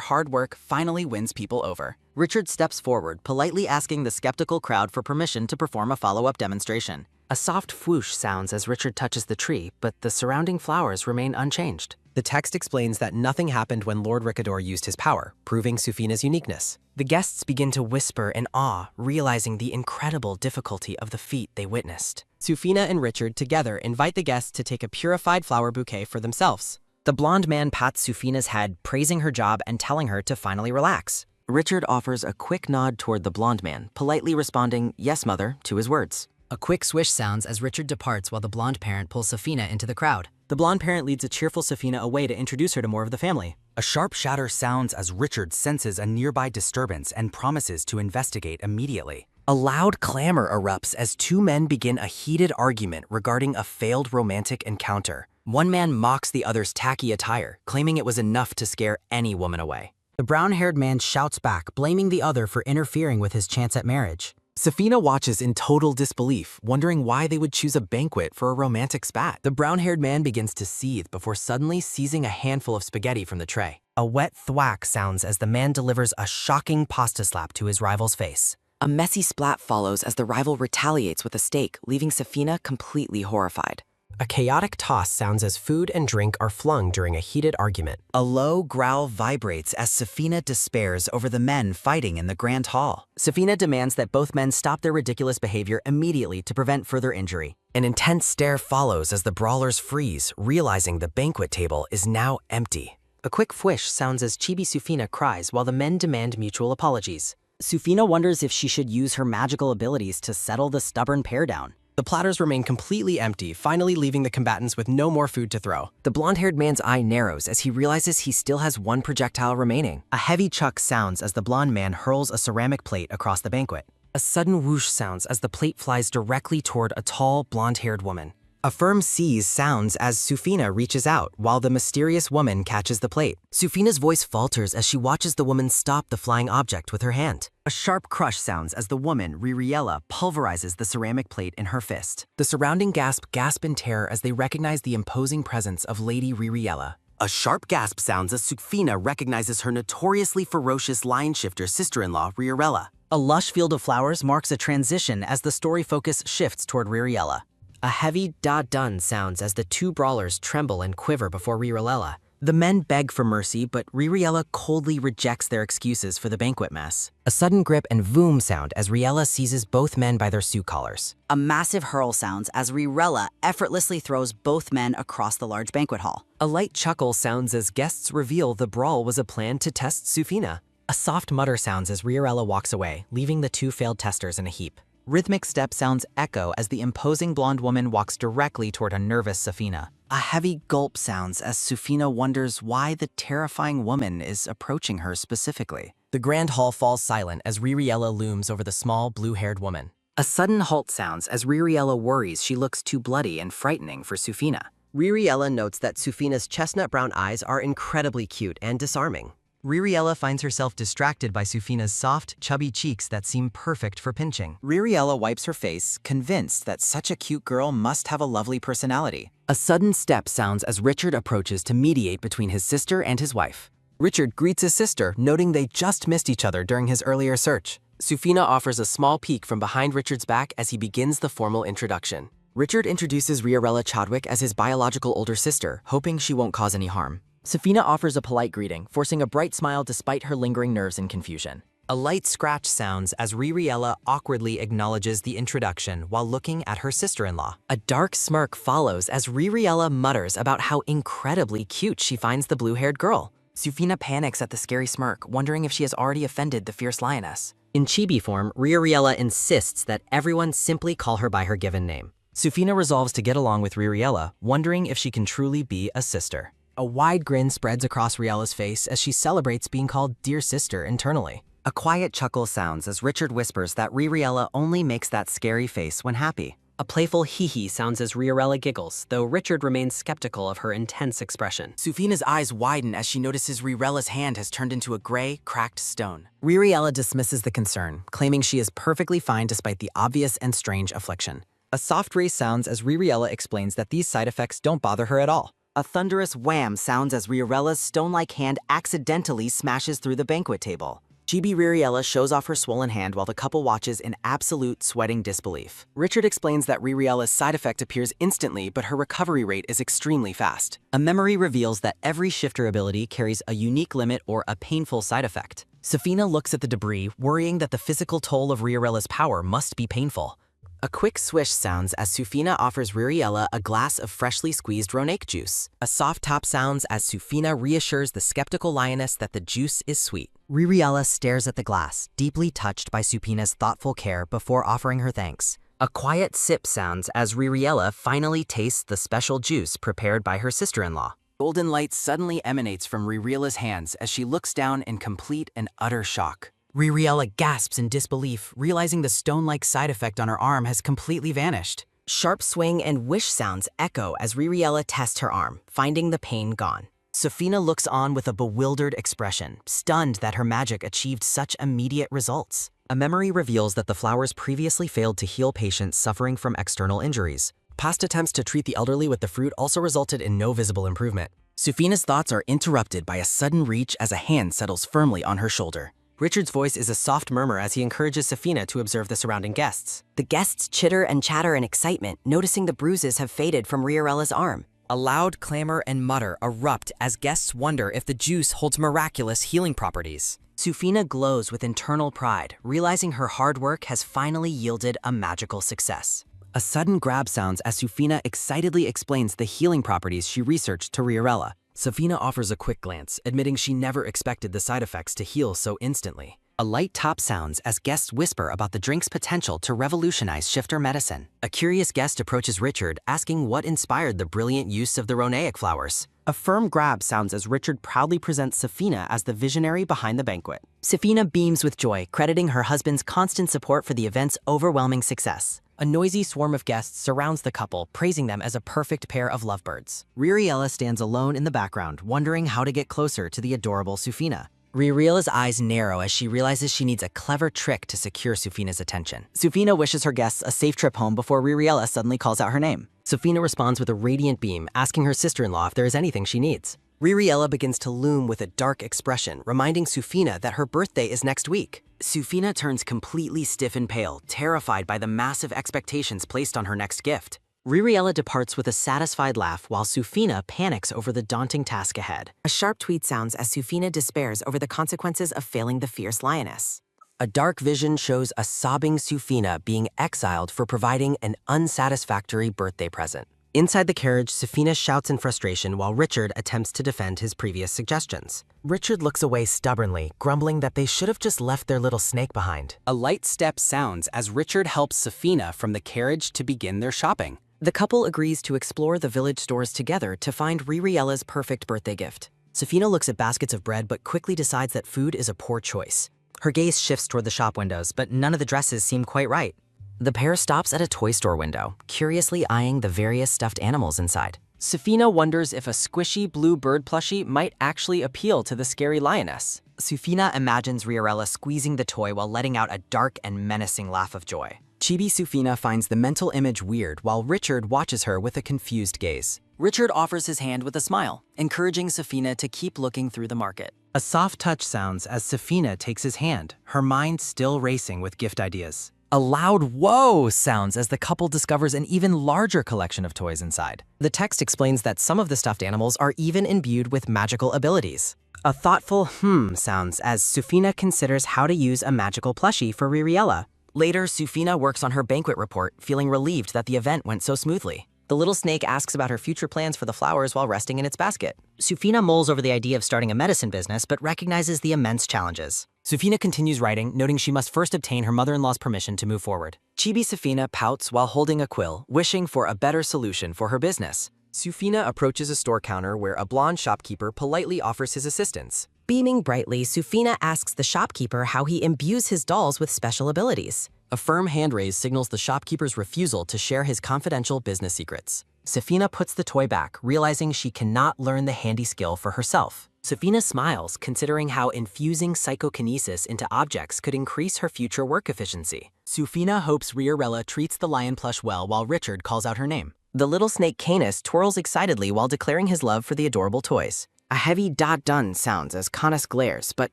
hard work finally wins people over. Richard steps forward, politely asking the skeptical crowd for permission to perform a follow-up demonstration. A soft whoosh sounds as Richard touches the tree, but the surrounding flowers remain unchanged. The text explains that nothing happened when Lord Ricador used his power, proving Sufina's uniqueness. The guests begin to whisper in awe, realizing the incredible difficulty of the feat they witnessed. Sufina and Richard together invite the guests to take a purified flower bouquet for themselves. The blonde man pats Sufina's head, praising her job and telling her to finally relax. Richard offers a quick nod toward the blonde man, politely responding, "Yes, mother," to his words. A quick swish sounds as Richard departs while the blonde parent pulls Safina into the crowd. The blonde parent leads a cheerful Safina away to introduce her to more of the family. A sharp shatter sounds as Richard senses a nearby disturbance and promises to investigate immediately. A loud clamor erupts as two men begin a heated argument regarding a failed romantic encounter. One man mocks the other's tacky attire, claiming it was enough to scare any woman away. The brown-haired man shouts back, blaming the other for interfering with his chance at marriage. Safina watches in total disbelief, wondering why they would choose a banquet for a romantic spat. The brown-haired man begins to seethe before suddenly seizing a handful of spaghetti from the tray. A wet thwack sounds as the man delivers a shocking pasta slap to his rival's face. A messy splat follows as the rival retaliates with a steak, leaving Safina completely horrified. A chaotic toss sounds as food and drink are flung during a heated argument. A low growl vibrates as Safina despairs over the men fighting in the grand hall. Safina demands that both men stop their ridiculous behavior immediately to prevent further injury. An intense stare follows as the brawlers freeze, realizing the banquet table is now empty. A quick whish sounds as Chibi Sufina cries while the men demand mutual apologies. Sufina wonders if she should use her magical abilities to settle the stubborn pair down. The platters remain completely empty, finally leaving the combatants with no more food to throw. The blonde-haired man's eye narrows as he realizes he still has one projectile remaining. A heavy chuck sounds as the blonde man hurls a ceramic plate across the banquet. A sudden whoosh sounds as the plate flies directly toward a tall, blonde-haired woman. A firm seize sounds as Sufina reaches out, while the mysterious woman catches the plate. Sufina's voice falters as she watches the woman stop the flying object with her hand. A sharp crush sounds as the woman, Ririella, pulverizes the ceramic plate in her fist. The surrounding gasp in terror as they recognize the imposing presence of Lady Ririella. A sharp gasp sounds as Sufina recognizes her notoriously ferocious line shifter sister-in-law, Ririella. A lush field of flowers marks a transition as the story focus shifts toward Ririella. A heavy da-dun sounds as the two brawlers tremble and quiver before Ririella. The men beg for mercy, but Ririella coldly rejects their excuses for the banquet mess. A sudden grip and voom sound as Riella seizes both men by their suit collars. A massive hurl sounds as Rirella effortlessly throws both men across the large banquet hall. A light chuckle sounds as guests reveal the brawl was a plan to test Sufina. A soft mutter sounds as Ririella walks away, leaving the two failed testers in a heap. Rhythmic step sounds echo as the imposing blonde woman walks directly toward a nervous Safina. A heavy gulp sounds as Sufina wonders why the terrifying woman is approaching her specifically. The grand hall falls silent as Ririella looms over the small, blue-haired woman. A sudden halt sounds as Ririella worries she looks too bloody and frightening for Sufina. Ririella notes that Sufina's chestnut brown eyes are incredibly cute and disarming. Ririella finds herself distracted by Sufina's soft, chubby cheeks that seem perfect for pinching. Ririella wipes her face, convinced that such a cute girl must have a lovely personality. A sudden step sounds as Richard approaches to mediate between his sister and his wife. Richard greets his sister, noting they just missed each other during his earlier search. Sufina offers a small peek from behind Richard's back as he begins the formal introduction. Richard introduces Ririella Chadwick as his biological older sister, hoping she won't cause any harm. Sufina offers a polite greeting, forcing a bright smile despite her lingering nerves and confusion. A light scratch sounds as Ririella awkwardly acknowledges the introduction while looking at her sister-in-law. A dark smirk follows as Ririella mutters about how incredibly cute she finds the blue-haired girl. Sufina panics at the scary smirk, wondering if she has already offended the fierce lioness. In chibi form, Ririella insists that everyone simply call her by her given name. Sufina resolves to get along with Ririella, wondering if she can truly be a sister. A wide grin spreads across Riella's face as she celebrates being called Dear Sister internally. A quiet chuckle sounds as Richard whispers that Ririella only makes that scary face when happy. A playful hee-hee sounds as Ririella giggles, though Richard remains skeptical of her intense expression. Sufina's eyes widen as she notices Rirella's hand has turned into a gray, cracked stone. Ririella dismisses the concern, claiming she is perfectly fine despite the obvious and strange affliction. A soft race sounds as Ririella explains that these side effects don't bother her at all. A thunderous wham sounds as Rierella's stone-like hand accidentally smashes through the banquet table. Chibi Ririella shows off her swollen hand while the couple watches in absolute sweating disbelief. Richard explains that Ririella's side effect appears instantly, but her recovery rate is extremely fast. A memory reveals that every shifter ability carries a unique limit or a painful side effect. Sufina looks at the debris, worrying that the physical toll of Rierella's power must be painful. A quick swish sounds as Sufina offers Ririella a glass of freshly squeezed Ronaic juice. A soft top sounds as Sufina reassures the skeptical lioness that the juice is sweet. Ririella stares at the glass, deeply touched by Sufina's thoughtful care before offering her thanks. A quiet sip sounds as Ririella finally tastes the special juice prepared by her sister-in-law. Golden light suddenly emanates from Ririella's hands as she looks down in complete and utter shock. Ririella gasps in disbelief, realizing the stone-like side effect on her arm has completely vanished. Sharp swing and whish sounds echo as Ririella tests her arm, finding the pain gone. Sufina looks on with a bewildered expression, stunned that her magic achieved such immediate results. A memory reveals that the flowers previously failed to heal patients suffering from external injuries. Past attempts to treat the elderly with the fruit also resulted in no visible improvement. Sufina's thoughts are interrupted by a sudden reach as a hand settles firmly on her shoulder. Richard's voice is a soft murmur as he encourages Sufina to observe the surrounding guests. The guests chitter and chatter in excitement, noticing the bruises have faded from Rierella's arm. A loud clamor and mutter erupt as guests wonder if the juice holds miraculous healing properties. Sufina glows with internal pride, realizing her hard work has finally yielded a magical success. A sudden grab sounds as Sufina excitedly explains the healing properties she researched to Rierella. Sufina offers a quick glance, admitting she never expected the side effects to heal so instantly. A light top sounds as guests whisper about the drink's potential to revolutionize shifter medicine. A curious guest approaches Richard, asking what inspired the brilliant use of the Ronaic flowers. A firm grab sounds as Richard proudly presents Sufina as the visionary behind the banquet. Sufina beams with joy, crediting her husband's constant support for the event's overwhelming success. A noisy swarm of guests surrounds the couple, praising them as a perfect pair of lovebirds. Ririella stands alone in the background, wondering how to get closer to the adorable Sufina. Ririella's eyes narrow as she realizes she needs a clever trick to secure Sufina's attention. Sufina wishes her guests a safe trip home before Ririella suddenly calls out her name. Sufina responds with a radiant beam, asking her sister-in-law if there is anything she needs. Ririella begins to loom with a dark expression, reminding Sufina that her birthday is next week. Sufina turns completely stiff and pale, terrified by the massive expectations placed on her next gift. Ririella departs with a satisfied laugh while Sufina panics over the daunting task ahead. A sharp tweet sounds as Sufina despairs over the consequences of failing the fierce lioness. A dark vision shows a sobbing Sufina being exiled for providing an unsatisfactory birthday present. Inside the carriage, Sufina shouts in frustration while Richard attempts to defend his previous suggestions. Richard looks away stubbornly, grumbling that they should have just left their little snake behind. A light step sounds as Richard helps Sufina from the carriage to begin their shopping. The couple agrees to explore the village stores together to find Ririella's perfect birthday gift. Sufina looks at baskets of bread but quickly decides that food is a poor choice. Her gaze shifts toward the shop windows, but none of the dresses seem quite right. The pair stops at a toy store window, curiously eyeing the various stuffed animals inside. Sufina wonders if a squishy blue bird plushie might actually appeal to the scary lioness. Sufina imagines Riorella squeezing the toy while letting out a dark and menacing laugh of joy. Chibi Sufina finds the mental image weird while Richard watches her with a confused gaze. Richard offers his hand with a smile, encouraging Sufina to keep looking through the market. A soft touch sounds as Sufina takes his hand, her mind still racing with gift ideas. A loud whoa sounds as the couple discovers an even larger collection of toys inside. The text explains that some of the stuffed animals are even imbued with magical abilities. A thoughtful sounds as Sufina considers how to use a magical plushie for Riorella. Later, Sufina works on her banquet report, feeling relieved that the event went so smoothly. The little snake asks about her future plans for the flowers while resting in its basket. Sufina mulls over the idea of starting a medicine business, but recognizes the immense challenges. Sufina continues writing, noting she must first obtain her mother-in-law's permission to move forward. Chibi Sufina pouts while holding a quill, wishing for a better solution for her business. Sufina approaches a store counter where a blonde shopkeeper politely offers his assistance. Beaming brightly, Sufina asks the shopkeeper how he imbues his dolls with special abilities. A firm hand raise signals the shopkeeper's refusal to share his confidential business secrets. Sufina puts the toy back, realizing she cannot learn the handy skill for herself. Sufina smiles, considering how infusing psychokinesis into objects could increase her future work efficiency. Sufina hopes Riorella treats the lion plush well while Richard calls out her name. The little snake Canis twirls excitedly while declaring his love for the adorable toys. A heavy dun sounds as Canis glares, but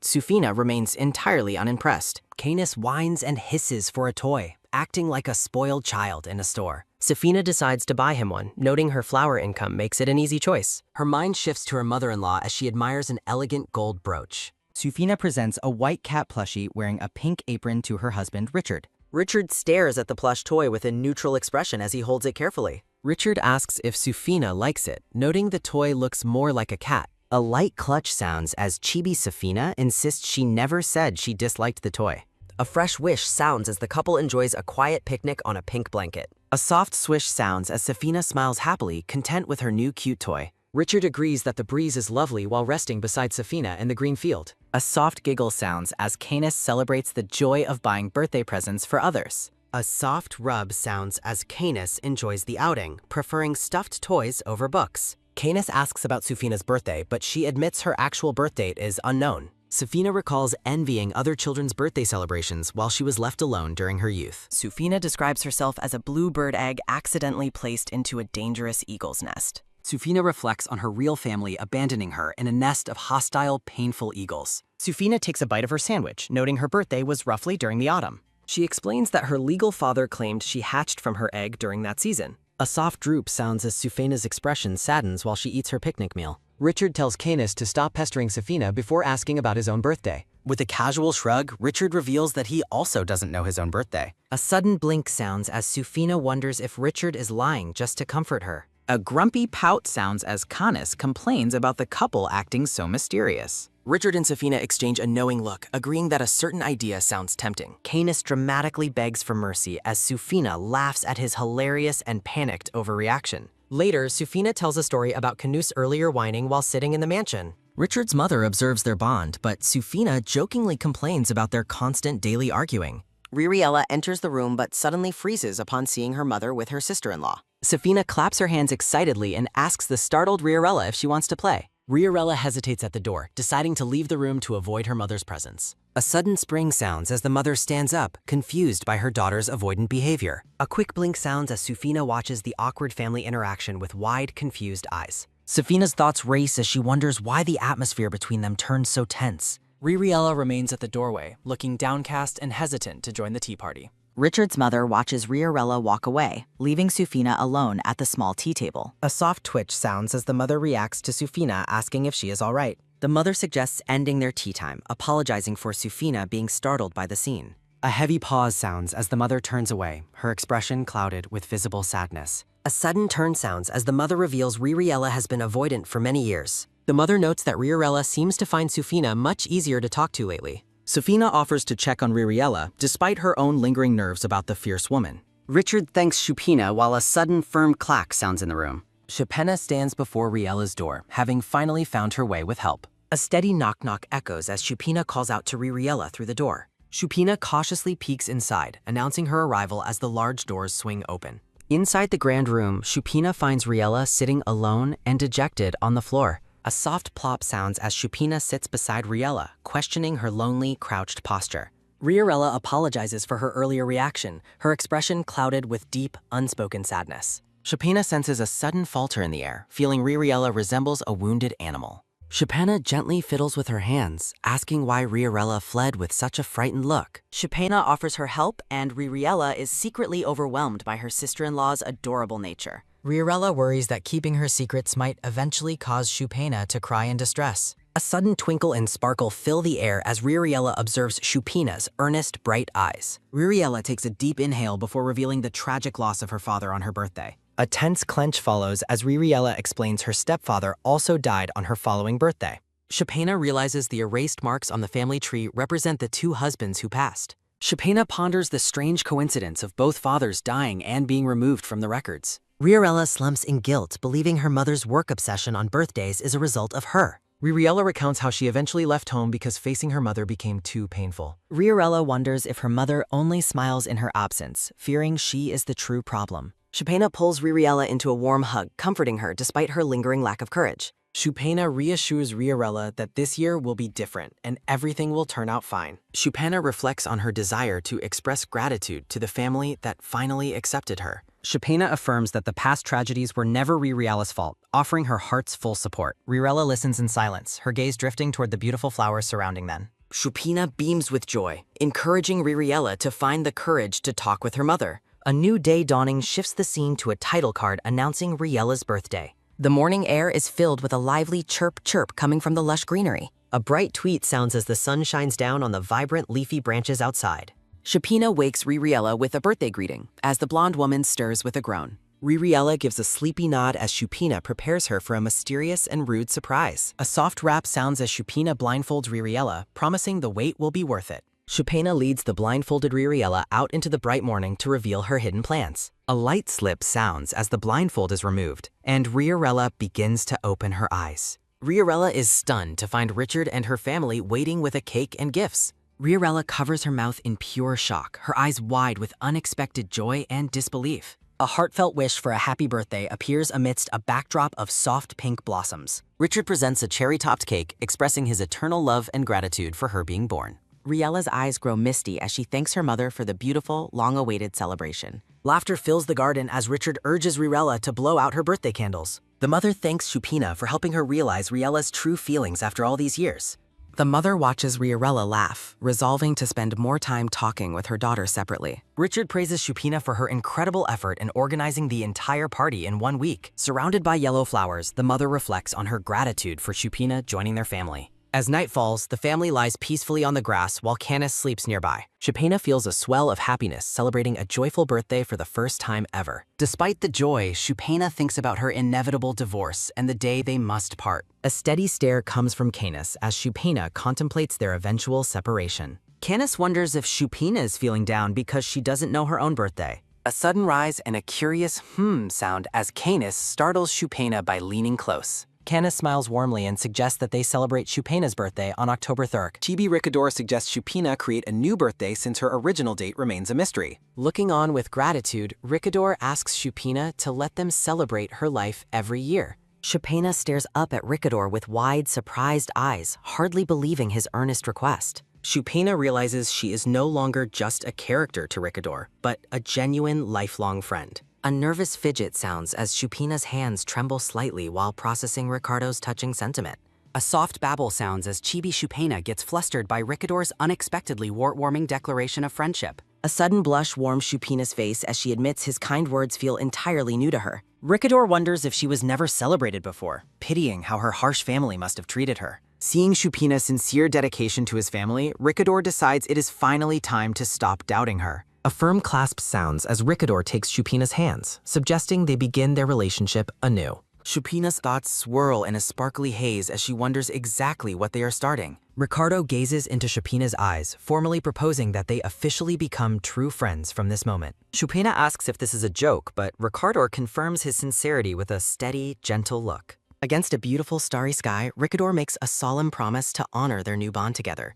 Sufina remains entirely unimpressed. Canis whines and hisses for a toy, acting like a spoiled child in a store. Sufina decides to buy him one, noting her flower income makes it an easy choice. Her mind shifts to her mother-in-law as she admires an elegant gold brooch. Sufina presents a white cat plushie wearing a pink apron to her husband, Richard. Richard stares at the plush toy with a neutral expression as he holds it carefully. Richard asks if Sufina likes it, noting the toy looks more like a cat. A light clutch sounds as Chibi Sufina insists she never said she disliked the toy. A fresh wish sounds as the couple enjoys a quiet picnic on a pink blanket. A soft swish sounds as Sufina smiles happily, content with her new cute toy. Richard agrees that the breeze is lovely while resting beside Sufina in the green field. A soft giggle sounds as Canis celebrates the joy of buying birthday presents for others. A soft rub sounds as Canis enjoys the outing, preferring stuffed toys over books. Canis asks about Sufina's birthday, but she admits her actual birth date is unknown. Sufina recalls envying other children's birthday celebrations while she was left alone during her youth. Sufina describes herself as a bluebird egg accidentally placed into a dangerous eagle's nest. Sufina reflects on her real family abandoning her in a nest of hostile, painful eagles. Sufina takes a bite of her sandwich, noting her birthday was roughly during the autumn. She explains that her legal father claimed she hatched from her egg during that season. A soft droop sounds as Sufina's expression saddens while she eats her picnic meal. Richard tells Canis to stop pestering Sufina before asking about his own birthday. With a casual shrug, Richard reveals that he also doesn't know his own birthday. A sudden blink sounds as Sufina wonders if Richard is lying just to comfort her. A grumpy pout sounds as Canis complains about the couple acting so mysterious. Richard and Sufina exchange a knowing look, agreeing that a certain idea sounds tempting. Canis dramatically begs for mercy as Sufina laughs at his hilarious and panicked overreaction. Later, Sufina tells a story about Canus' earlier whining while sitting in the mansion. Richard's mother observes their bond, but Sufina jokingly complains about their constant daily arguing. Riorella enters the room but suddenly freezes upon seeing her mother with her sister-in-law. Sufina claps her hands excitedly and asks the startled Riorella if she wants to play. Riorella hesitates at the door, deciding to leave the room to avoid her mother's presence. A sudden spring sounds as the mother stands up, confused by her daughter's avoidant behavior. A quick blink sounds as Sufina watches the awkward family interaction with wide, confused eyes. Sufina's thoughts race as she wonders why the atmosphere between them turned so tense. Riorella remains at the doorway, looking downcast and hesitant to join the tea party. Richard's mother watches Riorella walk away, leaving Sufina alone at the small tea table. A soft twitch sounds as the mother reacts to Sufina asking if she is all right. The mother suggests ending their tea time, apologizing for Sufina being startled by the scene. A heavy pause sounds as the mother turns away, her expression clouded with visible sadness. A sudden turn sounds as the mother reveals Riorella has been avoidant for many years. The mother notes that Riorella seems to find Sufina much easier to talk to lately. Sufina offers to check on Riorella, despite her own lingering nerves about the fierce woman. Richard thanks Chupina while a sudden firm clack sounds in the room. Chupina stands before Riella's door, having finally found her way with help. A steady knock-knock echoes as Chupina calls out to Riorella through the door. Chupina cautiously peeks inside, announcing her arrival as the large doors swing open. Inside the grand room, Shupina finds Riella sitting alone and dejected on the floor. A soft plop sounds as Shupina sits beside Riella, questioning her lonely, crouched posture. Riella apologizes for her earlier reaction, her expression clouded with deep, unspoken sadness. Shupina senses a sudden falter in the air, feeling Riella resembles a wounded animal. Shupina gently fiddles with her hands, asking why Riella fled with such a frightened look. Shupina offers her help, and Riella is secretly overwhelmed by her sister-in-law's adorable nature. Riella worries that keeping her secrets might eventually cause Shupina to cry in distress. A sudden twinkle and sparkle fill the air as Riella observes Shupina's earnest, bright eyes. Riella takes a deep inhale before revealing the tragic loss of her father on her birthday. A tense clench follows as Riella explains her stepfather also died on her following birthday. Shupina realizes the erased marks on the family tree represent the two husbands who passed. Shupina ponders the strange coincidence of both fathers dying and being removed from the records. Riella slumps in guilt, believing her mother's work obsession on birthdays is a result of her. Riella recounts how she eventually left home because facing her mother became too painful. Riella wonders if her mother only smiles in her absence, fearing she is the true problem. Shupina pulls Riella into a warm hug, comforting her despite her lingering lack of courage. Shupina reassures Riella that this year will be different and everything will turn out fine. Shupina reflects on her desire to express gratitude to the family that finally accepted her. Shupina affirms that the past tragedies were never Riella's fault, offering her heart's full support. Riella listens in silence, her gaze drifting toward the beautiful flowers surrounding them. Shupina beams with joy, encouraging Riella to find the courage to talk with her mother. A new day dawning shifts the scene to a title card announcing Riella's birthday. The morning air is filled with a lively chirp-chirp coming from the lush greenery. A bright tweet sounds as the sun shines down on the vibrant leafy branches outside. Shupina wakes Riella with a birthday greeting, as the blonde woman stirs with a groan. Riella gives a sleepy nod as Shupina prepares her for a mysterious and rude surprise. A soft rap sounds as Shupina blindfolds Riella, promising the wait will be worth it. Shupina leads the blindfolded Riella out into the bright morning to reveal her hidden plans. A light slip sounds as the blindfold is removed, and Riella begins to open her eyes. Riella is stunned to find Richard and her family waiting with a cake and gifts. Riella covers her mouth in pure shock, her eyes wide with unexpected joy and disbelief. A heartfelt wish for a happy birthday appears amidst a backdrop of soft pink blossoms. Richard presents a cherry-topped cake, expressing his eternal love and gratitude for her being born. Riella's eyes grow misty as she thanks her mother for the beautiful, long-awaited celebration. Laughter fills the garden as Richard urges Riella to blow out her birthday candles. The mother thanks Shupina for helping her realize Riella's true feelings after all these years. The mother watches Riella laugh, resolving to spend more time talking with her daughter separately. Richard praises Shupina for her incredible effort in organizing the entire party in 1 week. Surrounded by yellow flowers, the mother reflects on her gratitude for Shupina joining their family. As night falls, the family lies peacefully on the grass while Canis sleeps nearby. Shupina feels a swell of happiness, celebrating a joyful birthday for the first time ever. Despite the joy, Shupina thinks about her inevitable divorce and the day they must part. A steady stare comes from Canis as Shupina contemplates their eventual separation. Canis wonders if Shupina is feeling down because she doesn't know her own birthday. A sudden rise and a curious sound as Canis startles Shupina by leaning close. Canis smiles warmly and suggests that they celebrate Shupina's birthday on October 3rd. Chibi Ricador suggests Shupina create a new birthday since her original date remains a mystery. Looking on with gratitude, Ricador asks Shupina to let them celebrate her life every year. Shupina stares up at Ricador with wide, surprised eyes, hardly believing his earnest request. Shupina realizes she is no longer just a character to Ricador, but a genuine, lifelong friend. A nervous fidget sounds as Shupina's hands tremble slightly while processing Ricardo's touching sentiment. A soft babble sounds as Chibi Shupina gets flustered by Ricador's unexpectedly heartwarming declaration of friendship. A sudden blush warms Shupina's face as she admits his kind words feel entirely new to her. Ricador wonders if she was never celebrated before, pitying how her harsh family must have treated her. Seeing Shupina's sincere dedication to his family, Ricador decides it is finally time to stop doubting her. A firm clasp sounds as Ricador takes Shupina's hands, suggesting they begin their relationship anew. Shupina's thoughts swirl in a sparkly haze as she wonders exactly what they are starting. Ricardo gazes into Shupina's eyes, formally proposing that they officially become true friends from this moment. Shupina asks if this is a joke, but Ricardo confirms his sincerity with a steady, gentle look. Against a beautiful starry sky, Ricador makes a solemn promise to honor their new bond together.